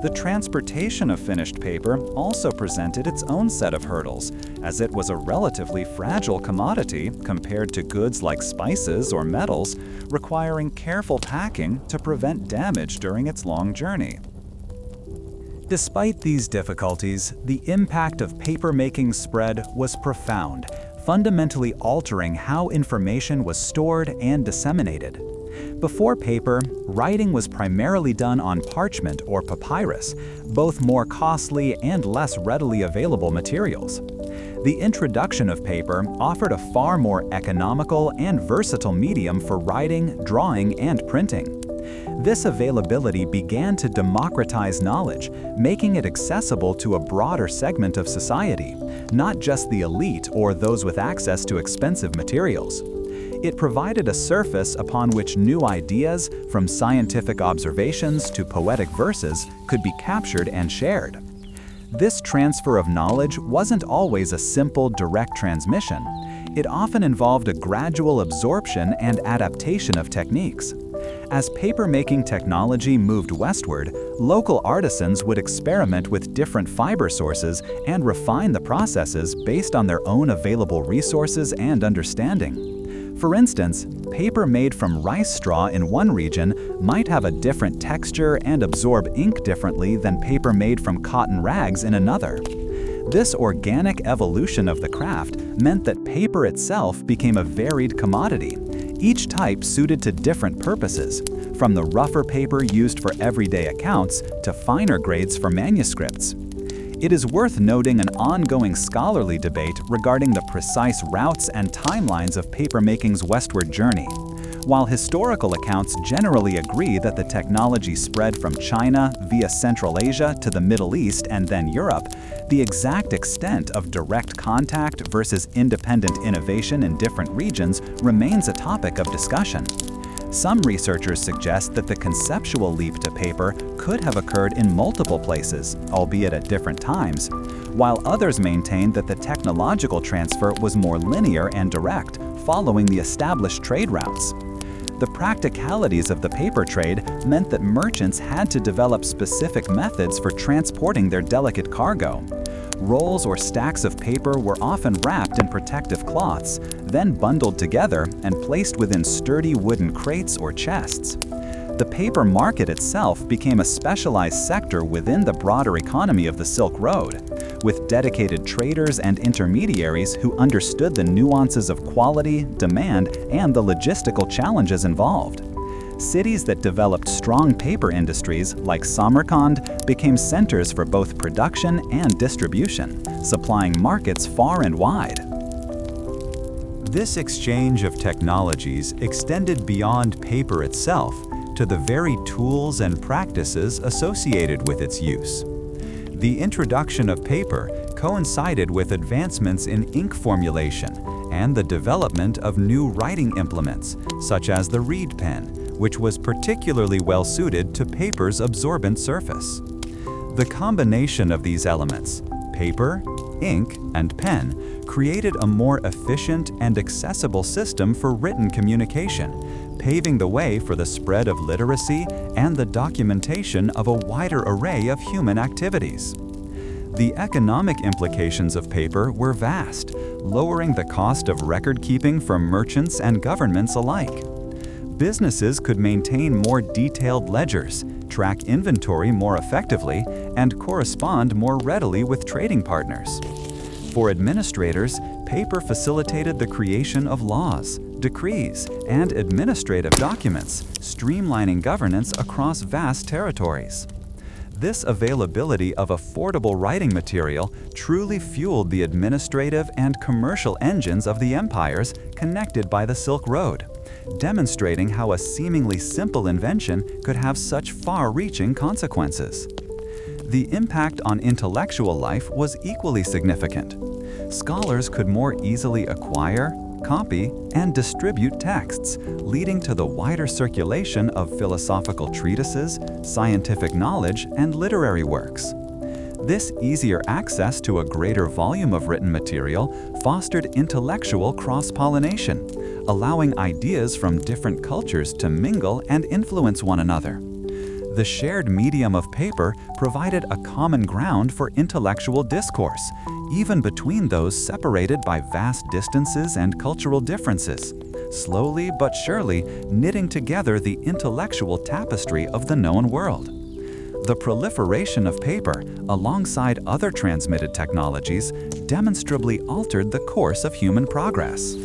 The transportation of finished paper also presented its own set of hurdles, as it was a relatively fragile commodity compared to goods like spices or metals, requiring careful packing to prevent damage during its long journey.
Despite these difficulties, the impact of papermaking spread was profound, fundamentally altering how information was stored and disseminated. Before paper, writing was primarily done on parchment or papyrus, both more costly and less readily available materials. The introduction of paper offered a far more economical and versatile medium for writing, drawing, and printing.
This availability began to democratize knowledge, making it accessible to a broader segment of society, not just the elite or those with access to expensive materials. It provided a surface upon which new ideas, from scientific observations to poetic verses, could be captured and shared. This transfer of knowledge wasn't always a simple, direct transmission. It often involved a gradual absorption and adaptation of techniques. As paper-making technology moved westward, local artisans would experiment with different fiber sources and refine the processes based on their own available resources and understanding. For instance, paper made from rice straw in one region might have a different texture and absorb ink differently than paper made from cotton rags in another. This organic evolution of the craft meant that paper itself became a varied commodity, each type suited to different purposes, from the rougher paper used for everyday accounts to finer grades for manuscripts. It is worth noting an ongoing scholarly debate regarding the precise routes and timelines of papermaking's westward journey. While historical accounts generally agree that the technology spread from China via Central Asia to the Middle East and then Europe, the exact extent of direct contact versus independent innovation in different regions remains a topic of discussion. Some researchers suggest that the conceptual leap to paper could have occurred in multiple places, albeit at different times, while others maintain that the technological transfer was more linear and direct, following the established trade routes. The practicalities of the paper trade meant that merchants had to develop specific methods for transporting their delicate cargo. Rolls or stacks of paper were often wrapped in protective cloths, then bundled together and placed within sturdy wooden crates or chests. The paper market itself became a specialized sector within the broader economy of the Silk Road, with dedicated traders and intermediaries who understood the nuances of quality, demand, and the logistical challenges involved. Cities that developed strong paper industries, like Samarkand, became centers for both production and distribution, supplying markets far and wide.
This exchange of technologies extended beyond paper itself to the very tools and practices associated with its use. The introduction of paper coincided with advancements in ink formulation and the development of new writing implements, such as the reed pen, which was particularly well-suited to paper's absorbent surface. The combination of these elements, paper, ink, and pen, created a more efficient and accessible system for written communication, paving the way for the spread of literacy and the documentation of a wider array of human activities. The economic implications of paper were vast, lowering the cost of record-keeping for merchants and governments alike. Businesses could maintain more detailed ledgers, track inventory more effectively, and correspond more readily with trading partners. For administrators, paper facilitated the creation of laws, decrees, and administrative documents, streamlining governance across vast territories. This availability of affordable writing material truly fueled the administrative and commercial engines of the empires connected by the Silk Road, demonstrating how a seemingly simple invention could have such far-reaching consequences. The impact on intellectual life was equally significant. Scholars could more easily acquire, copy, and distribute texts, leading to the wider circulation of philosophical treatises, scientific knowledge, and literary works. This easier access to a greater volume of written material fostered intellectual cross-pollination, allowing ideas from different cultures to mingle and influence one another. The shared medium of paper provided a common ground for intellectual discourse, even between those separated by vast distances and cultural differences, slowly but surely knitting together the intellectual tapestry of the known world. The proliferation of paper, alongside other transmitted technologies, demonstrably altered the course of human progress.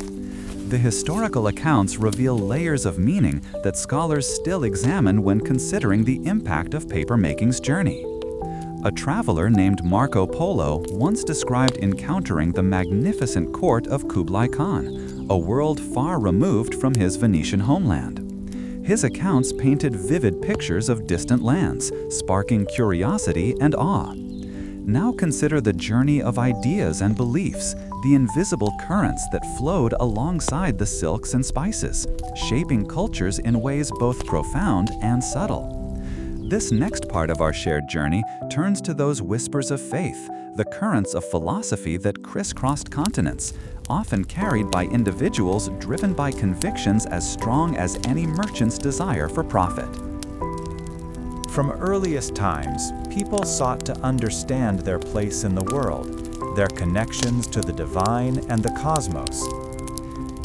The historical accounts reveal layers of meaning that scholars still examine when considering the impact of papermaking's journey. A traveler named Marco Polo once described encountering the magnificent court of Kublai Khan, a world far removed from his Venetian homeland.
His accounts painted vivid pictures of distant lands, sparking curiosity and awe. Now consider the journey of ideas and beliefs, the invisible currents that flowed alongside the silks and spices, shaping cultures in ways both profound and subtle. This next part of our shared journey turns to those whispers of faith, the currents of philosophy that crisscrossed continents, often carried by individuals driven by convictions as strong as any merchant's desire for profit.
From earliest times, people sought to understand their place in the world, their connections to the divine and the cosmos.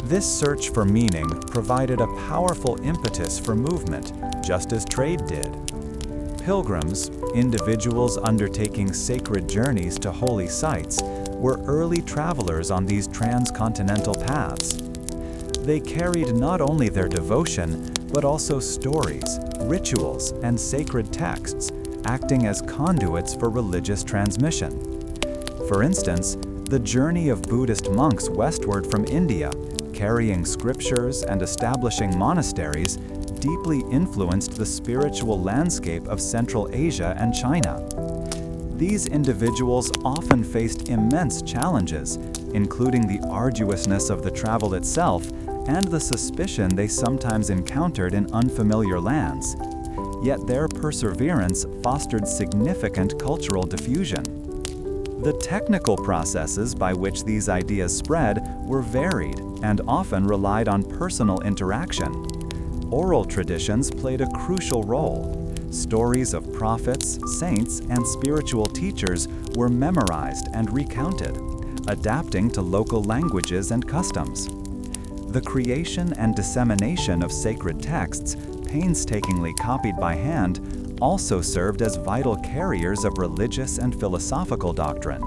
This search for meaning provided a powerful impetus for movement, just as trade did. Pilgrims, individuals undertaking sacred journeys to holy sites, were early travelers on these transcontinental paths. They carried not only their devotion, but also stories, rituals, and sacred texts, acting as conduits for religious transmission. For instance, the journey of Buddhist monks westward from India, carrying scriptures and establishing monasteries, deeply influenced the spiritual landscape of Central Asia and China. These individuals often faced immense challenges, including the arduousness of the travel itself and the suspicion they sometimes encountered in unfamiliar lands. Yet their perseverance fostered significant cultural diffusion. The technical processes by which these ideas spread were varied and often relied on personal interaction. Oral traditions played a crucial role. Stories of prophets, saints, and spiritual teachers were memorized and recounted, adapting to local languages and customs. The creation and dissemination of sacred texts, painstakingly copied by hand, also served as vital carriers of religious and philosophical doctrine.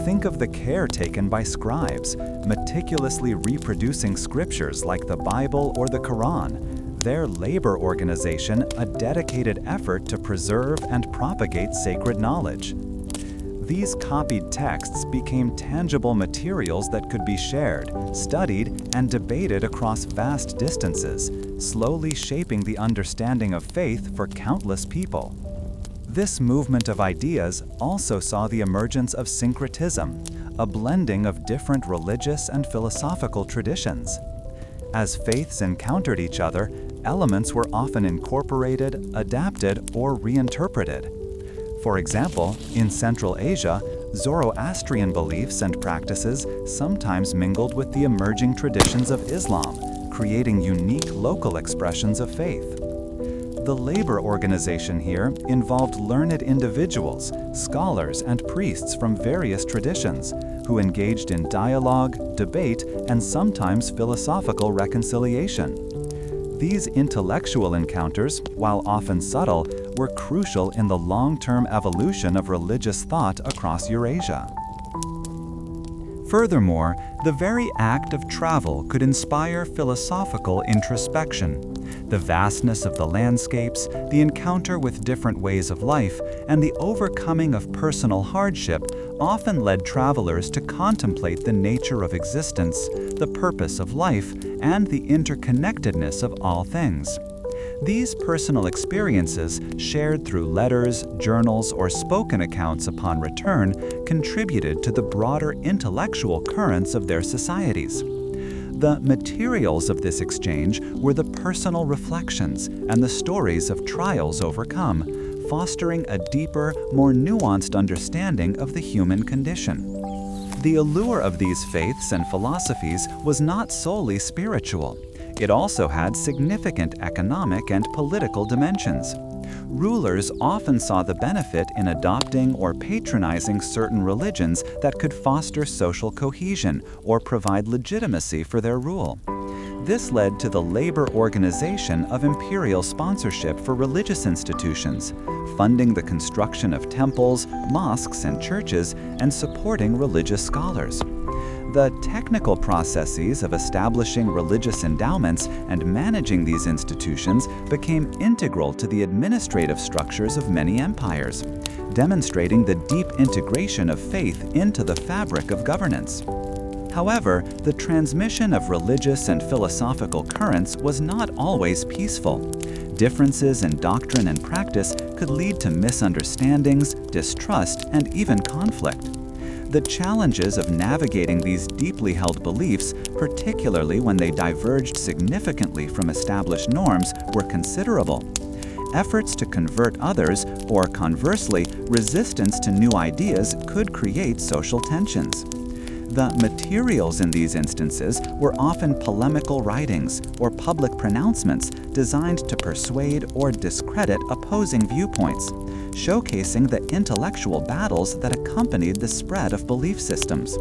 Think of the care taken by scribes, meticulously reproducing scriptures like the Bible or the Quran. Their labor organization a dedicated effort to preserve and propagate sacred knowledge. These copied texts became tangible materials that could be shared, studied, and debated across vast distances, slowly shaping the understanding of faith for countless people. This movement of ideas also saw the emergence of syncretism, a blending of different religious and philosophical traditions. As faiths encountered each other, elements were often incorporated, adapted, or reinterpreted. For example, in Central Asia, Zoroastrian beliefs and practices sometimes mingled with the emerging traditions of Islam, creating unique local expressions of faith. The labor organization here involved learned individuals, scholars, and priests from various traditions who engaged in dialogue, debate, and sometimes philosophical reconciliation. These intellectual encounters, while often subtle, were crucial in the long-term evolution of religious thought across Eurasia. Furthermore, the very act of travel could inspire philosophical introspection. The vastness of the landscapes, the encounter with different ways of life, and the overcoming of personal hardship often led travelers to contemplate the nature of existence, the purpose of life, and the interconnectedness of all things. These personal experiences, shared through letters, journals, or spoken accounts upon return, contributed to the broader intellectual currents of their societies. The materials of this exchange were the personal reflections and the stories of trials overcome, fostering a deeper, more nuanced understanding of the human condition. The allure of these faiths and philosophies was not solely spiritual. It also had significant economic and political dimensions. Rulers often saw the benefit in adopting or patronizing certain religions that could foster social cohesion or provide legitimacy for their rule. This led to the labor organization of imperial sponsorship for religious institutions, funding the construction of temples, mosques, and churches, and supporting religious scholars. The technical processes of establishing religious endowments and managing these institutions became integral to the administrative structures of many empires, demonstrating the deep integration of faith into the fabric of governance.
However, the transmission of religious and philosophical currents was not always peaceful. Differences in doctrine and practice could lead to misunderstandings, distrust, and even conflict. The challenges of navigating these deeply held beliefs, particularly when they diverged significantly from established norms, were considerable. Efforts to convert others, or conversely, resistance to new ideas, could create social tensions. The materials in these instances were often polemical writings or public pronouncements designed to persuade or discredit opposing viewpoints, showcasing the intellectual battles that accompanied the spread of belief systems.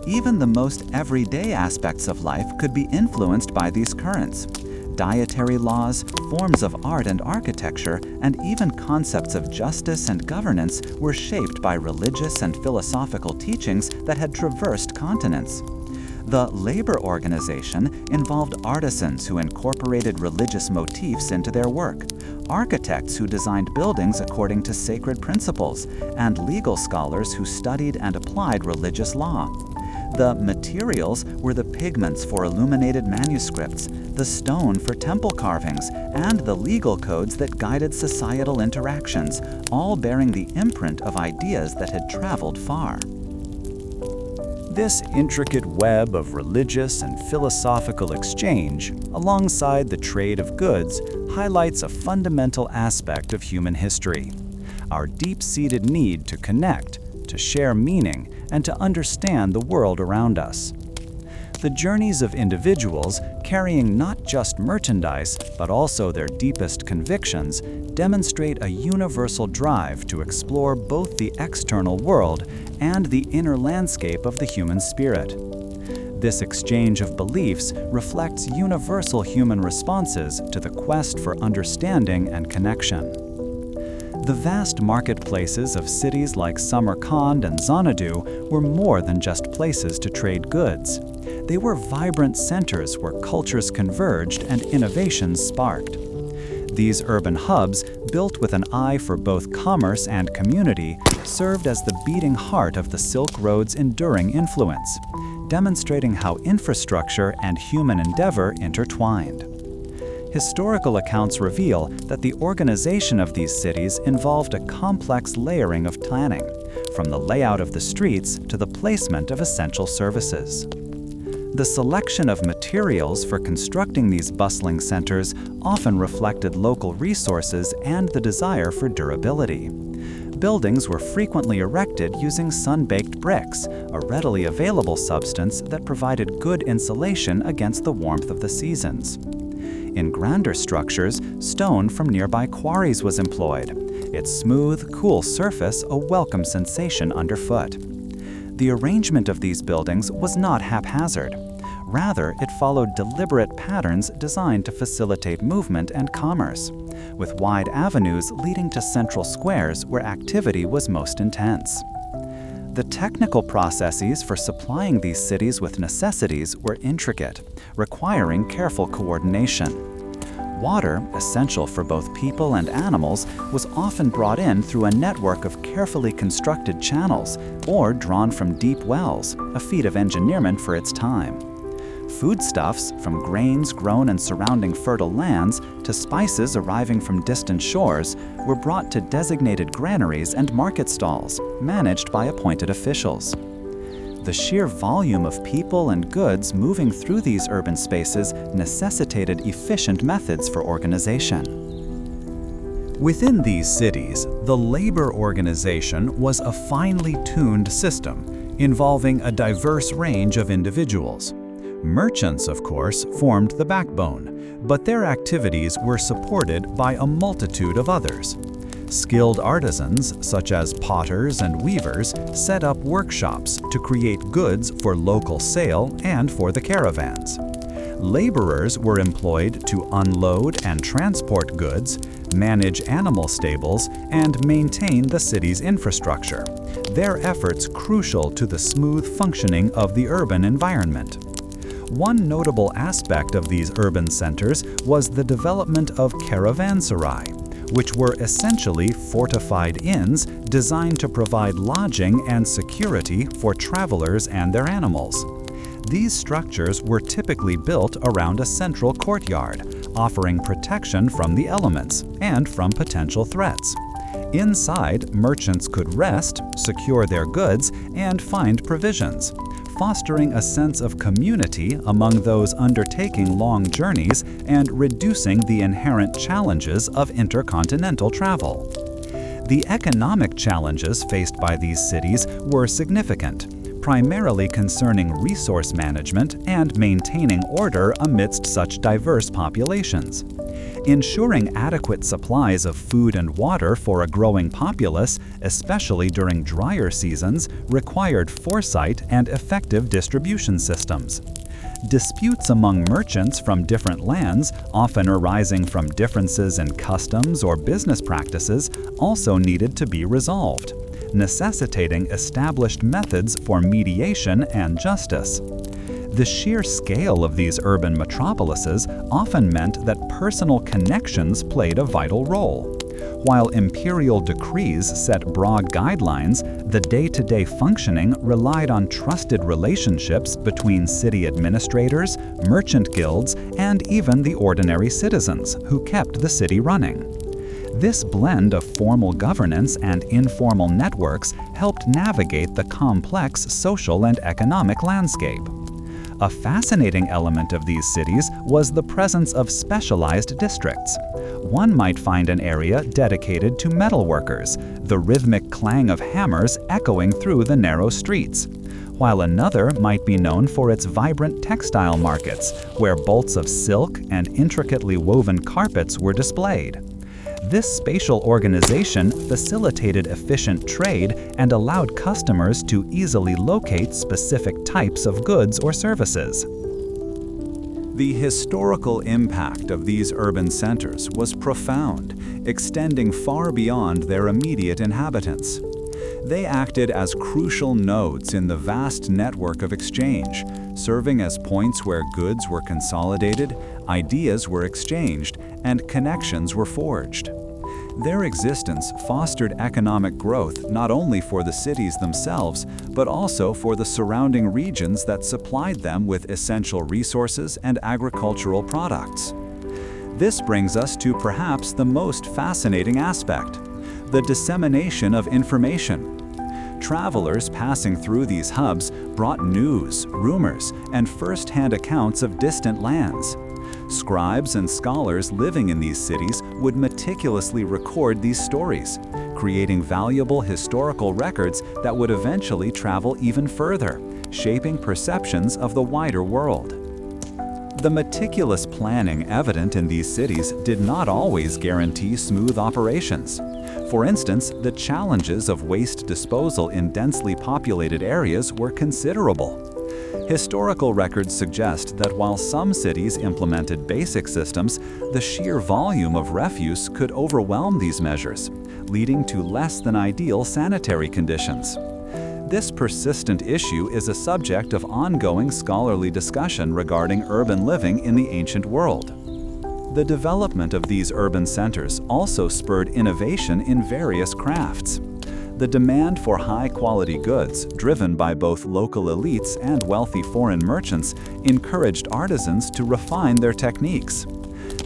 Even the most everyday aspects of life could be influenced by these currents. Dietary laws, forms of art and architecture, and even concepts of justice and governance were shaped by religious and philosophical teachings that had traversed continents. The labor organization involved artisans who incorporated religious motifs into their work, architects who designed buildings according to sacred principles, and legal scholars who studied and applied religious law. The materials were the pigments for illuminated manuscripts, the stone for temple carvings, and the legal codes that guided societal interactions, all bearing the imprint of ideas that had traveled far.
This intricate web of religious and philosophical exchange, alongside the trade of goods, highlights a fundamental aspect of human history: our deep-seated need to connect, to share meaning, and to understand the world around us. The journeys of individuals, carrying not just merchandise, but also their deepest convictions, demonstrate a universal drive to explore both the external world and the inner landscape of the human spirit. This exchange of beliefs reflects universal human responses to the quest for understanding and connection. The vast marketplaces of cities like Samarkand and Xanadu were more than just places to trade goods. They were vibrant centers where cultures converged and innovations sparked. These urban hubs, built with an eye for both commerce and community, served as the beating heart of the Silk Road's enduring influence, demonstrating how infrastructure and human endeavor intertwined. Historical accounts reveal that the organization of these cities involved a complex layering of planning, from the layout of the streets to the placement of essential services. The selection of materials for constructing these bustling centers often reflected local resources and the desire for durability. Buildings were frequently erected using sun-baked bricks, a readily available substance that provided good insulation against the warmth of the seasons. In grander structures, stone from nearby quarries was employed, its smooth, cool surface a welcome sensation underfoot. The arrangement of these buildings was not haphazard. Rather, it followed deliberate patterns designed to facilitate movement and commerce, with wide avenues leading to central squares where activity was most intense. The technical processes for supplying these cities with necessities were intricate, requiring careful coordination. Water, essential for both people and animals, was often brought in through a network of carefully constructed channels or drawn from deep wells, a feat of engineering for its time. Foodstuffs, from grains grown in surrounding fertile lands to spices arriving from distant shores, were brought to designated granaries and market stalls, managed by appointed officials. The sheer volume of people and goods moving through these urban spaces necessitated efficient methods for organization. Within these cities, the labor organization was a finely tuned system involving a diverse range of individuals. Merchants, of course, formed the backbone, but their activities were supported by a multitude of others. Skilled artisans, such as potters and weavers, set up workshops to create goods for local sale and for the caravans. Laborers were employed to unload and transport goods, manage animal stables, and maintain the city's infrastructure, their efforts crucial to the smooth functioning of the urban environment. One notable aspect of these urban centers was the development of caravanserai, which were essentially fortified inns designed to provide lodging and security for travelers and their animals.
These structures were typically built around a central courtyard, offering protection from the elements and from potential threats. Inside, merchants could rest, secure their goods, and find provisions, fostering a sense of community among those undertaking long journeys and reducing the inherent challenges of intercontinental travel. The economic challenges faced by these cities were significant, primarily concerning resource management and maintaining order amidst such diverse populations. Ensuring adequate supplies of food and water for a growing populace, especially during drier seasons, required foresight and effective distribution systems. Disputes among merchants from different lands, often arising from differences in customs or business practices, also needed to be resolved, necessitating established methods for mediation and justice. The sheer scale of these urban metropolises often meant that personal connections played a vital role. While imperial decrees set broad guidelines, the day-to-day functioning relied on trusted relationships between city administrators, merchant guilds, and even the ordinary citizens who kept the city running. This blend of formal governance and informal networks helped navigate the complex social and economic landscape. A fascinating element of these cities was the presence of specialized districts. One might find an area dedicated to metalworkers, the rhythmic clang of hammers echoing through the narrow streets, while another might be known for its vibrant textile markets, where bolts of silk and intricately woven carpets were displayed. This spatial organization facilitated efficient trade and allowed customers to easily locate specific types of goods or services.
The historical impact of these urban centers was profound, extending far beyond their immediate inhabitants. They acted as crucial nodes in the vast network of exchange, serving as points where goods were consolidated, ideas were exchanged, and connections were forged. Their existence fostered economic growth not only for the cities themselves, but also for the surrounding regions that supplied them with essential resources and agricultural products. This brings us to perhaps the most fascinating aspect: the dissemination of information. Travelers passing through these hubs brought news, rumors, and first-hand accounts of distant lands. Scribes and scholars living in these cities would meticulously record these stories, creating valuable historical records that would eventually travel even further, shaping perceptions of the wider world. The meticulous planning evident in these cities did not always guarantee smooth operations. For instance, the challenges of waste disposal in densely populated areas were considerable. Historical records suggest that while some cities implemented basic systems, the sheer volume of refuse could overwhelm these measures, leading to less than ideal sanitary conditions. This persistent issue is a subject of ongoing scholarly discussion regarding urban living in the ancient world. The development of these urban centers also spurred innovation in various crafts. The demand for high-quality goods, driven by both local elites and wealthy foreign merchants, encouraged artisans to refine their techniques.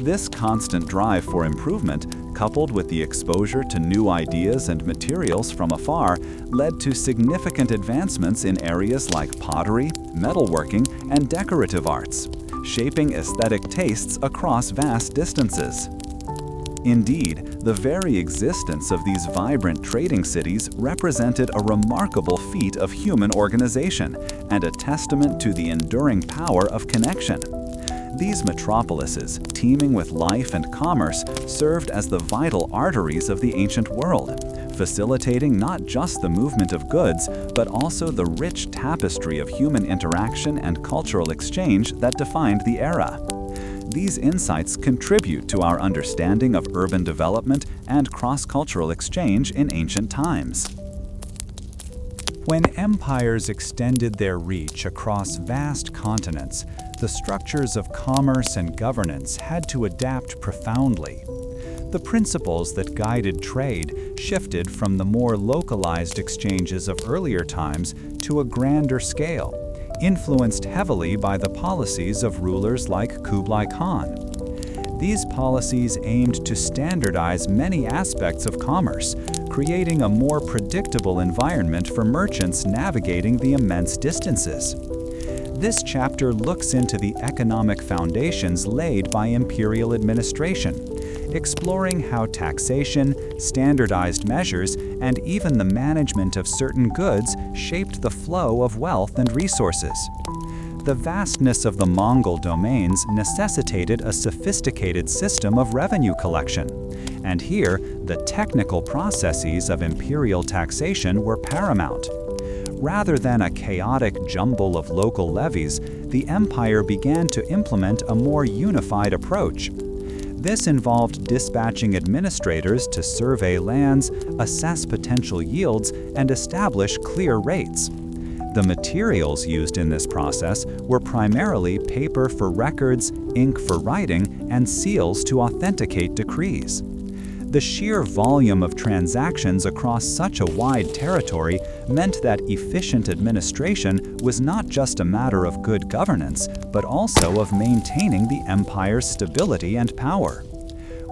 This constant drive for improvement, coupled with the exposure to new ideas and materials from afar, led to significant advancements in areas like pottery, metalworking, and decorative arts, shaping aesthetic tastes across vast distances. Indeed, the very existence of these vibrant trading cities represented a remarkable feat of human organization and a testament to the enduring power of connection. These metropolises, teeming with life and commerce, served as the vital arteries of the ancient world, facilitating not just the movement of goods, but also the rich tapestry of human interaction and cultural exchange that defined the era. These insights contribute to our understanding of urban development and cross-cultural exchange in ancient times.
When empires extended their reach across vast continents, the structures of commerce and governance had to adapt profoundly. The principles that guided trade shifted from the more localized exchanges of earlier times to a grander scale,
influenced heavily by the policies of rulers like Kublai Khan. These policies aimed to standardize many aspects of commerce, creating a more predictable environment for merchants navigating the immense distances. This chapter looks into the economic foundations laid by imperial administration, exploring how taxation, standardized measures, and even the management of certain goods shaped the flow of wealth and resources. The vastness of the Mongol domains necessitated a sophisticated system of revenue collection, and here the technical processes of imperial taxation were paramount. Rather than a chaotic jumble of local levies, the empire began to implement a more unified approach. This involved dispatching administrators to survey lands, assess potential yields, and establish clear rates. The materials used in this process were primarily paper for records, ink for writing, and seals to authenticate decrees. The sheer volume of transactions across such a wide territory meant that efficient administration was not just a matter of good governance, but also of maintaining the empire's stability and power.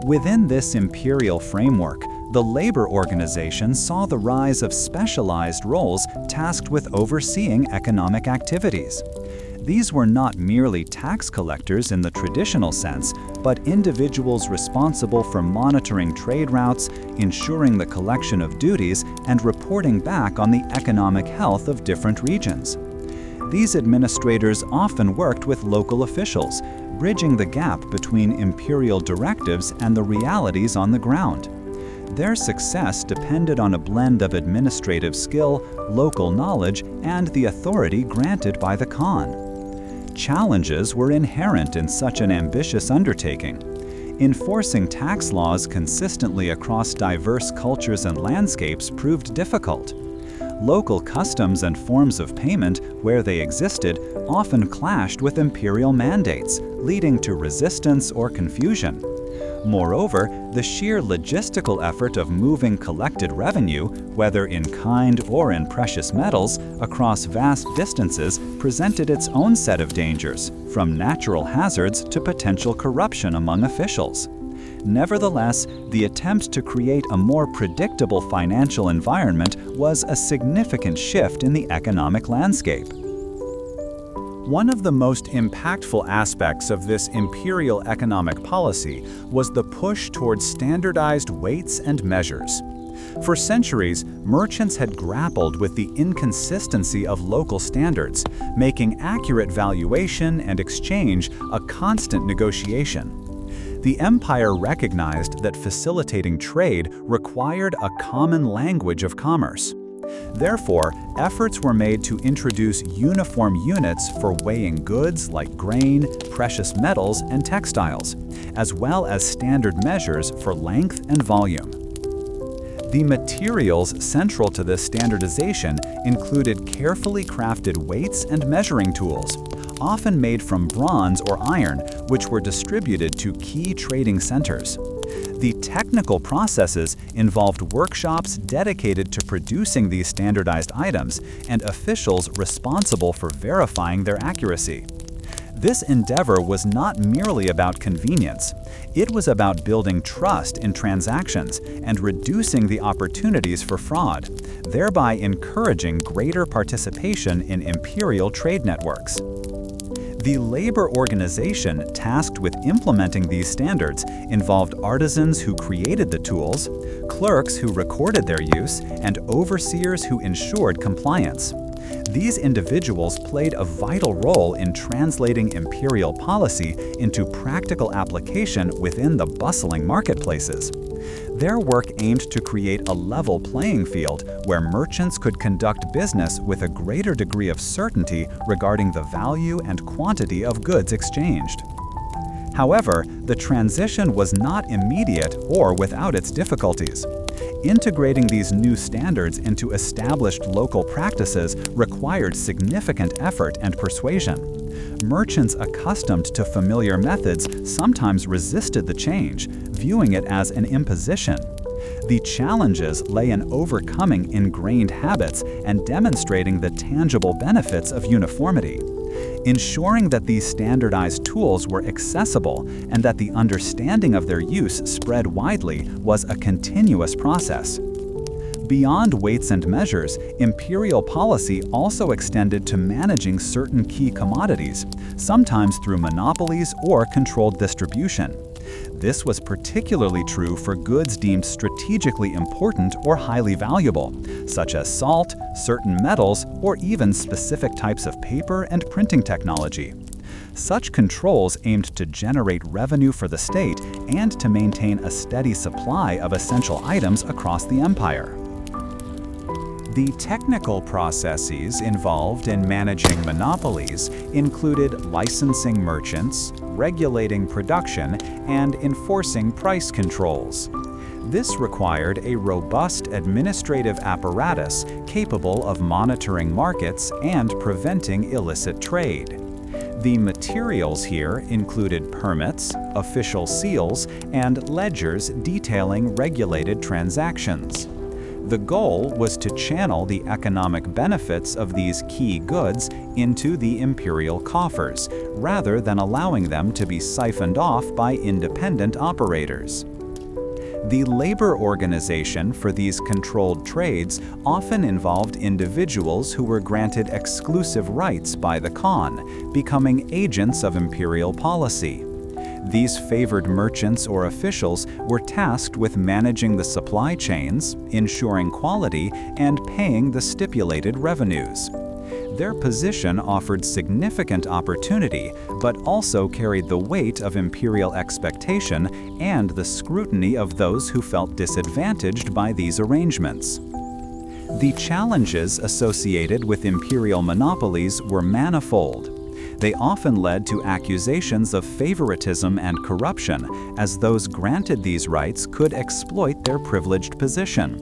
Within this imperial framework, the labor organization saw the rise of specialized roles tasked with overseeing economic activities. These were not merely tax collectors in the traditional sense, but individuals responsible for monitoring trade routes, ensuring the collection of duties, and reporting back on the economic health of different regions. These administrators often worked with local officials, bridging the gap between imperial directives and the realities on the ground. Their success depended on a blend of administrative skill, local knowledge, and the authority granted by the Khan. Challenges were inherent in such an ambitious undertaking. Enforcing tax laws consistently across diverse cultures and landscapes proved difficult. Local customs and forms of payment, where they existed, often clashed with imperial mandates, leading to resistance or confusion. Moreover, the sheer logistical effort of moving collected revenue, whether in kind or in precious metals, across vast distances presented its own set of dangers, from natural hazards to potential corruption among officials. Nevertheless, the attempt to create a more predictable financial environment was a significant shift in the economic landscape. One of the most impactful aspects of this imperial economic policy was the push towards standardized weights and measures. For centuries, merchants had grappled with the inconsistency of local standards, making accurate valuation and exchange a constant negotiation. The empire recognized that facilitating trade required a common language of commerce. Therefore, efforts were made to introduce uniform units for weighing goods like grain, precious metals, and textiles, as well as standard measures for length and volume. The materials central to this standardization included carefully crafted weights and measuring tools, often made from bronze or iron, which were distributed to key trading centers. The technical processes involved workshops dedicated to producing these standardized items and officials responsible for verifying their accuracy. This endeavor was not merely about convenience. It was about building trust in transactions and reducing the opportunities for fraud, thereby encouraging greater participation in imperial trade networks. The labor organization tasked with implementing these standards involved artisans who created the tools, clerks who recorded their use, and overseers who ensured compliance. These individuals played a vital role in translating imperial policy into practical application within the bustling marketplaces. Their work aimed to create a level playing field where merchants could conduct business with a greater degree of certainty regarding the value and quantity of goods exchanged. However, the transition was not immediate or without its difficulties. Integrating these new standards into established local practices required significant effort and persuasion. Merchants accustomed to familiar methods sometimes resisted the change, viewing it as an imposition. The challenges lay in overcoming ingrained habits and demonstrating the tangible benefits of uniformity. Ensuring that these standardized tools were accessible and that the understanding of their use spread widely was a continuous process. Beyond weights and measures, imperial policy also extended to managing certain key commodities, sometimes through monopolies or controlled distribution. This was particularly true for goods deemed strategically important or highly valuable, such as salt, certain metals, or even specific types of paper and printing technology. Such controls aimed to generate revenue for the state and to maintain a steady supply of essential items across the empire. The technical processes involved in managing monopolies included licensing merchants, regulating production, and enforcing price controls. This required a robust administrative apparatus capable of monitoring markets and preventing illicit trade. The materials here included permits, official seals, and ledgers detailing regulated transactions. The goal was to channel the economic benefits of these key goods into the imperial coffers, rather than allowing them to be siphoned off by independent operators. The labor organization for these controlled trades often involved individuals who were granted exclusive rights by the Khan, becoming agents of imperial policy. These favored merchants or officials were tasked with managing the supply chains, ensuring quality, and paying the stipulated revenues. Their position offered significant opportunity, but also carried the weight of imperial expectation and the scrutiny of those who felt disadvantaged by these arrangements. The challenges associated with imperial monopolies were manifold. They often led to accusations of favoritism and corruption, as those granted these rights could exploit their privileged position.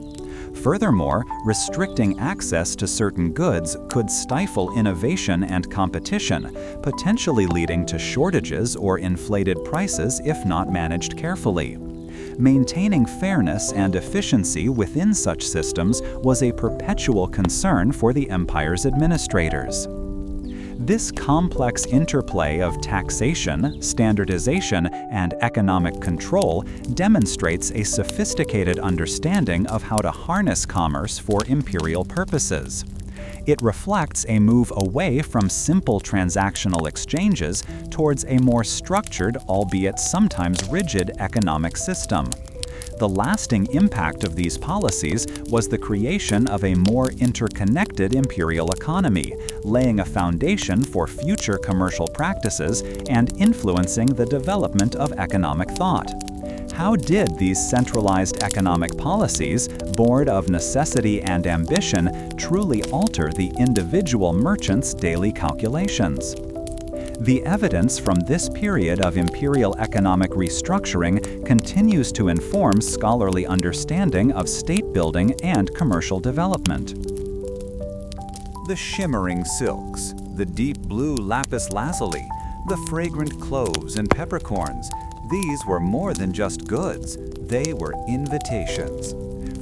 Furthermore, restricting access to certain goods could stifle innovation and competition, potentially leading to shortages or inflated prices if not managed carefully. Maintaining fairness and efficiency within such systems was a perpetual concern for the empire's administrators. This complex interplay of taxation, standardization, and economic control demonstrates a sophisticated understanding of how to harness commerce for imperial purposes. It reflects a move away from simple transactional exchanges towards a more structured, albeit sometimes rigid, economic system. The lasting impact of these policies was the creation of a more interconnected imperial economy, laying a foundation for future commercial practices and influencing the development of economic thought. How did these centralized economic policies, born of necessity and ambition, truly alter the individual merchant's daily calculations? The evidence from this period of imperial economic restructuring continues to inform scholarly understanding of state building and commercial development. The shimmering silks, the deep blue lapis lazuli, the fragrant cloves and peppercorns, these were more than just goods, they were invitations.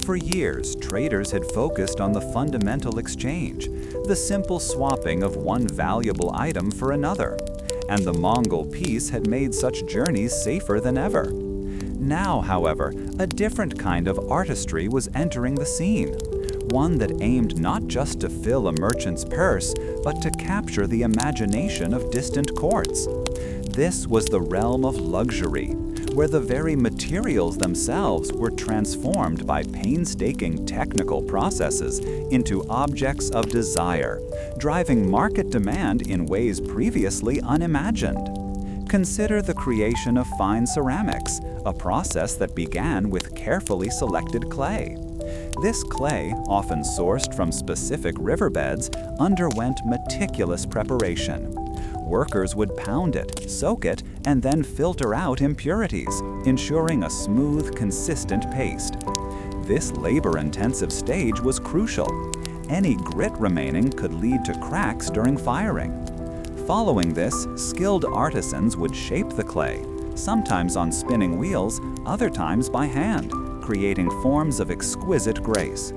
For years, traders had focused on the fundamental exchange, the simple swapping of one valuable item for another, and the Mongol peace had made such journeys safer than ever. Now, however, a different kind of artistry was entering the scene, one that aimed not just to fill a merchant's purse, but to capture the imagination of distant courts. This was the realm of luxury, where the very materials themselves were transformed by painstaking technical processes into objects of desire, driving market demand in ways previously unimagined. Consider the creation of fine ceramics, a process that began with carefully selected clay. This clay, often sourced from specific riverbeds, underwent meticulous preparation. Workers would pound it, soak it, and then filter out impurities, ensuring a smooth, consistent paste. This labor-intensive stage was crucial. Any grit remaining could lead to cracks during firing. Following this, skilled artisans would shape the clay, sometimes on spinning wheels, other times by hand. creating forms of exquisite grace.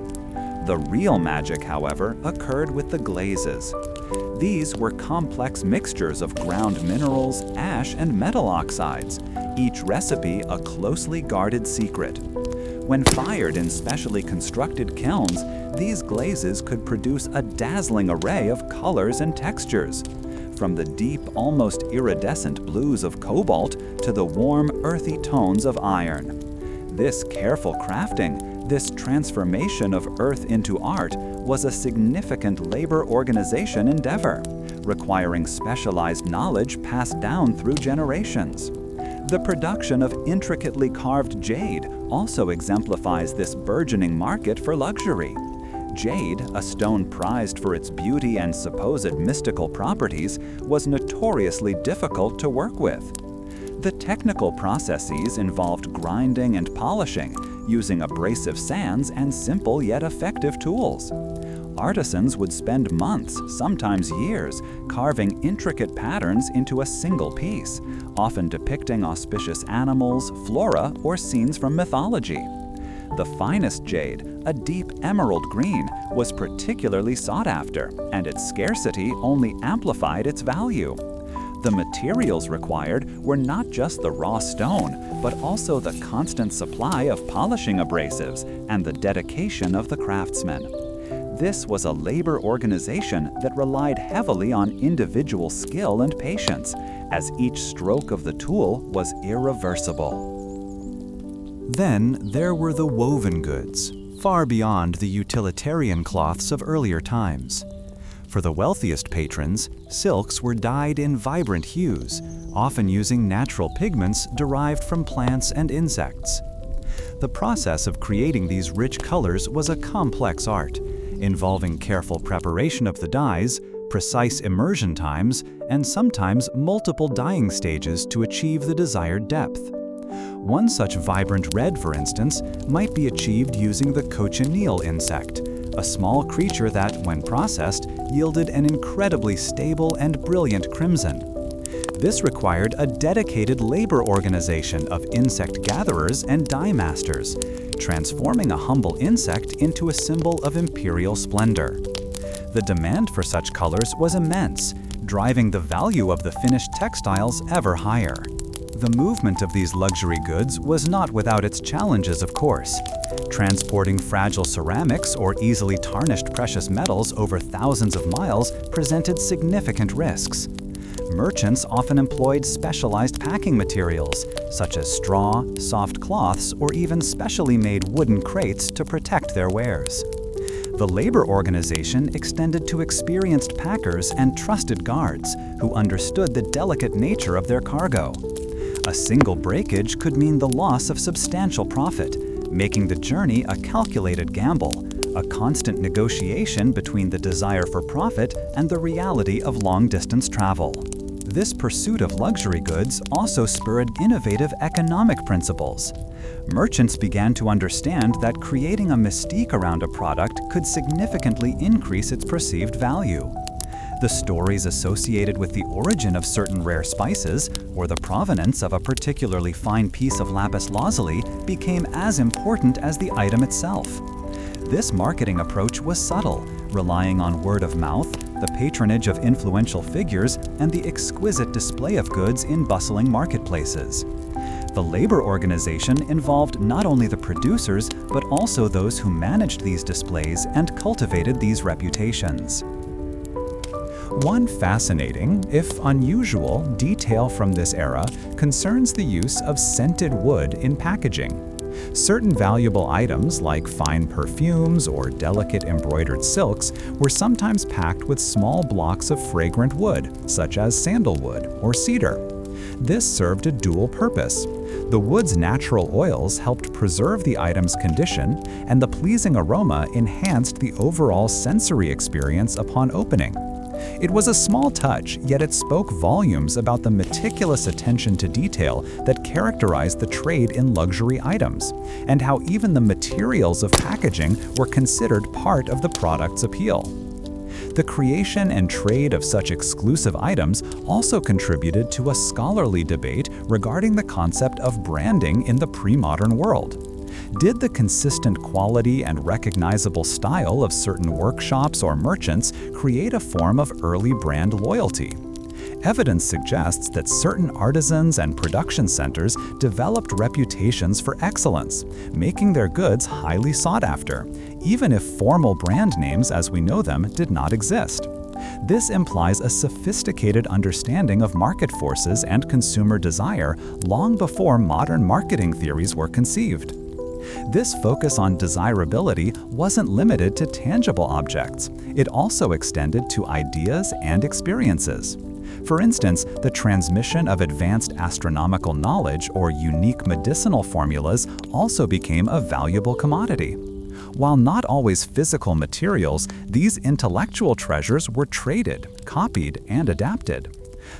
The real magic, however, occurred with the glazes. These were complex mixtures of ground minerals, ash, and metal oxides, each recipe a closely guarded secret. When fired in specially constructed kilns, these glazes could produce a dazzling array of colors and textures, from the deep, almost iridescent blues of cobalt to the warm, earthy tones of iron. This careful crafting, this transformation of earth into art, was a significant labor organization endeavor, requiring specialized knowledge passed down through generations. The production of intricately carved jade also exemplifies this burgeoning market for luxury. Jade, a stone prized for its beauty and supposed mystical properties, was notoriously difficult to work with. The technical processes involved grinding and polishing, using abrasive sands and simple yet effective tools. Artisans would spend months, sometimes years, carving intricate patterns into a single piece, often depicting auspicious animals, flora, or scenes from mythology. The finest jade, a deep emerald green, was particularly sought after, and its scarcity only amplified its value. The materials required were not just the raw stone, but also the constant supply of polishing abrasives and the dedication of the craftsmen. This was a labor organization that relied heavily on individual skill and patience, as each stroke of the tool was irreversible.
Then there were the woven goods, far beyond the utilitarian cloths of earlier times. For the wealthiest patrons, silks were dyed in vibrant hues, often using natural pigments derived from plants and insects. The process of creating these rich colors was a complex art, involving careful preparation of the dyes, precise immersion times, and sometimes multiple dyeing stages to achieve the desired depth. One such vibrant red, for instance, might be achieved using the cochineal insect, a small creature that, when processed, yielded an incredibly stable and brilliant crimson. This required a dedicated labor organization of insect gatherers and dye masters, transforming a humble insect into a symbol of imperial splendor. The demand for such colors was immense, driving the value of the finished textiles ever higher. The movement of these luxury goods was not without its challenges, of course. Transporting fragile ceramics or easily tarnished precious metals over thousands of miles presented significant risks. Merchants often employed specialized packing materials, such as straw, soft cloths, or even specially made wooden crates to protect their wares. The labor organization extended to experienced packers and trusted guards who understood the delicate nature of their cargo. A single breakage could mean the loss of substantial profit, making the journey a calculated gamble, a constant negotiation between the desire for profit and the reality of long-distance travel. This pursuit of luxury goods also spurred innovative economic principles. Merchants began to understand that creating a mystique around a product could significantly increase its perceived value. The stories associated with the origin of certain rare spices or the provenance of a particularly fine piece of lapis lazuli became as important as the item itself. This marketing approach was subtle, relying on word of mouth, the patronage of influential figures, and the exquisite display of goods in bustling marketplaces. The labor organization involved not only the producers, but also those who managed these displays and cultivated these reputations. One fascinating, if unusual, detail from this era concerns the use of scented wood in packaging. Certain valuable items like fine perfumes or delicate embroidered silks were sometimes packed with small blocks of fragrant wood, such as sandalwood or cedar. This served a dual purpose. The wood's natural oils helped preserve the item's condition, and the pleasing aroma enhanced the overall sensory experience upon opening. It was a small touch, yet it spoke volumes about the meticulous attention to detail that characterized the trade in luxury items, and how even the materials of packaging were considered part of the product's appeal. The creation and trade of such exclusive items also contributed to a scholarly debate regarding the concept of branding in the pre-modern world.
Did the consistent quality and recognizable style of certain workshops or merchants create a form of early brand loyalty? Evidence suggests that certain artisans and production centers developed reputations for excellence, making their goods highly sought after, even if formal brand names as we know them did not exist. This implies a sophisticated understanding of market forces and consumer desire long before modern marketing theories were conceived. This focus on desirability wasn't limited to tangible objects. It also extended to ideas and experiences. For instance, the transmission of advanced astronomical knowledge or unique medicinal formulas also became a valuable commodity. While not always physical materials, these intellectual treasures were traded, copied, and adapted.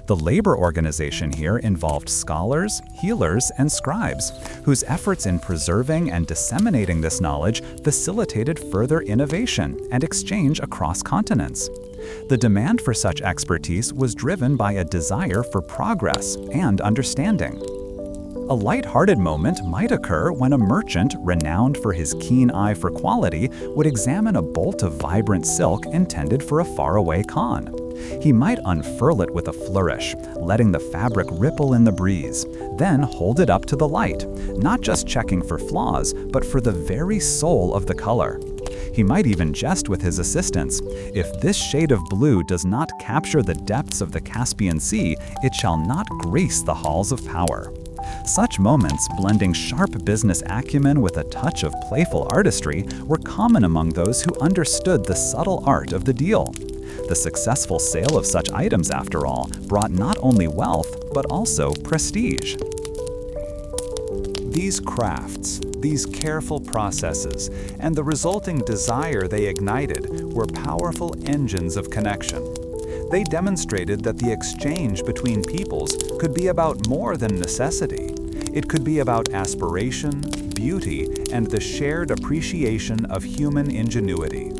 The labor organization here involved scholars, healers, and scribes, whose efforts in preserving and disseminating this knowledge facilitated further innovation and exchange across continents. The demand for such expertise was driven by a desire for progress and understanding. A light-hearted moment might occur when a merchant, renowned for his keen eye for quality, would examine a bolt of vibrant silk intended for a faraway Khan. He might unfurl it with a flourish, letting the fabric ripple in the breeze, then hold it up to the light, not just checking for flaws, but for the very soul of the color. He might even jest with his assistants. If this shade of blue does not capture the depths of the Caspian Sea, it shall not grace the halls of power. Such moments, blending sharp business acumen with a touch of playful artistry, were common among those who understood the subtle art of the deal. The successful sale of such items, after all, brought not only wealth, but also prestige. These crafts, these careful processes, and the resulting desire they ignited were powerful engines of connection. They demonstrated that the exchange between peoples could be about more than necessity. It could be about aspiration, beauty, and the shared appreciation of human ingenuity.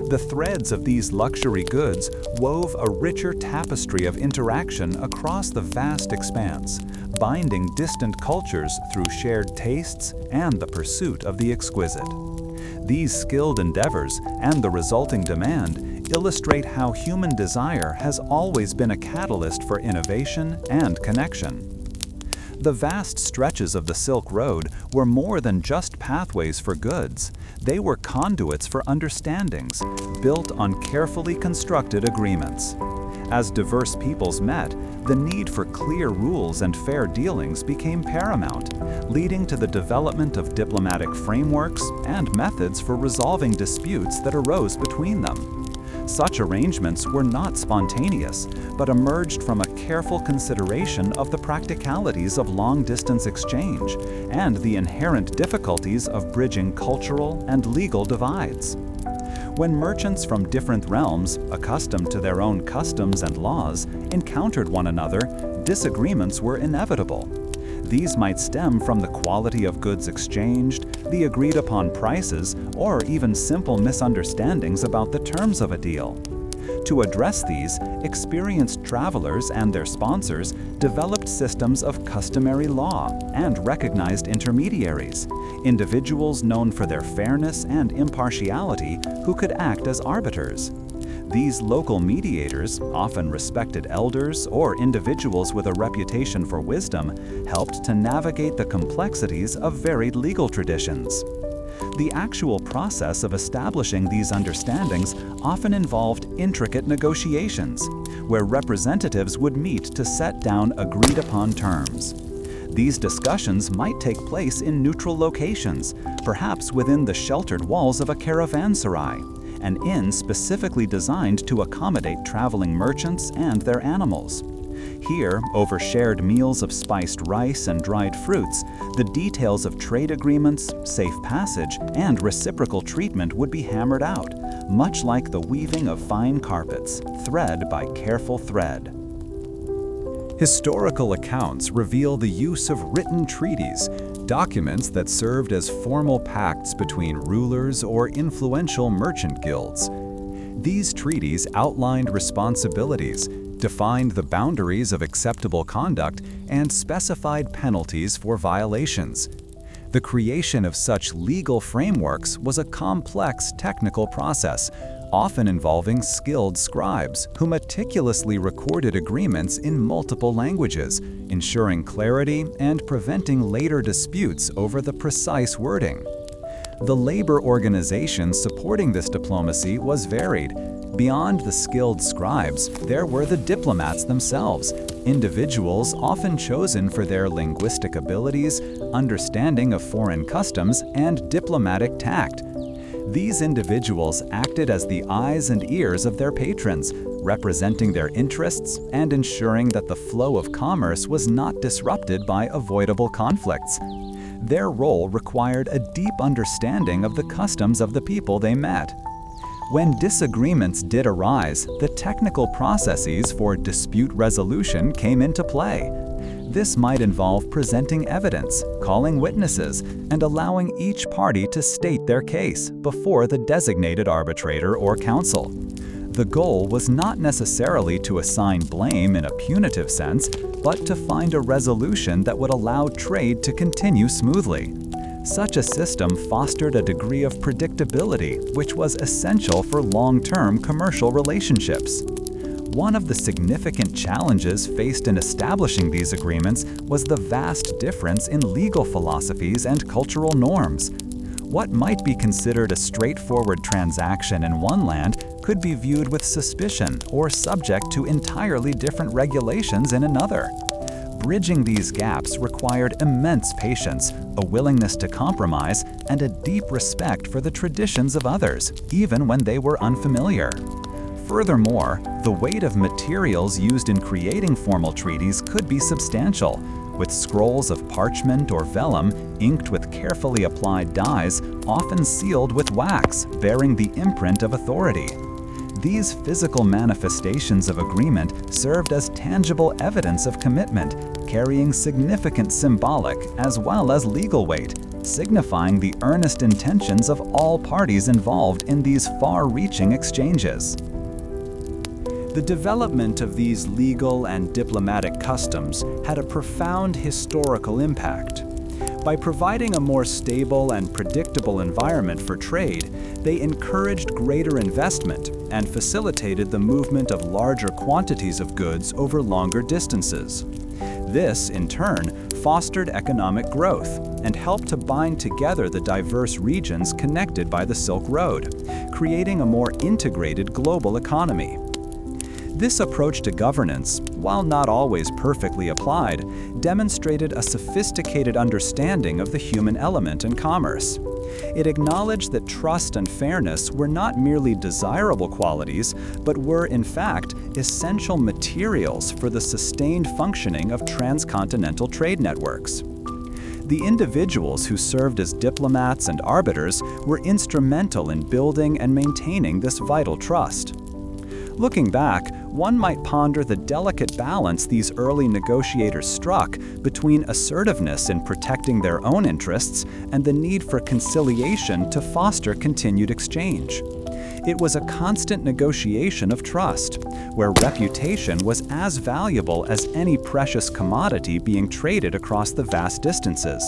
The threads of these luxury goods wove a richer tapestry of interaction across the vast expanse, binding distant cultures through shared tastes and the pursuit of the exquisite. These skilled endeavors and the resulting demand illustrate how human desire has always been a catalyst for innovation and connection. The vast stretches of the Silk Road were more than just pathways for goods. They were conduits for understandings, built on carefully constructed agreements. As diverse peoples met, the need for clear rules and fair dealings became paramount, leading to the development of diplomatic frameworks and methods for resolving disputes that arose between them. Such arrangements were not spontaneous, but emerged from a careful consideration of the practicalities of long-distance exchange and the inherent difficulties of bridging cultural and legal divides. When merchants from different realms, accustomed to their own customs and laws, encountered one another, disagreements were inevitable. These might stem from the quality of goods exchanged, the agreed-upon prices, or even simple misunderstandings about the terms of a deal. To address these, experienced travelers and their sponsors developed systems of customary law and recognized intermediaries, individuals known for their fairness and impartiality who could act as arbiters. These local mediators, often respected elders or individuals with a reputation for wisdom, helped to navigate the complexities of varied legal traditions. The actual process of establishing these understandings often involved intricate negotiations, where representatives would meet to set down agreed-upon terms. These discussions might take place in neutral locations, perhaps within the sheltered walls of a caravanserai, an inn specifically designed to accommodate traveling merchants and their animals. Here, over shared meals of spiced rice and dried fruits, the details of trade agreements, safe passage, and reciprocal treatment would be hammered out, much like the weaving of fine carpets, thread by careful thread. Historical accounts reveal the use of written treaties, documents that served as formal pacts between rulers or influential merchant guilds. These treaties outlined responsibilities, defined the boundaries of acceptable conduct, and specified penalties for violations. The creation of such legal frameworks was a complex technical process, often involving skilled scribes who meticulously recorded agreements in multiple languages, ensuring clarity and preventing later disputes over the precise wording. The labor organization supporting this diplomacy was varied. Beyond the skilled scribes, there were the diplomats themselves, individuals often chosen for their linguistic abilities, understanding of foreign customs, and diplomatic tact. These individuals acted as the eyes and ears of their patrons, representing their interests and ensuring that the flow of commerce was not disrupted by avoidable conflicts. Their role required a deep understanding of the customs of the people they met. When disagreements did arise, the technical processes for dispute resolution came into play. This might involve presenting evidence, calling witnesses, and allowing each party to state their case before the designated arbitrator or counsel. The goal was not necessarily to assign blame in a punitive sense, but to find a resolution that would allow trade to continue smoothly. Such a system fostered a degree of predictability, which was essential for long-term commercial relationships. One of the significant challenges faced in establishing these agreements was the vast difference in legal philosophies and cultural norms. What might be considered a straightforward transaction in one land could be viewed with suspicion or subject to entirely different regulations in another. Bridging these gaps required immense patience, a willingness to compromise, and a deep respect for the traditions of others, even when they were unfamiliar. Furthermore, the weight of materials used in creating formal treaties could be substantial, with scrolls of parchment or vellum inked with carefully applied dyes, often sealed with wax, bearing the imprint of authority. These physical manifestations of agreement served as tangible evidence of commitment, carrying significant symbolic as well as legal weight, signifying the earnest intentions of all parties involved in these far-reaching exchanges. The development of these legal and diplomatic customs had a profound historical impact. By providing a more stable and predictable environment for trade, they encouraged greater investment and facilitated the movement of larger quantities of goods over longer distances. This, in turn, fostered economic growth and helped to bind together the diverse regions connected by the Silk Road, creating a more integrated global economy. This approach to governance, while not always perfectly applied, demonstrated a sophisticated understanding of the human element in commerce. It acknowledged that trust and fairness were not merely desirable qualities, but were, in fact, essential materials for the sustained functioning of transcontinental trade networks. The individuals who served as diplomats and arbiters were instrumental in building and maintaining this vital trust. Looking back, one might ponder the delicate balance these early negotiators struck between assertiveness in protecting their own interests and the need for conciliation to foster continued exchange. It was a constant negotiation of trust, where reputation was as valuable as any precious commodity being traded across the vast distances.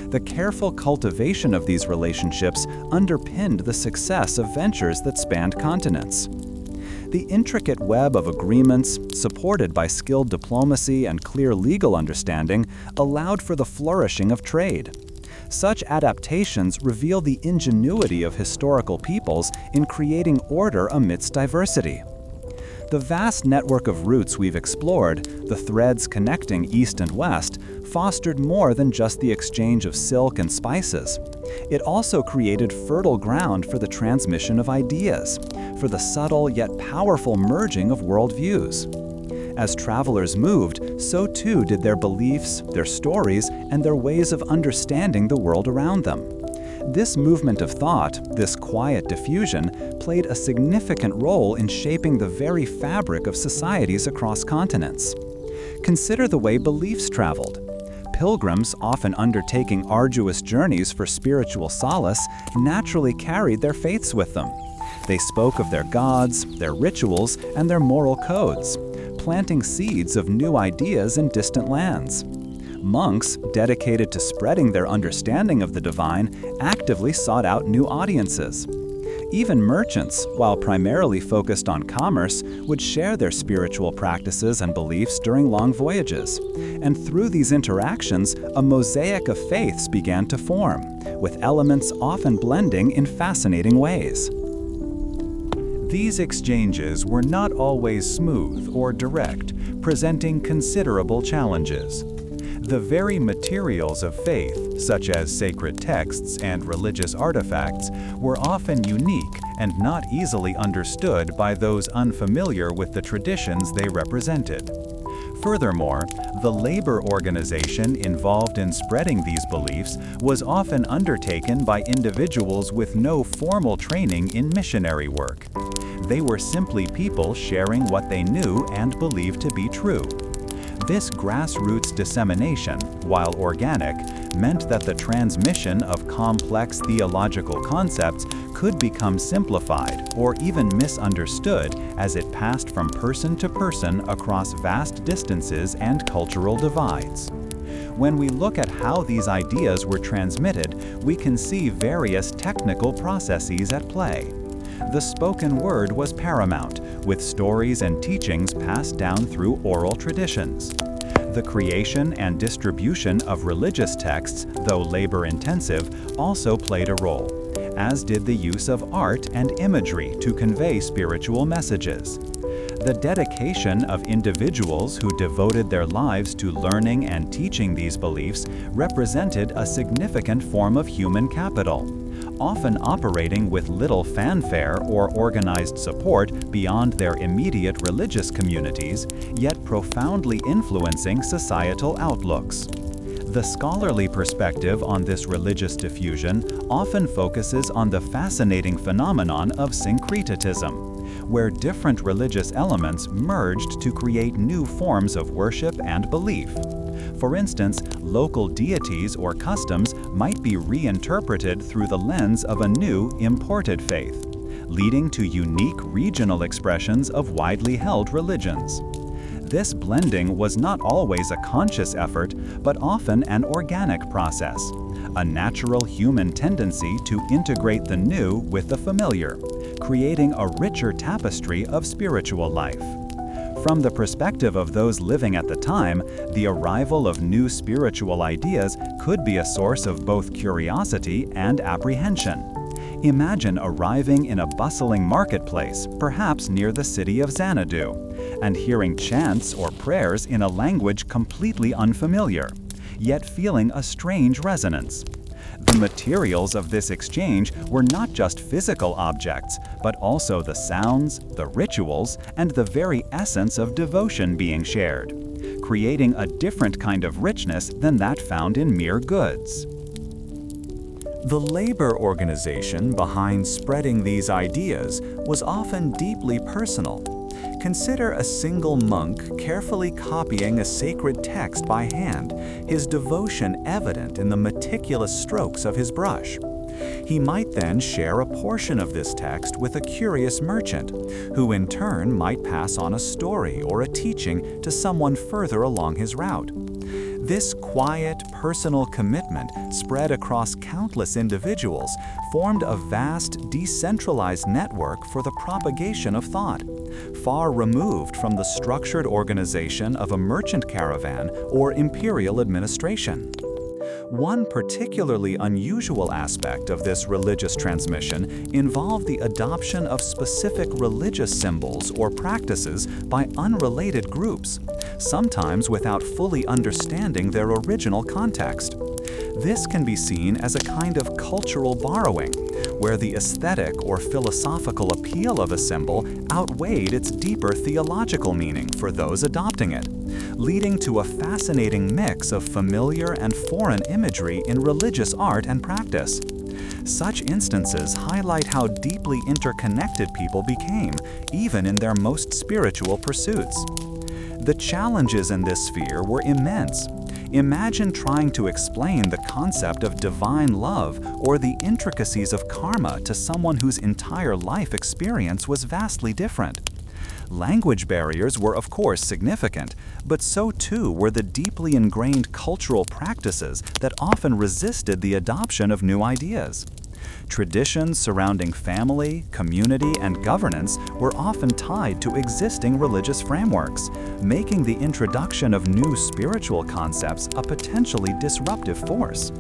The careful cultivation of these relationships underpinned the success of ventures that spanned continents. The intricate web of agreements, supported by skilled diplomacy and clear legal understanding, allowed for the flourishing of trade. Such adaptations reveal the ingenuity of historical peoples in creating order amidst diversity. The vast network of routes we've explored, the threads connecting East and West, fostered more than just the exchange of silk and spices. It also created fertile ground for the transmission of ideas, for the subtle yet powerful merging of worldviews. As travelers moved, so too did their beliefs, their stories, and their ways of understanding the world around them. This movement of thought, this quiet diffusion, played a significant role in shaping the very fabric of societies across continents. Consider the way beliefs traveled. Pilgrims, often undertaking arduous journeys for spiritual solace, naturally carried their faiths with them. They spoke of their gods, their rituals, and their moral codes, planting seeds of new ideas in distant lands. Monks, dedicated to spreading their understanding of the divine, actively sought out new audiences. Even merchants, while primarily focused on commerce, would share their spiritual practices and beliefs during long voyages. And through these interactions, a mosaic of faiths began to form, with elements often blending in fascinating ways. These exchanges were not always smooth or direct, presenting considerable challenges. The very materials of faith, such as sacred texts and religious artifacts, were often unique and not easily understood by those unfamiliar with the traditions they represented. Furthermore, the labor organization involved in spreading these beliefs was often undertaken by individuals with no formal training in missionary work. They were simply people sharing what they knew and believed to be true. This grassroots dissemination, while organic, meant that the transmission of complex theological concepts could become simplified or even misunderstood as it passed from person to person across vast distances and cultural divides. When we look at how these ideas were transmitted, we can see various technical processes at play. The spoken word was paramount, with stories and teachings passed down through oral traditions. The creation and distribution of religious texts, though labor-intensive, also played a role, as did the use of art and imagery to convey spiritual messages. The dedication of individuals who devoted their lives to learning and teaching these beliefs represented a significant form of human capital, often operating with little fanfare or organized support beyond their immediate religious communities, yet profoundly influencing societal outlooks. The scholarly perspective on this religious diffusion often focuses on the fascinating phenomenon of syncretism, where different religious elements merged to create new forms of worship and belief. For instance, local deities or customs might be reinterpreted through the lens of a new, imported faith, leading to unique regional expressions of widely held religions. This blending was not always a conscious effort, but often an organic process, a natural human tendency to integrate the new with the familiar, creating a richer tapestry of spiritual life. From the perspective of those living at the time, the arrival of new spiritual ideas could be a source of both curiosity and apprehension. Imagine arriving in a bustling marketplace, perhaps near the city of Xanadu, and hearing chants or prayers in a language completely unfamiliar, yet feeling a strange resonance. The materials of this exchange were not just physical objects, but also the sounds, the rituals, and the very essence of devotion being shared, creating a different kind of richness than that found in mere goods. The labor organization behind spreading these ideas was often deeply personal. Consider a single monk carefully copying a sacred text by hand, his devotion evident in the meticulous strokes of his brush. He might then share a portion of this text with a curious merchant, who in turn might pass on a story or a teaching to someone further along his route. This quiet, personal commitment spread across countless individuals formed a vast, decentralized network for the propagation of thought, far removed from the structured organization of a merchant caravan or imperial administration. One particularly unusual aspect of this religious transmission involved the adoption of specific religious symbols or practices by unrelated groups, sometimes without fully understanding their original context. This can be seen as a kind of cultural borrowing, where the aesthetic or philosophical appeal of a symbol outweighed its deeper theological meaning for those adopting it, leading to a fascinating mix of familiar and foreign imagery in religious art and practice. Such instances highlight how deeply interconnected people became, even in their most spiritual pursuits. The challenges in this sphere were immense. Imagine trying to explain the concept of divine love or the intricacies of karma to someone whose entire life experience was vastly different. Language barriers were of course significant, but so too were the deeply ingrained cultural practices that often resisted the adoption of new ideas. Traditions surrounding family, community, and governance were often tied to existing religious frameworks, making the introduction of new spiritual concepts a potentially disruptive force.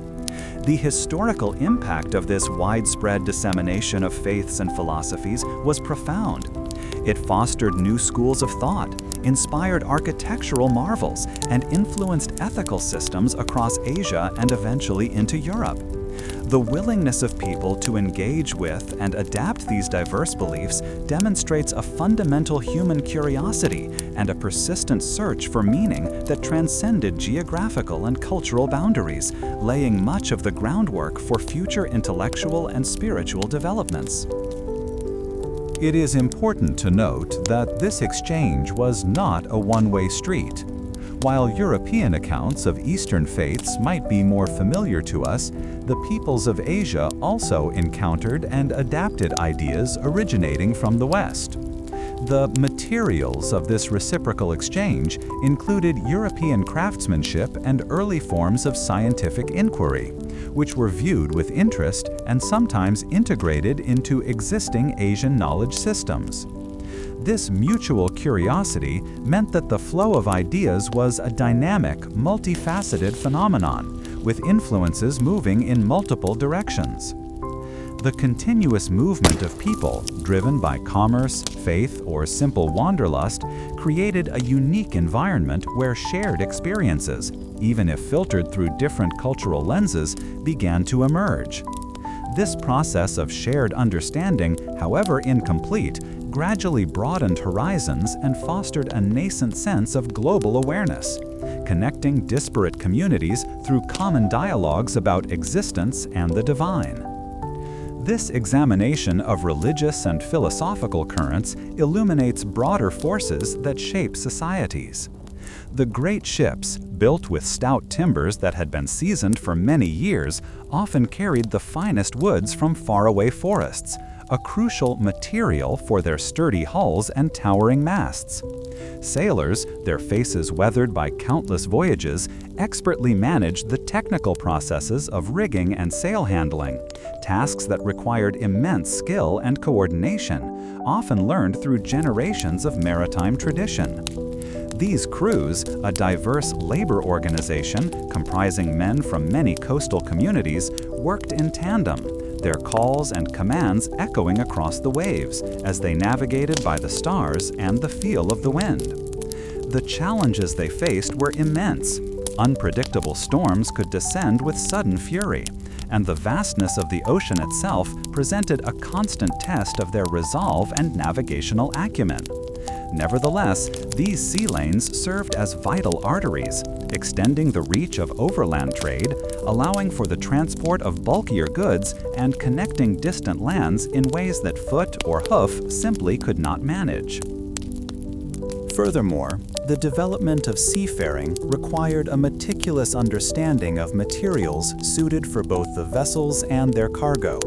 The historical impact of this widespread dissemination of faiths and philosophies was profound. It fostered new schools of thought, inspired architectural marvels, and influenced ethical systems across Asia and eventually into Europe. The willingness of people to engage with and adapt these diverse beliefs demonstrates a fundamental human curiosity and a persistent search for meaning that transcended geographical and cultural boundaries, laying much of the groundwork for future intellectual and spiritual developments.
It is important to note that this exchange was not a one-way street. While European accounts of Eastern faiths might be more familiar to us, the peoples of Asia also encountered and adapted ideas originating from the West. The materials of this reciprocal exchange included European craftsmanship and early forms of scientific inquiry, which were viewed with interest and sometimes integrated into existing Asian knowledge systems. This mutual curiosity meant that the flow of ideas was a dynamic, multifaceted phenomenon, with influences moving in multiple directions. The continuous movement of people, driven by commerce, faith, or simple wanderlust, created a unique environment where shared experiences, even if filtered through different cultural lenses, began to emerge. This process of shared understanding, however incomplete, gradually broadened horizons and fostered a nascent sense of global awareness, connecting disparate communities through common dialogues about existence and the divine. This examination of religious and philosophical currents illuminates broader forces that shape societies. The great ships, built with stout timbers that had been seasoned for many years, often carried the finest woods from faraway forests, a crucial material for their sturdy hulls and towering masts. Sailors, their faces weathered by countless voyages, expertly managed the technical processes of rigging and sail handling, tasks that required immense skill and coordination, often learned through generations of maritime tradition. These crews, a diverse labor organization comprising men from many coastal communities, worked in tandem, their calls and commands echoing across the waves as they navigated by the stars and the feel of the wind. The challenges they faced were immense. Unpredictable storms could descend with sudden fury, and the vastness of the ocean itself presented a constant test of their resolve and navigational acumen. Nevertheless, these sea lanes served as vital arteries, extending the reach of overland trade, allowing for the transport of bulkier goods and connecting distant lands in ways that foot or hoof simply could not manage. Furthermore, the development of seafaring required a meticulous understanding of materials suited for both the vessels and their cargo.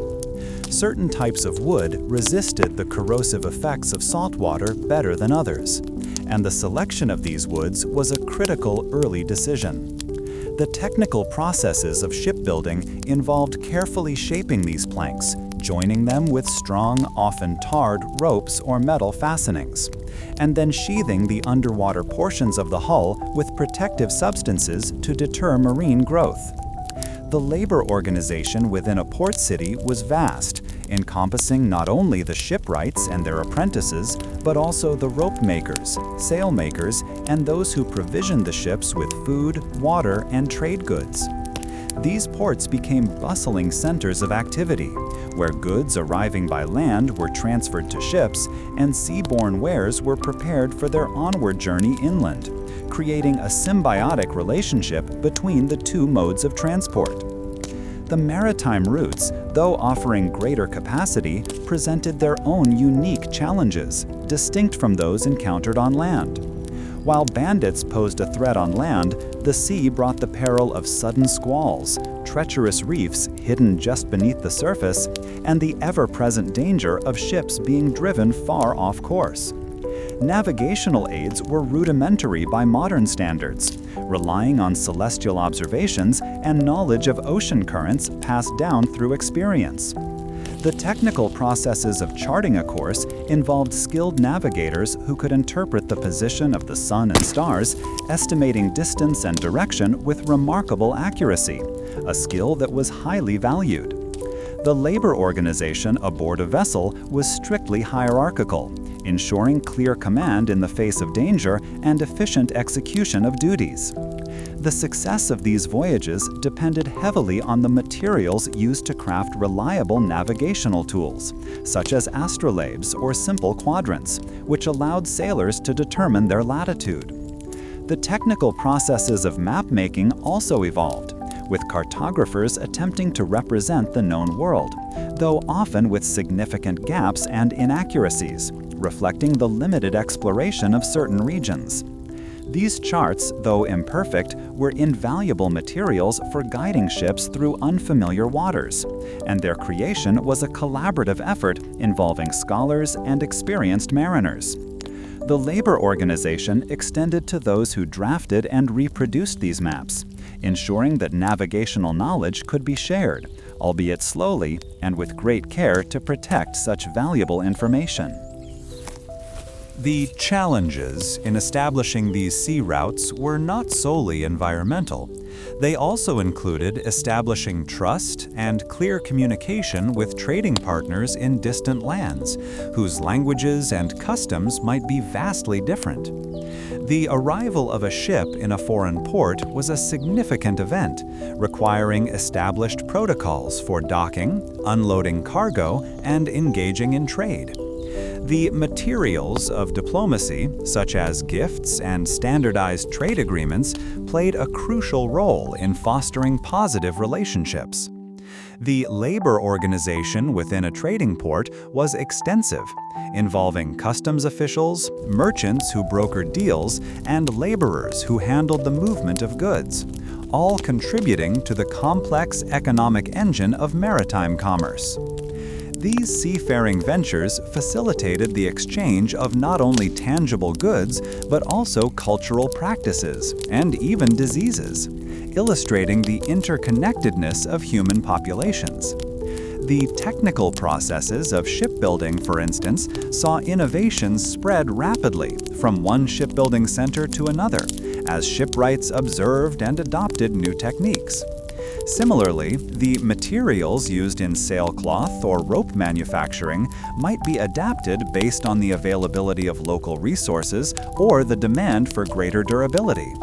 Certain types of wood resisted the corrosive effects of salt water better than others, and the selection of these woods was a critical early decision. The technical processes of shipbuilding involved carefully shaping these planks, joining them with strong, often tarred, ropes or metal fastenings, and then sheathing the underwater portions of the hull with protective substances to deter marine growth. The labor organization within a port city was vast, encompassing not only the shipwrights and their apprentices, but also the rope makers, sail makers, and those who provisioned the ships with food, water, and trade goods. These ports became bustling centers of activity, where goods arriving by land were transferred to ships and seaborne wares were prepared for their onward journey inland, creating a symbiotic relationship between the two modes of transport. The maritime routes, though offering greater capacity, presented their own unique challenges, distinct from those encountered on land. While bandits posed a threat on land, the sea brought the peril of sudden squalls, treacherous reefs hidden just beneath the surface, and the ever-present danger of ships being driven far off course.
navigational aids were rudimentary by modern standards, relying on celestial observations and knowledge of ocean currents passed down through experience. The technical processes of charting a course involved skilled navigators who could interpret the position of the sun and stars, estimating distance and direction with remarkable accuracy, a skill that was highly valued. The labor organization aboard a vessel was strictly hierarchical, ensuring clear command in the face of danger and efficient execution of duties. The success of these voyages depended heavily on the materials used to craft reliable navigational tools, such as astrolabes or simple quadrants, which allowed sailors to determine their latitude. The technical processes of map-making also evolved, with cartographers attempting to represent the known world, though often with significant gaps and inaccuracies, reflecting the limited exploration of certain regions. These charts, though imperfect, were invaluable materials for guiding ships through unfamiliar waters, and their creation was a collaborative effort involving scholars and experienced mariners. The labor organization extended to those who drafted and reproduced these maps, ensuring that navigational knowledge could be shared, albeit slowly and with great care to protect such valuable information.
The challenges in establishing these sea routes were not solely environmental. They also included establishing trust and clear communication with trading partners in distant lands, whose languages and customs might be vastly different. The arrival of a ship in a foreign port was a significant event, requiring established protocols for docking, unloading cargo, and engaging in trade. The materials of diplomacy, such as gifts and standardized trade agreements, played a crucial role in fostering positive relationships. The labor organization within a trading port was extensive, involving customs officials, merchants who brokered deals, and laborers who handled the movement of goods, all contributing to the complex economic engine of maritime commerce. These seafaring ventures facilitated the exchange of not only tangible goods, but also cultural practices and even diseases, illustrating the interconnectedness of human populations. The technical processes of shipbuilding, for instance, saw innovations spread rapidly from one shipbuilding center to another, as shipwrights observed and adopted new techniques. Similarly, the materials used in sailcloth or rope manufacturing might be adapted based on the availability of local resources or the demand for greater durability.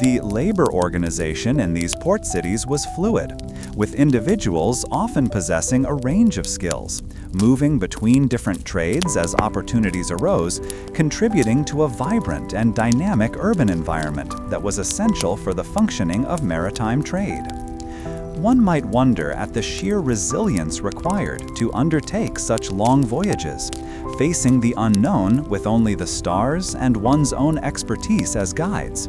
The labor organization in these port cities was fluid, with individuals often possessing a range of skills, moving between different trades as opportunities arose, contributing to a vibrant and dynamic urban environment that was essential for the functioning of maritime trade. One might wonder at the sheer resilience required to undertake such long voyages, facing the unknown with only the stars and one's own expertise as guides.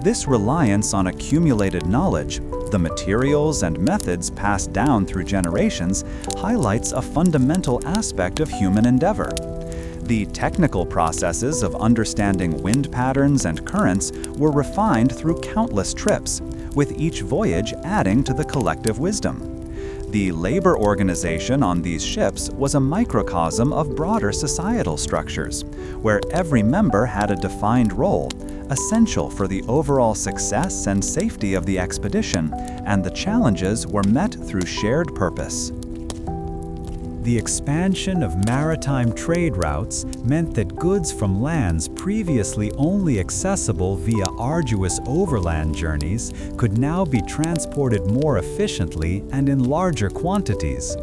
This reliance on accumulated knowledge, the materials and methods passed down through generations, highlights a fundamental aspect of human endeavor. The technical processes of understanding wind patterns and currents were refined through countless trips, with each voyage adding to the collective wisdom. The labor organization on these ships was a microcosm of broader societal structures, where every member had a defined role, essential for the overall success and safety of the expedition, and the challenges were met through shared purpose. The expansion of maritime trade routes meant that goods from lands previously only accessible via arduous overland journeys could now be transported more efficiently and in larger quantities.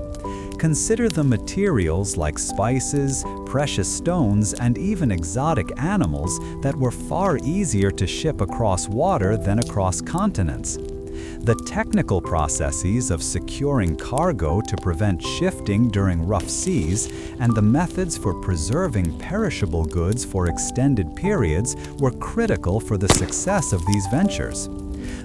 Consider the materials like spices, precious stones, and even exotic animals that were far easier to ship across water than across continents. The technical processes of securing cargo to prevent shifting during rough seas and the methods for preserving perishable goods for extended periods were critical for the success of these ventures.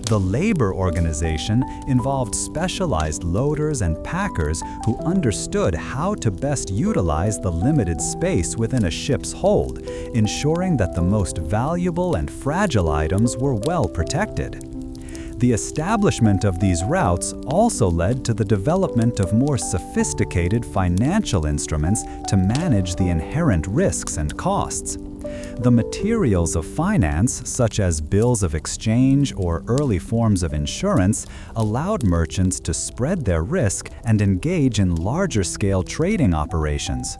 The labor organization involved specialized loaders and packers who understood how to best utilize the limited space within a ship's hold, ensuring that the most valuable and fragile items were well protected. The establishment of these routes also led to the development of more sophisticated financial instruments to manage the inherent risks and costs. The materials of finance, such as bills of exchange or early forms of insurance, allowed merchants to spread their risk and engage in larger-scale trading operations.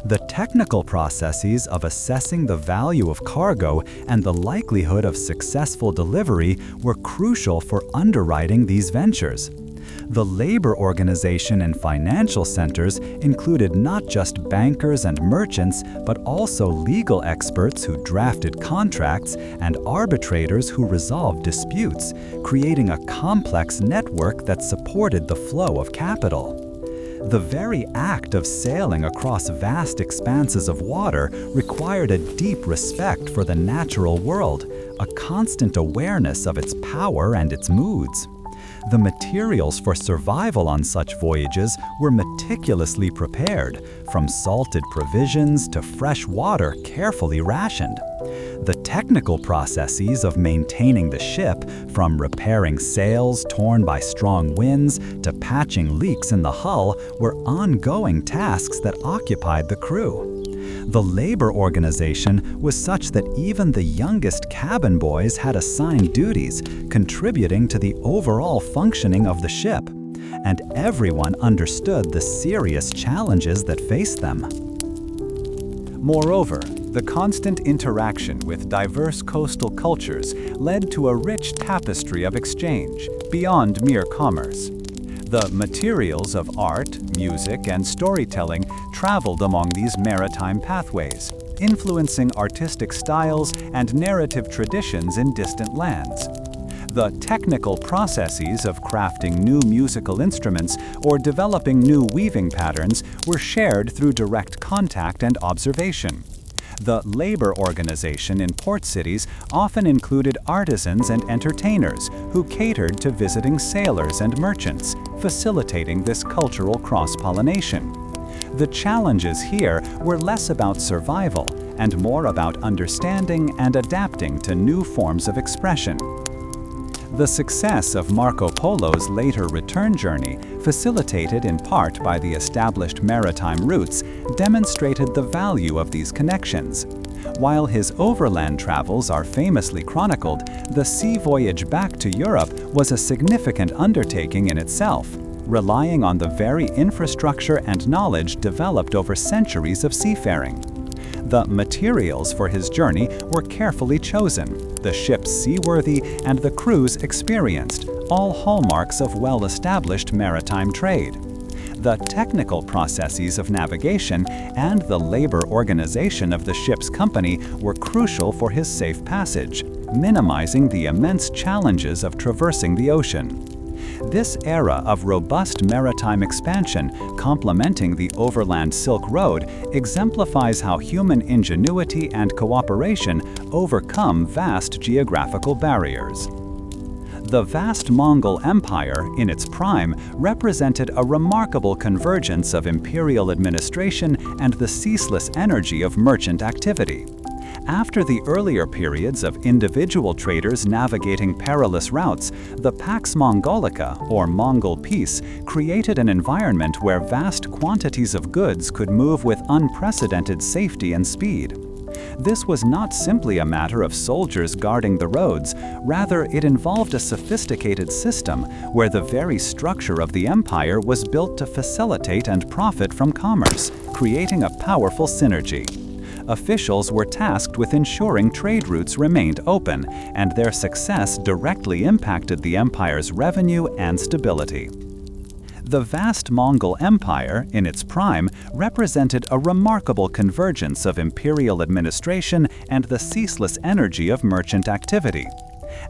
The technical processes of assessing the value of cargo and the likelihood of successful delivery were crucial for underwriting these ventures. The labor organization and financial centers included not just bankers and merchants, but also legal experts who drafted contracts and arbitrators who resolved disputes, creating a complex network that supported the flow of capital. The very act of sailing across vast expanses of water required a deep respect for the natural world, a constant awareness of its power and its moods. The materials for survival on such voyages were meticulously prepared, from salted provisions to fresh water carefully rationed. The technical processes of maintaining the ship, from repairing sails torn by strong winds to patching leaks in the hull, were ongoing tasks that occupied the crew. The labor organization was such that even the youngest cabin boys had assigned duties, contributing to the overall functioning of the ship, and everyone understood the serious challenges that faced them.
Moreover, the constant interaction with diverse coastal cultures led to a rich tapestry of exchange beyond mere commerce. The materials of art, music, and storytelling traveled among these maritime pathways, influencing artistic styles and narrative traditions in distant lands. The technical processes of crafting new musical instruments or developing new weaving patterns were shared through direct contact and observation. The labor organization in port cities often included artisans and entertainers who catered to visiting sailors and merchants, facilitating this cultural cross-pollination. The challenges here were less about survival and more about understanding and adapting to new forms of expression. The success of Marco Polo's later return journey, facilitated in part by the established maritime routes, demonstrated the value of these connections. While his overland travels are famously chronicled, the sea voyage back to Europe was a significant undertaking in itself, relying on the very infrastructure and knowledge developed over centuries of seafaring. The materials for his journey were carefully chosen, the ship's seaworthy and the crew's experienced, all hallmarks of well-established maritime trade. The technical processes of navigation and the labor organization of the ship's company were crucial for his safe passage, minimizing the immense challenges of traversing the ocean. This era of robust maritime expansion, complementing the overland Silk Road, exemplifies how human ingenuity and cooperation overcome vast geographical barriers. The vast Mongol Empire, in its prime, represented a remarkable convergence of imperial administration and the ceaseless energy of merchant activity. After the earlier periods of individual traders navigating perilous routes, the Pax Mongolica, or Mongol Peace, created an environment where vast quantities of goods could move with unprecedented safety and speed. This was not simply a matter of soldiers guarding the roads, rather it involved a sophisticated system where the very structure of the empire was built to facilitate and profit from commerce, creating a powerful synergy. Officials were tasked with ensuring trade routes remained open, and their success directly impacted the empire's revenue and stability. The vast Mongol Empire, in its prime, represented a remarkable convergence of imperial administration and the ceaseless energy of merchant activity.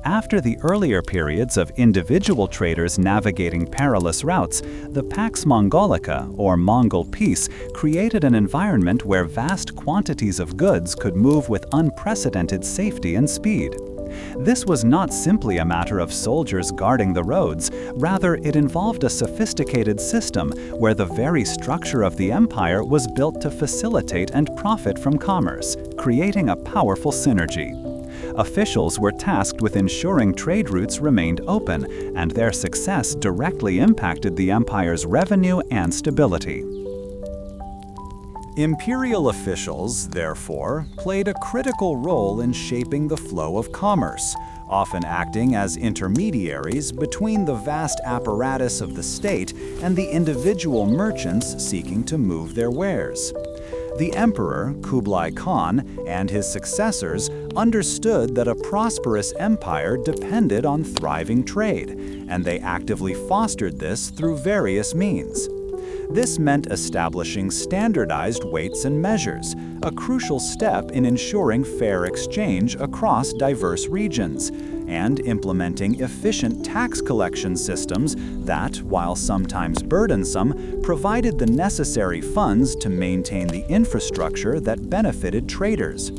After the earlier periods of individual traders navigating perilous routes, the Pax Mongolica, or Mongol Peace, created an environment where vast quantities of goods could move with unprecedented safety and speed.
This was not simply a matter of soldiers guarding the roads, rather it involved a sophisticated system where the very structure of the empire was built to facilitate and profit from commerce, creating a powerful synergy. Officials were tasked with ensuring trade routes remained open, and their success directly impacted the empire's revenue and stability. Imperial officials, therefore, played a critical role in shaping the flow of commerce, often acting as intermediaries between the vast apparatus of the state and the individual merchants seeking to move their wares. The emperor, Kublai Khan, and his successors understood that a prosperous empire depended on thriving trade, and they actively fostered this through various means. This meant establishing standardized weights and measures, a crucial step in ensuring fair exchange across diverse regions, and implementing efficient tax collection systems that, while sometimes burdensome, provided the necessary funds to maintain the infrastructure that benefited traders.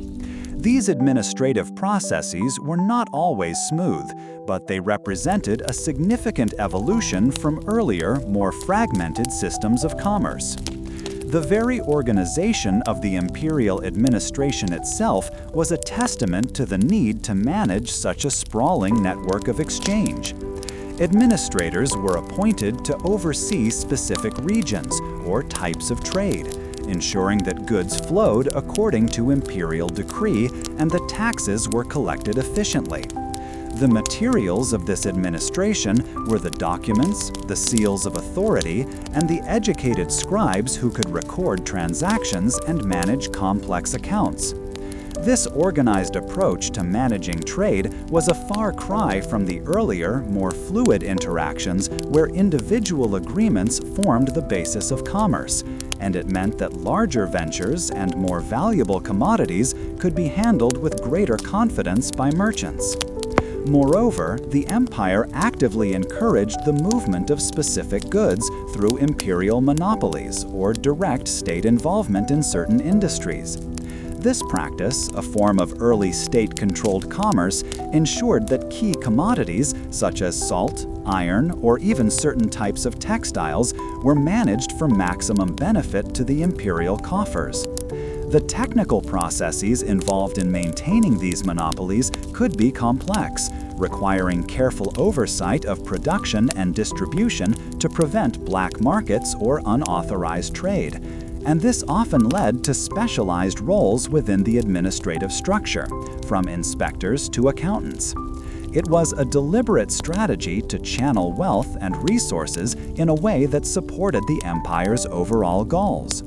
These administrative processes were not always smooth, but they represented a significant evolution from earlier, more fragmented systems of commerce. The very organization of the imperial administration itself was a testament to the need to manage such a sprawling network of exchange. Administrators were appointed to oversee specific regions or types of trade, ensuring that goods flowed according to imperial decree and the taxes were collected efficiently. The materials of this administration were the documents, the seals of authority, and the educated scribes who could record transactions and manage complex accounts. This organized approach to managing trade was a far cry from the earlier, more fluid interactions where individual agreements formed the basis of commerce, and it meant that larger ventures and more valuable commodities could be handled with greater confidence by merchants. Moreover, the empire actively encouraged the movement of specific goods through imperial monopolies or direct state involvement in certain industries. This practice, a form of early state-controlled commerce, ensured that key commodities such as salt, iron, or even certain types of textiles were managed for maximum benefit to the imperial coffers. The technical processes involved in maintaining these monopolies could be complex, requiring careful oversight of production and distribution to prevent black markets or unauthorized trade. And this often led to specialized roles within the administrative structure, from inspectors to accountants. It was a deliberate strategy to channel wealth and resources in a way that supported the empire's overall goals.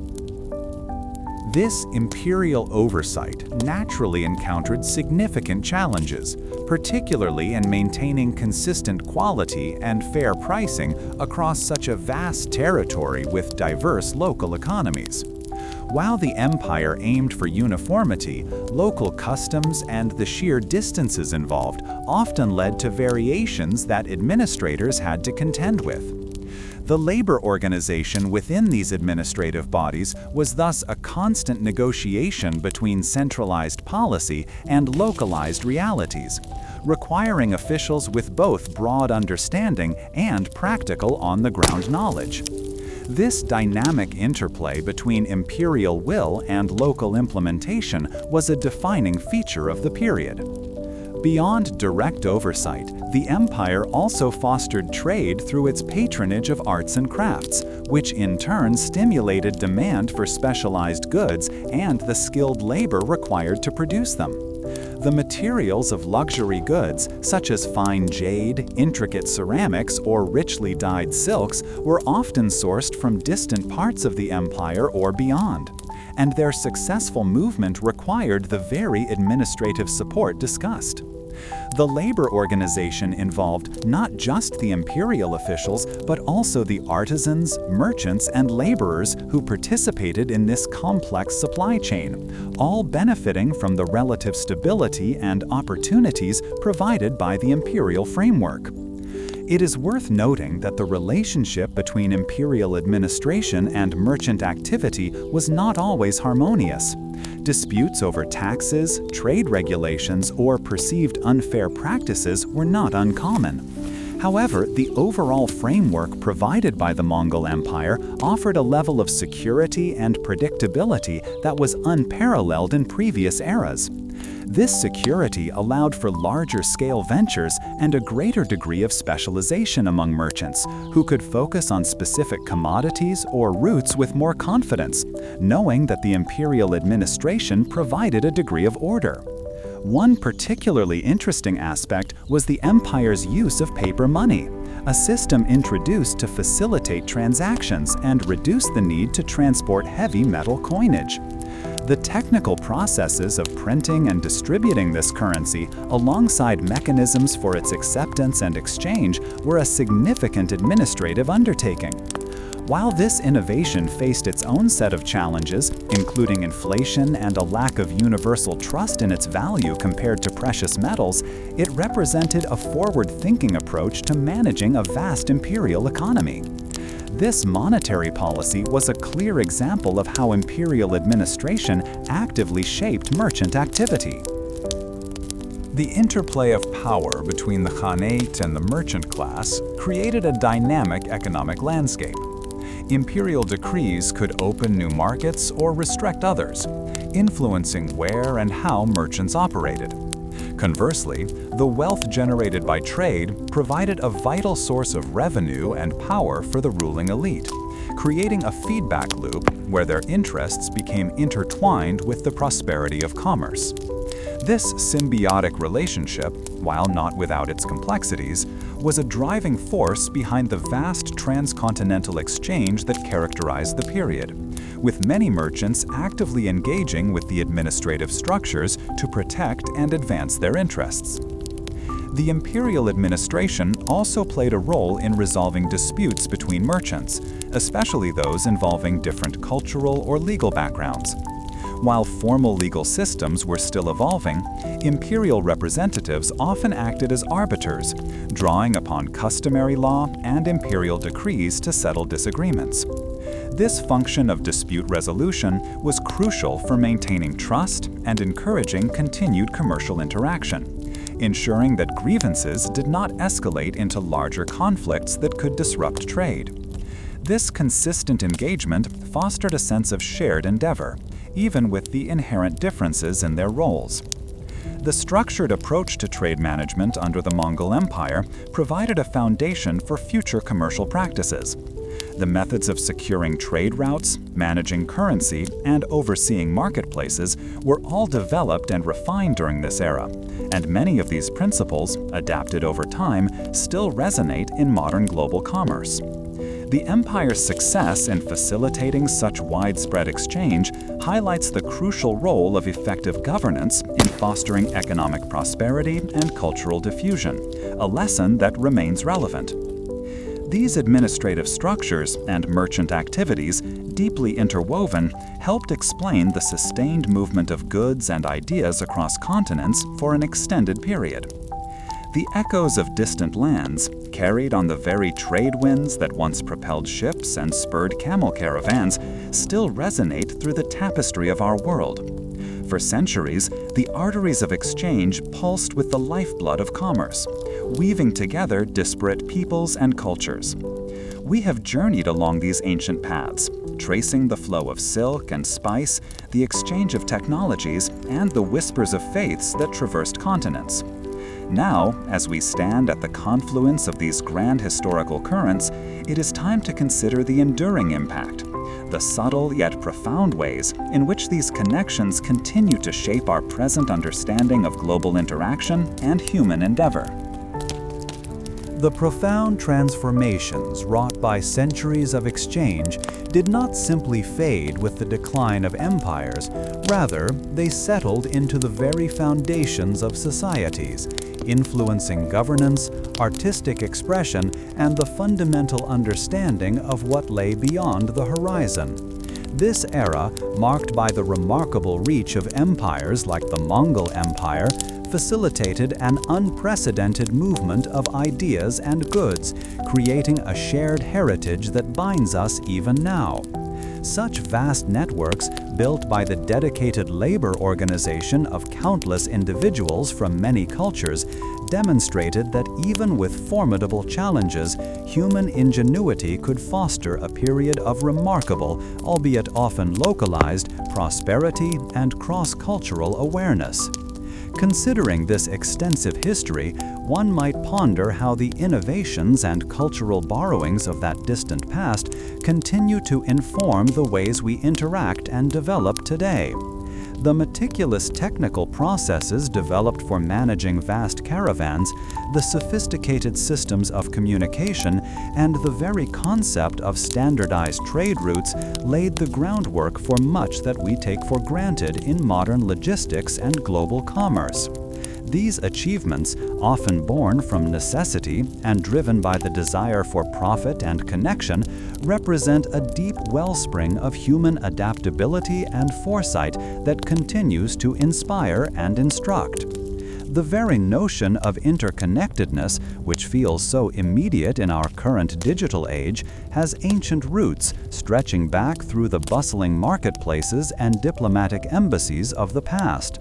This imperial oversight naturally encountered significant challenges, particularly in maintaining consistent quality and fair pricing across such a vast territory with diverse local economies. While the empire aimed for uniformity, local customs and the sheer distances involved often led to variations that administrators had to contend with. The labor organization within these administrative bodies was thus a constant negotiation between centralized policy and localized realities, requiring officials with both broad understanding and practical on-the-ground knowledge. This dynamic interplay between imperial will and local implementation was a defining feature of the period. Beyond direct oversight, the empire also fostered trade through its patronage of arts and crafts, which in turn stimulated demand for specialized goods and the skilled labor required to produce them. The materials of luxury goods, such as fine jade, intricate ceramics, or richly dyed silks, were often sourced from distant parts of the empire or beyond, and their successful movement required the very administrative support discussed. The labor organization involved not just the imperial officials, but also the artisans, merchants, and laborers who participated in this complex supply chain, all benefiting from the relative stability and opportunities provided by the imperial framework.
It is worth noting that the relationship between imperial administration and merchant activity was not always harmonious. Disputes over taxes, trade regulations, or perceived unfair practices were not uncommon. However, the overall framework provided by the Mongol Empire offered a level of security and predictability that was unparalleled in previous eras. This security allowed for larger-scale ventures and a greater degree of specialization among merchants, who could focus on specific commodities or routes with more confidence, knowing that the imperial administration provided a degree of order. One particularly interesting aspect was the empire's use of paper money, a system introduced to facilitate transactions and reduce the need to transport heavy metal coinage. The technical processes of printing and distributing this currency, alongside mechanisms for its acceptance and exchange, were a significant administrative undertaking. While this innovation faced its own set of challenges, including inflation and a lack of universal trust in its value compared to precious metals, it represented a forward-thinking approach to managing a vast imperial economy. This monetary policy was a clear example of how imperial administration actively shaped merchant activity. The interplay of power between the Khanate and the merchant class created a dynamic economic landscape. Imperial decrees could open new markets or restrict others, influencing where and how merchants operated. Conversely, the wealth generated by trade provided a vital source of revenue and power for the ruling elite, creating a feedback loop where their interests became intertwined with the prosperity of commerce. This symbiotic relationship, while not without its complexities, was a driving force behind the vast transcontinental exchange that characterized the period, with many merchants actively engaging with the administrative structures to protect and advance their interests. The imperial administration also played a role in resolving disputes between merchants, especially those involving different cultural or legal backgrounds. While formal legal systems were still evolving, imperial representatives often acted as arbiters, drawing upon customary law and imperial decrees to settle disagreements. This function of dispute resolution was crucial for maintaining trust and encouraging continued commercial interaction, ensuring that grievances did not escalate into larger conflicts that could disrupt trade. This consistent engagement fostered a sense of shared endeavor, even with the inherent differences in their roles. The structured approach to trade management under the Mongol Empire provided a foundation for future commercial practices. The methods of securing trade routes, managing currency, and overseeing marketplaces were all developed and refined during this era, and many of these principles, adapted over time, still resonate in modern global commerce. The empire's success in facilitating such widespread exchange highlights the crucial role of effective governance in fostering economic prosperity and cultural diffusion, a lesson that remains relevant. These administrative structures and merchant activities, deeply interwoven, helped explain the sustained movement of goods and ideas across continents for an extended period. The echoes of distant lands, carried on the very trade winds that once propelled ships and spurred camel caravans, still resonate through the tapestry of our world. For centuries, the arteries of exchange pulsed with the lifeblood of commerce, weaving together disparate peoples and cultures. We have journeyed along these ancient paths, tracing the flow of silk and spice, the exchange of technologies, and the whispers of faiths that traversed continents. Now, as we stand at the confluence of these grand historical currents, it is time to consider the enduring impact, the subtle yet profound ways in which these connections continue to shape our present understanding of global interaction and human endeavor.
The profound transformations wrought by centuries of exchange did not simply fade with the decline of empires, rather, they settled into the very foundations of societies, influencing governance, artistic expression, and the fundamental understanding of what lay beyond the horizon. This era, marked by the remarkable reach of empires like the Mongol Empire, facilitated an unprecedented movement of ideas and goods, creating a shared heritage that binds us even now. Such vast networks, built by the dedicated labor organization of countless individuals from many cultures, demonstrated that even with formidable challenges, human ingenuity could foster a period of remarkable, albeit often localized, prosperity and cross-cultural awareness. Considering this extensive history, one might ponder how the innovations and cultural borrowings of that distant past continue to inform the ways we interact and develop today. The meticulous technical processes developed for managing vast caravans, the sophisticated systems of communication, and the very concept of standardized trade routes laid the groundwork for much that we take for granted in modern logistics and global commerce. These achievements, often born from necessity and driven by the desire for profit and connection, represent a deep wellspring of human adaptability and foresight that continues to inspire and instruct. The very notion of interconnectedness, which feels so immediate in our current digital age, has ancient roots stretching back through the bustling marketplaces and diplomatic embassies of the past.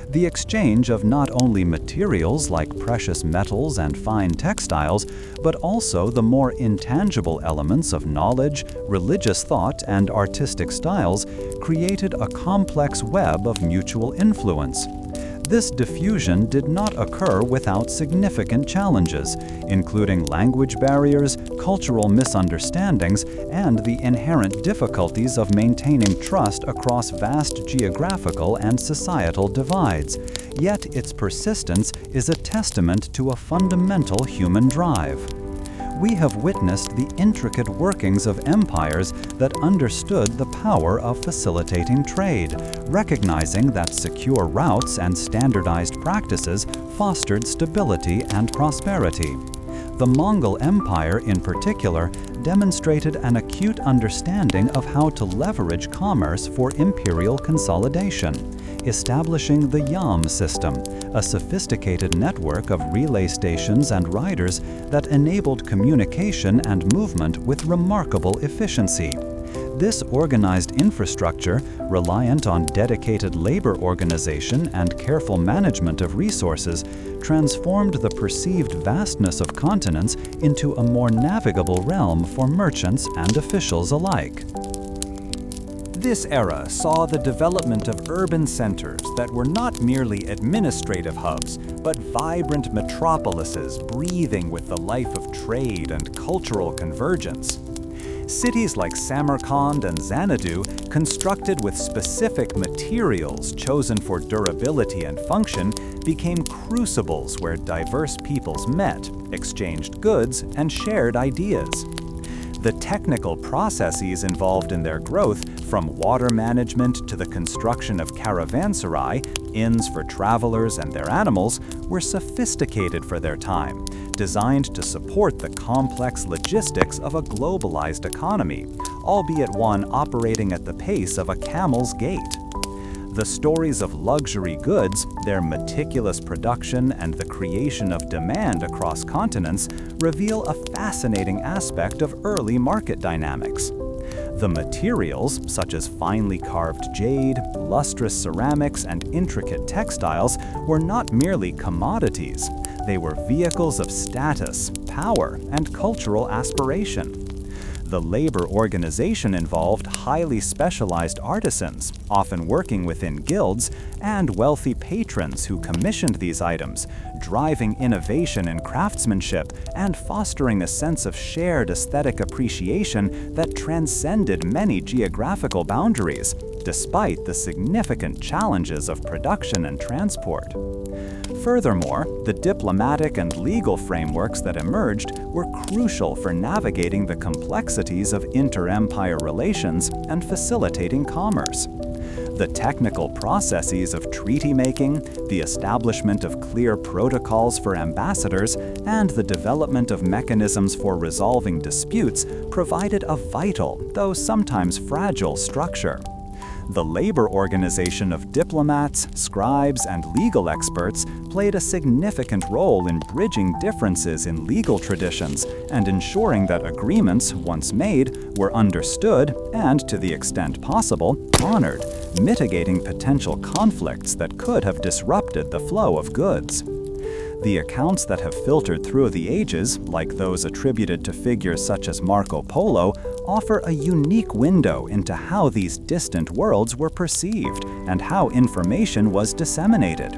The exchange of not only materials like precious metals and fine textiles, but also the more intangible elements of knowledge, religious thought, and artistic styles, created a complex web of mutual influence. This diffusion did not occur without significant challenges, including language barriers, cultural misunderstandings, and the inherent difficulties of maintaining trust across vast geographical and societal divides. Yet its persistence is a testament to a fundamental human drive. We have witnessed the intricate workings of empires that understood the power of facilitating trade, recognizing that secure routes and standardized practices fostered stability and prosperity. The Mongol Empire, in particular, demonstrated an acute understanding of how to leverage commerce for imperial consolidation, establishing the Yam system, a sophisticated network of relay stations and riders that enabled communication and movement with remarkable efficiency. This organized infrastructure, reliant on dedicated labor organization and careful management of resources, transformed the perceived vastness of continents into a more navigable realm for merchants and officials alike. This era saw the development of urban centers that were not merely administrative hubs, but vibrant metropolises breathing with the life of trade and cultural convergence. Cities like Samarkand and Xanadu, constructed with specific materials chosen for durability and function, became crucibles where diverse peoples met, exchanged goods, and shared ideas. The technical processes involved in their growth, from water management to the construction of caravanserai, inns for travelers and their animals, were sophisticated for their time, designed to support the complex logistics of a globalized economy, albeit one operating at the pace of a camel's gait. The stories of luxury goods, their meticulous production, and the creation of demand across continents reveal a fascinating aspect of early market dynamics. The materials, such as finely carved jade, lustrous ceramics, and intricate textiles, were not merely commodities. They were vehicles of status, power, and cultural aspiration. The labor organization involved highly specialized artisans, often working within guilds, and wealthy patrons who commissioned these items, driving innovation in craftsmanship and fostering a sense of shared aesthetic appreciation that transcended many geographical boundaries, despite the significant challenges of production and transport. Furthermore, the diplomatic and legal frameworks that emerged were crucial for navigating the complexities of inter-empire relations and facilitating commerce. The technical processes of treaty-making, the establishment of clear protocols for ambassadors, and the development of mechanisms for resolving disputes provided a vital, though sometimes fragile, structure.
The labor organization of diplomats, scribes, and legal experts played a significant role in bridging differences in legal traditions and ensuring that agreements, once made, were understood and, to the extent possible, honored, mitigating potential conflicts that could have disrupted the flow of goods. The accounts that have filtered through the ages, like those attributed to figures such as Marco Polo, offer a unique window into how these distant worlds were perceived and how information was disseminated.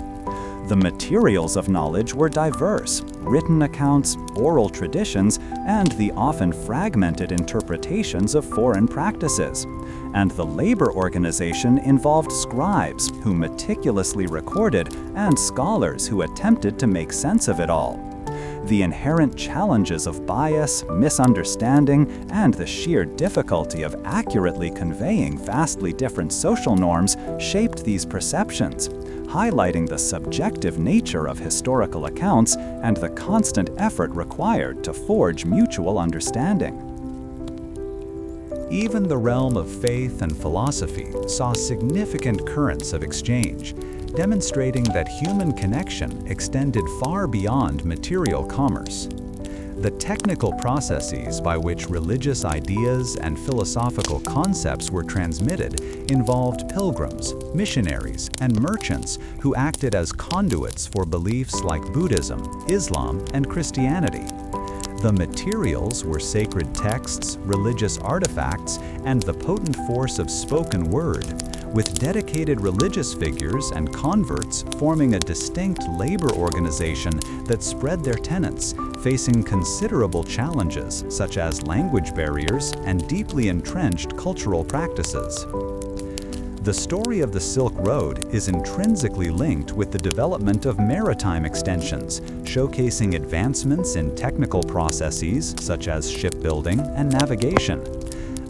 The materials of knowledge were diverse: written accounts, oral traditions, and the often fragmented interpretations of foreign practices. And the labor organization involved scribes who meticulously recorded and scholars who attempted to make sense of it all. The inherent challenges of bias, misunderstanding, and the sheer difficulty of accurately conveying vastly different social norms shaped these perceptions, highlighting the subjective nature of historical accounts and the constant effort required to forge mutual understanding.
Even the realm of faith and philosophy saw significant currents of exchange, demonstrating that human connection extended far beyond material commerce. The technical processes by which religious ideas and philosophical concepts were transmitted involved pilgrims, missionaries, and merchants who acted as conduits for beliefs like Buddhism, Islam, and Christianity. The materials were sacred texts, religious artifacts, and the potent force of spoken word, with dedicated religious figures and converts forming a distinct labor organization that spread their tenets, facing considerable challenges such as language barriers and deeply entrenched cultural practices. The story of the Silk Road is intrinsically linked with the development of maritime extensions, showcasing advancements in technical processes such as shipbuilding and navigation.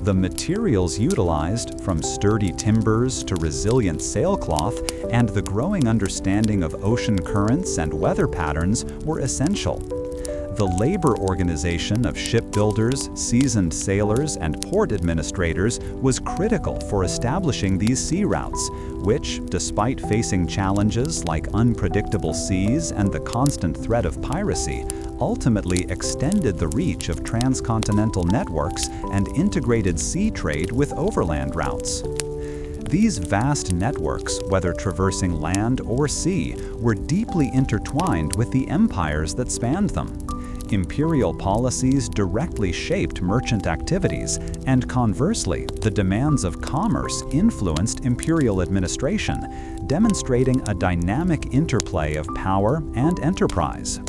The materials utilized, from sturdy timbers to resilient sailcloth, and the growing understanding of ocean currents and weather patterns were essential. The labor organization of shipbuilders, seasoned sailors, and port administrators was critical for establishing these sea routes, which, despite facing challenges like unpredictable seas and the constant threat of piracy, ultimately extended the reach of transcontinental networks and integrated sea trade with overland routes. These vast networks, whether traversing land or sea, were deeply intertwined with the empires that spanned them. Imperial policies directly shaped merchant activities, and conversely, the demands of commerce influenced imperial administration, demonstrating a dynamic interplay of power and enterprise.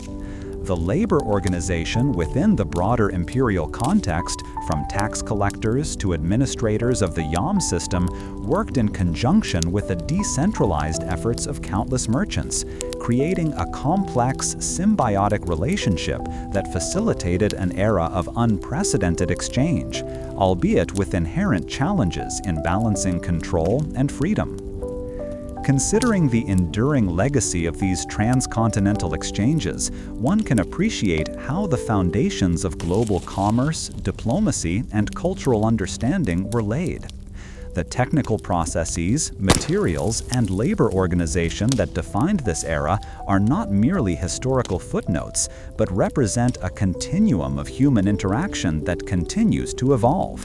The labor organization within the broader imperial context, from tax collectors to administrators of the yam system, worked in conjunction with the decentralized efforts of countless merchants, creating a complex, symbiotic relationship that facilitated an era of unprecedented exchange, albeit with inherent challenges in balancing control and freedom. Considering the enduring legacy of these transcontinental exchanges, one can appreciate how the foundations of global commerce, diplomacy, and cultural understanding were laid. The technical processes, materials, and labor organization that defined this era are not merely historical footnotes, but represent a continuum of human interaction that continues to evolve.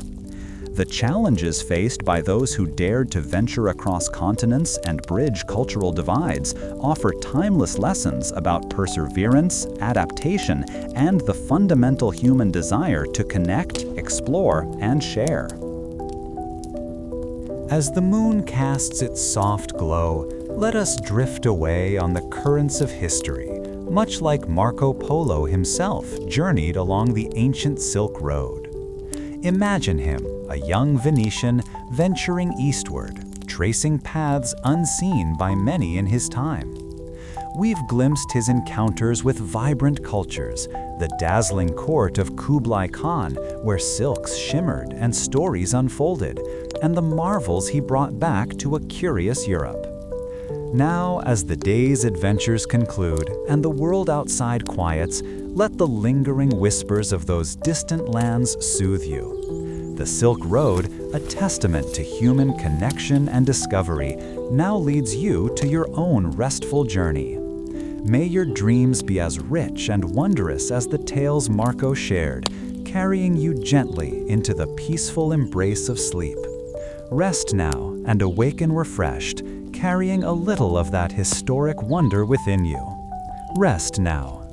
The challenges faced by those who dared to venture across continents and bridge cultural divides offer timeless lessons about perseverance, adaptation, and the fundamental human desire to connect, explore, and share. As the moon casts its soft glow, let us drift away on the currents of history, much like Marco Polo himself journeyed along the ancient Silk Road. Imagine him, a young Venetian, venturing eastward, tracing paths unseen by many in his time. We've glimpsed his encounters with vibrant cultures, the dazzling court of Kublai Khan, where silks shimmered and stories unfolded, and the marvels he brought back to a curious Europe. Now, as the day's adventures conclude and the world outside quiets, let the lingering whispers of those distant lands soothe you. The Silk Road, a testament to human connection and discovery, now leads you to your own restful journey. May your dreams be as rich and wondrous as the tales Marco shared, carrying you gently into the peaceful embrace of sleep. Rest now and awaken refreshed, carrying a little of that historic wonder within you. Rest now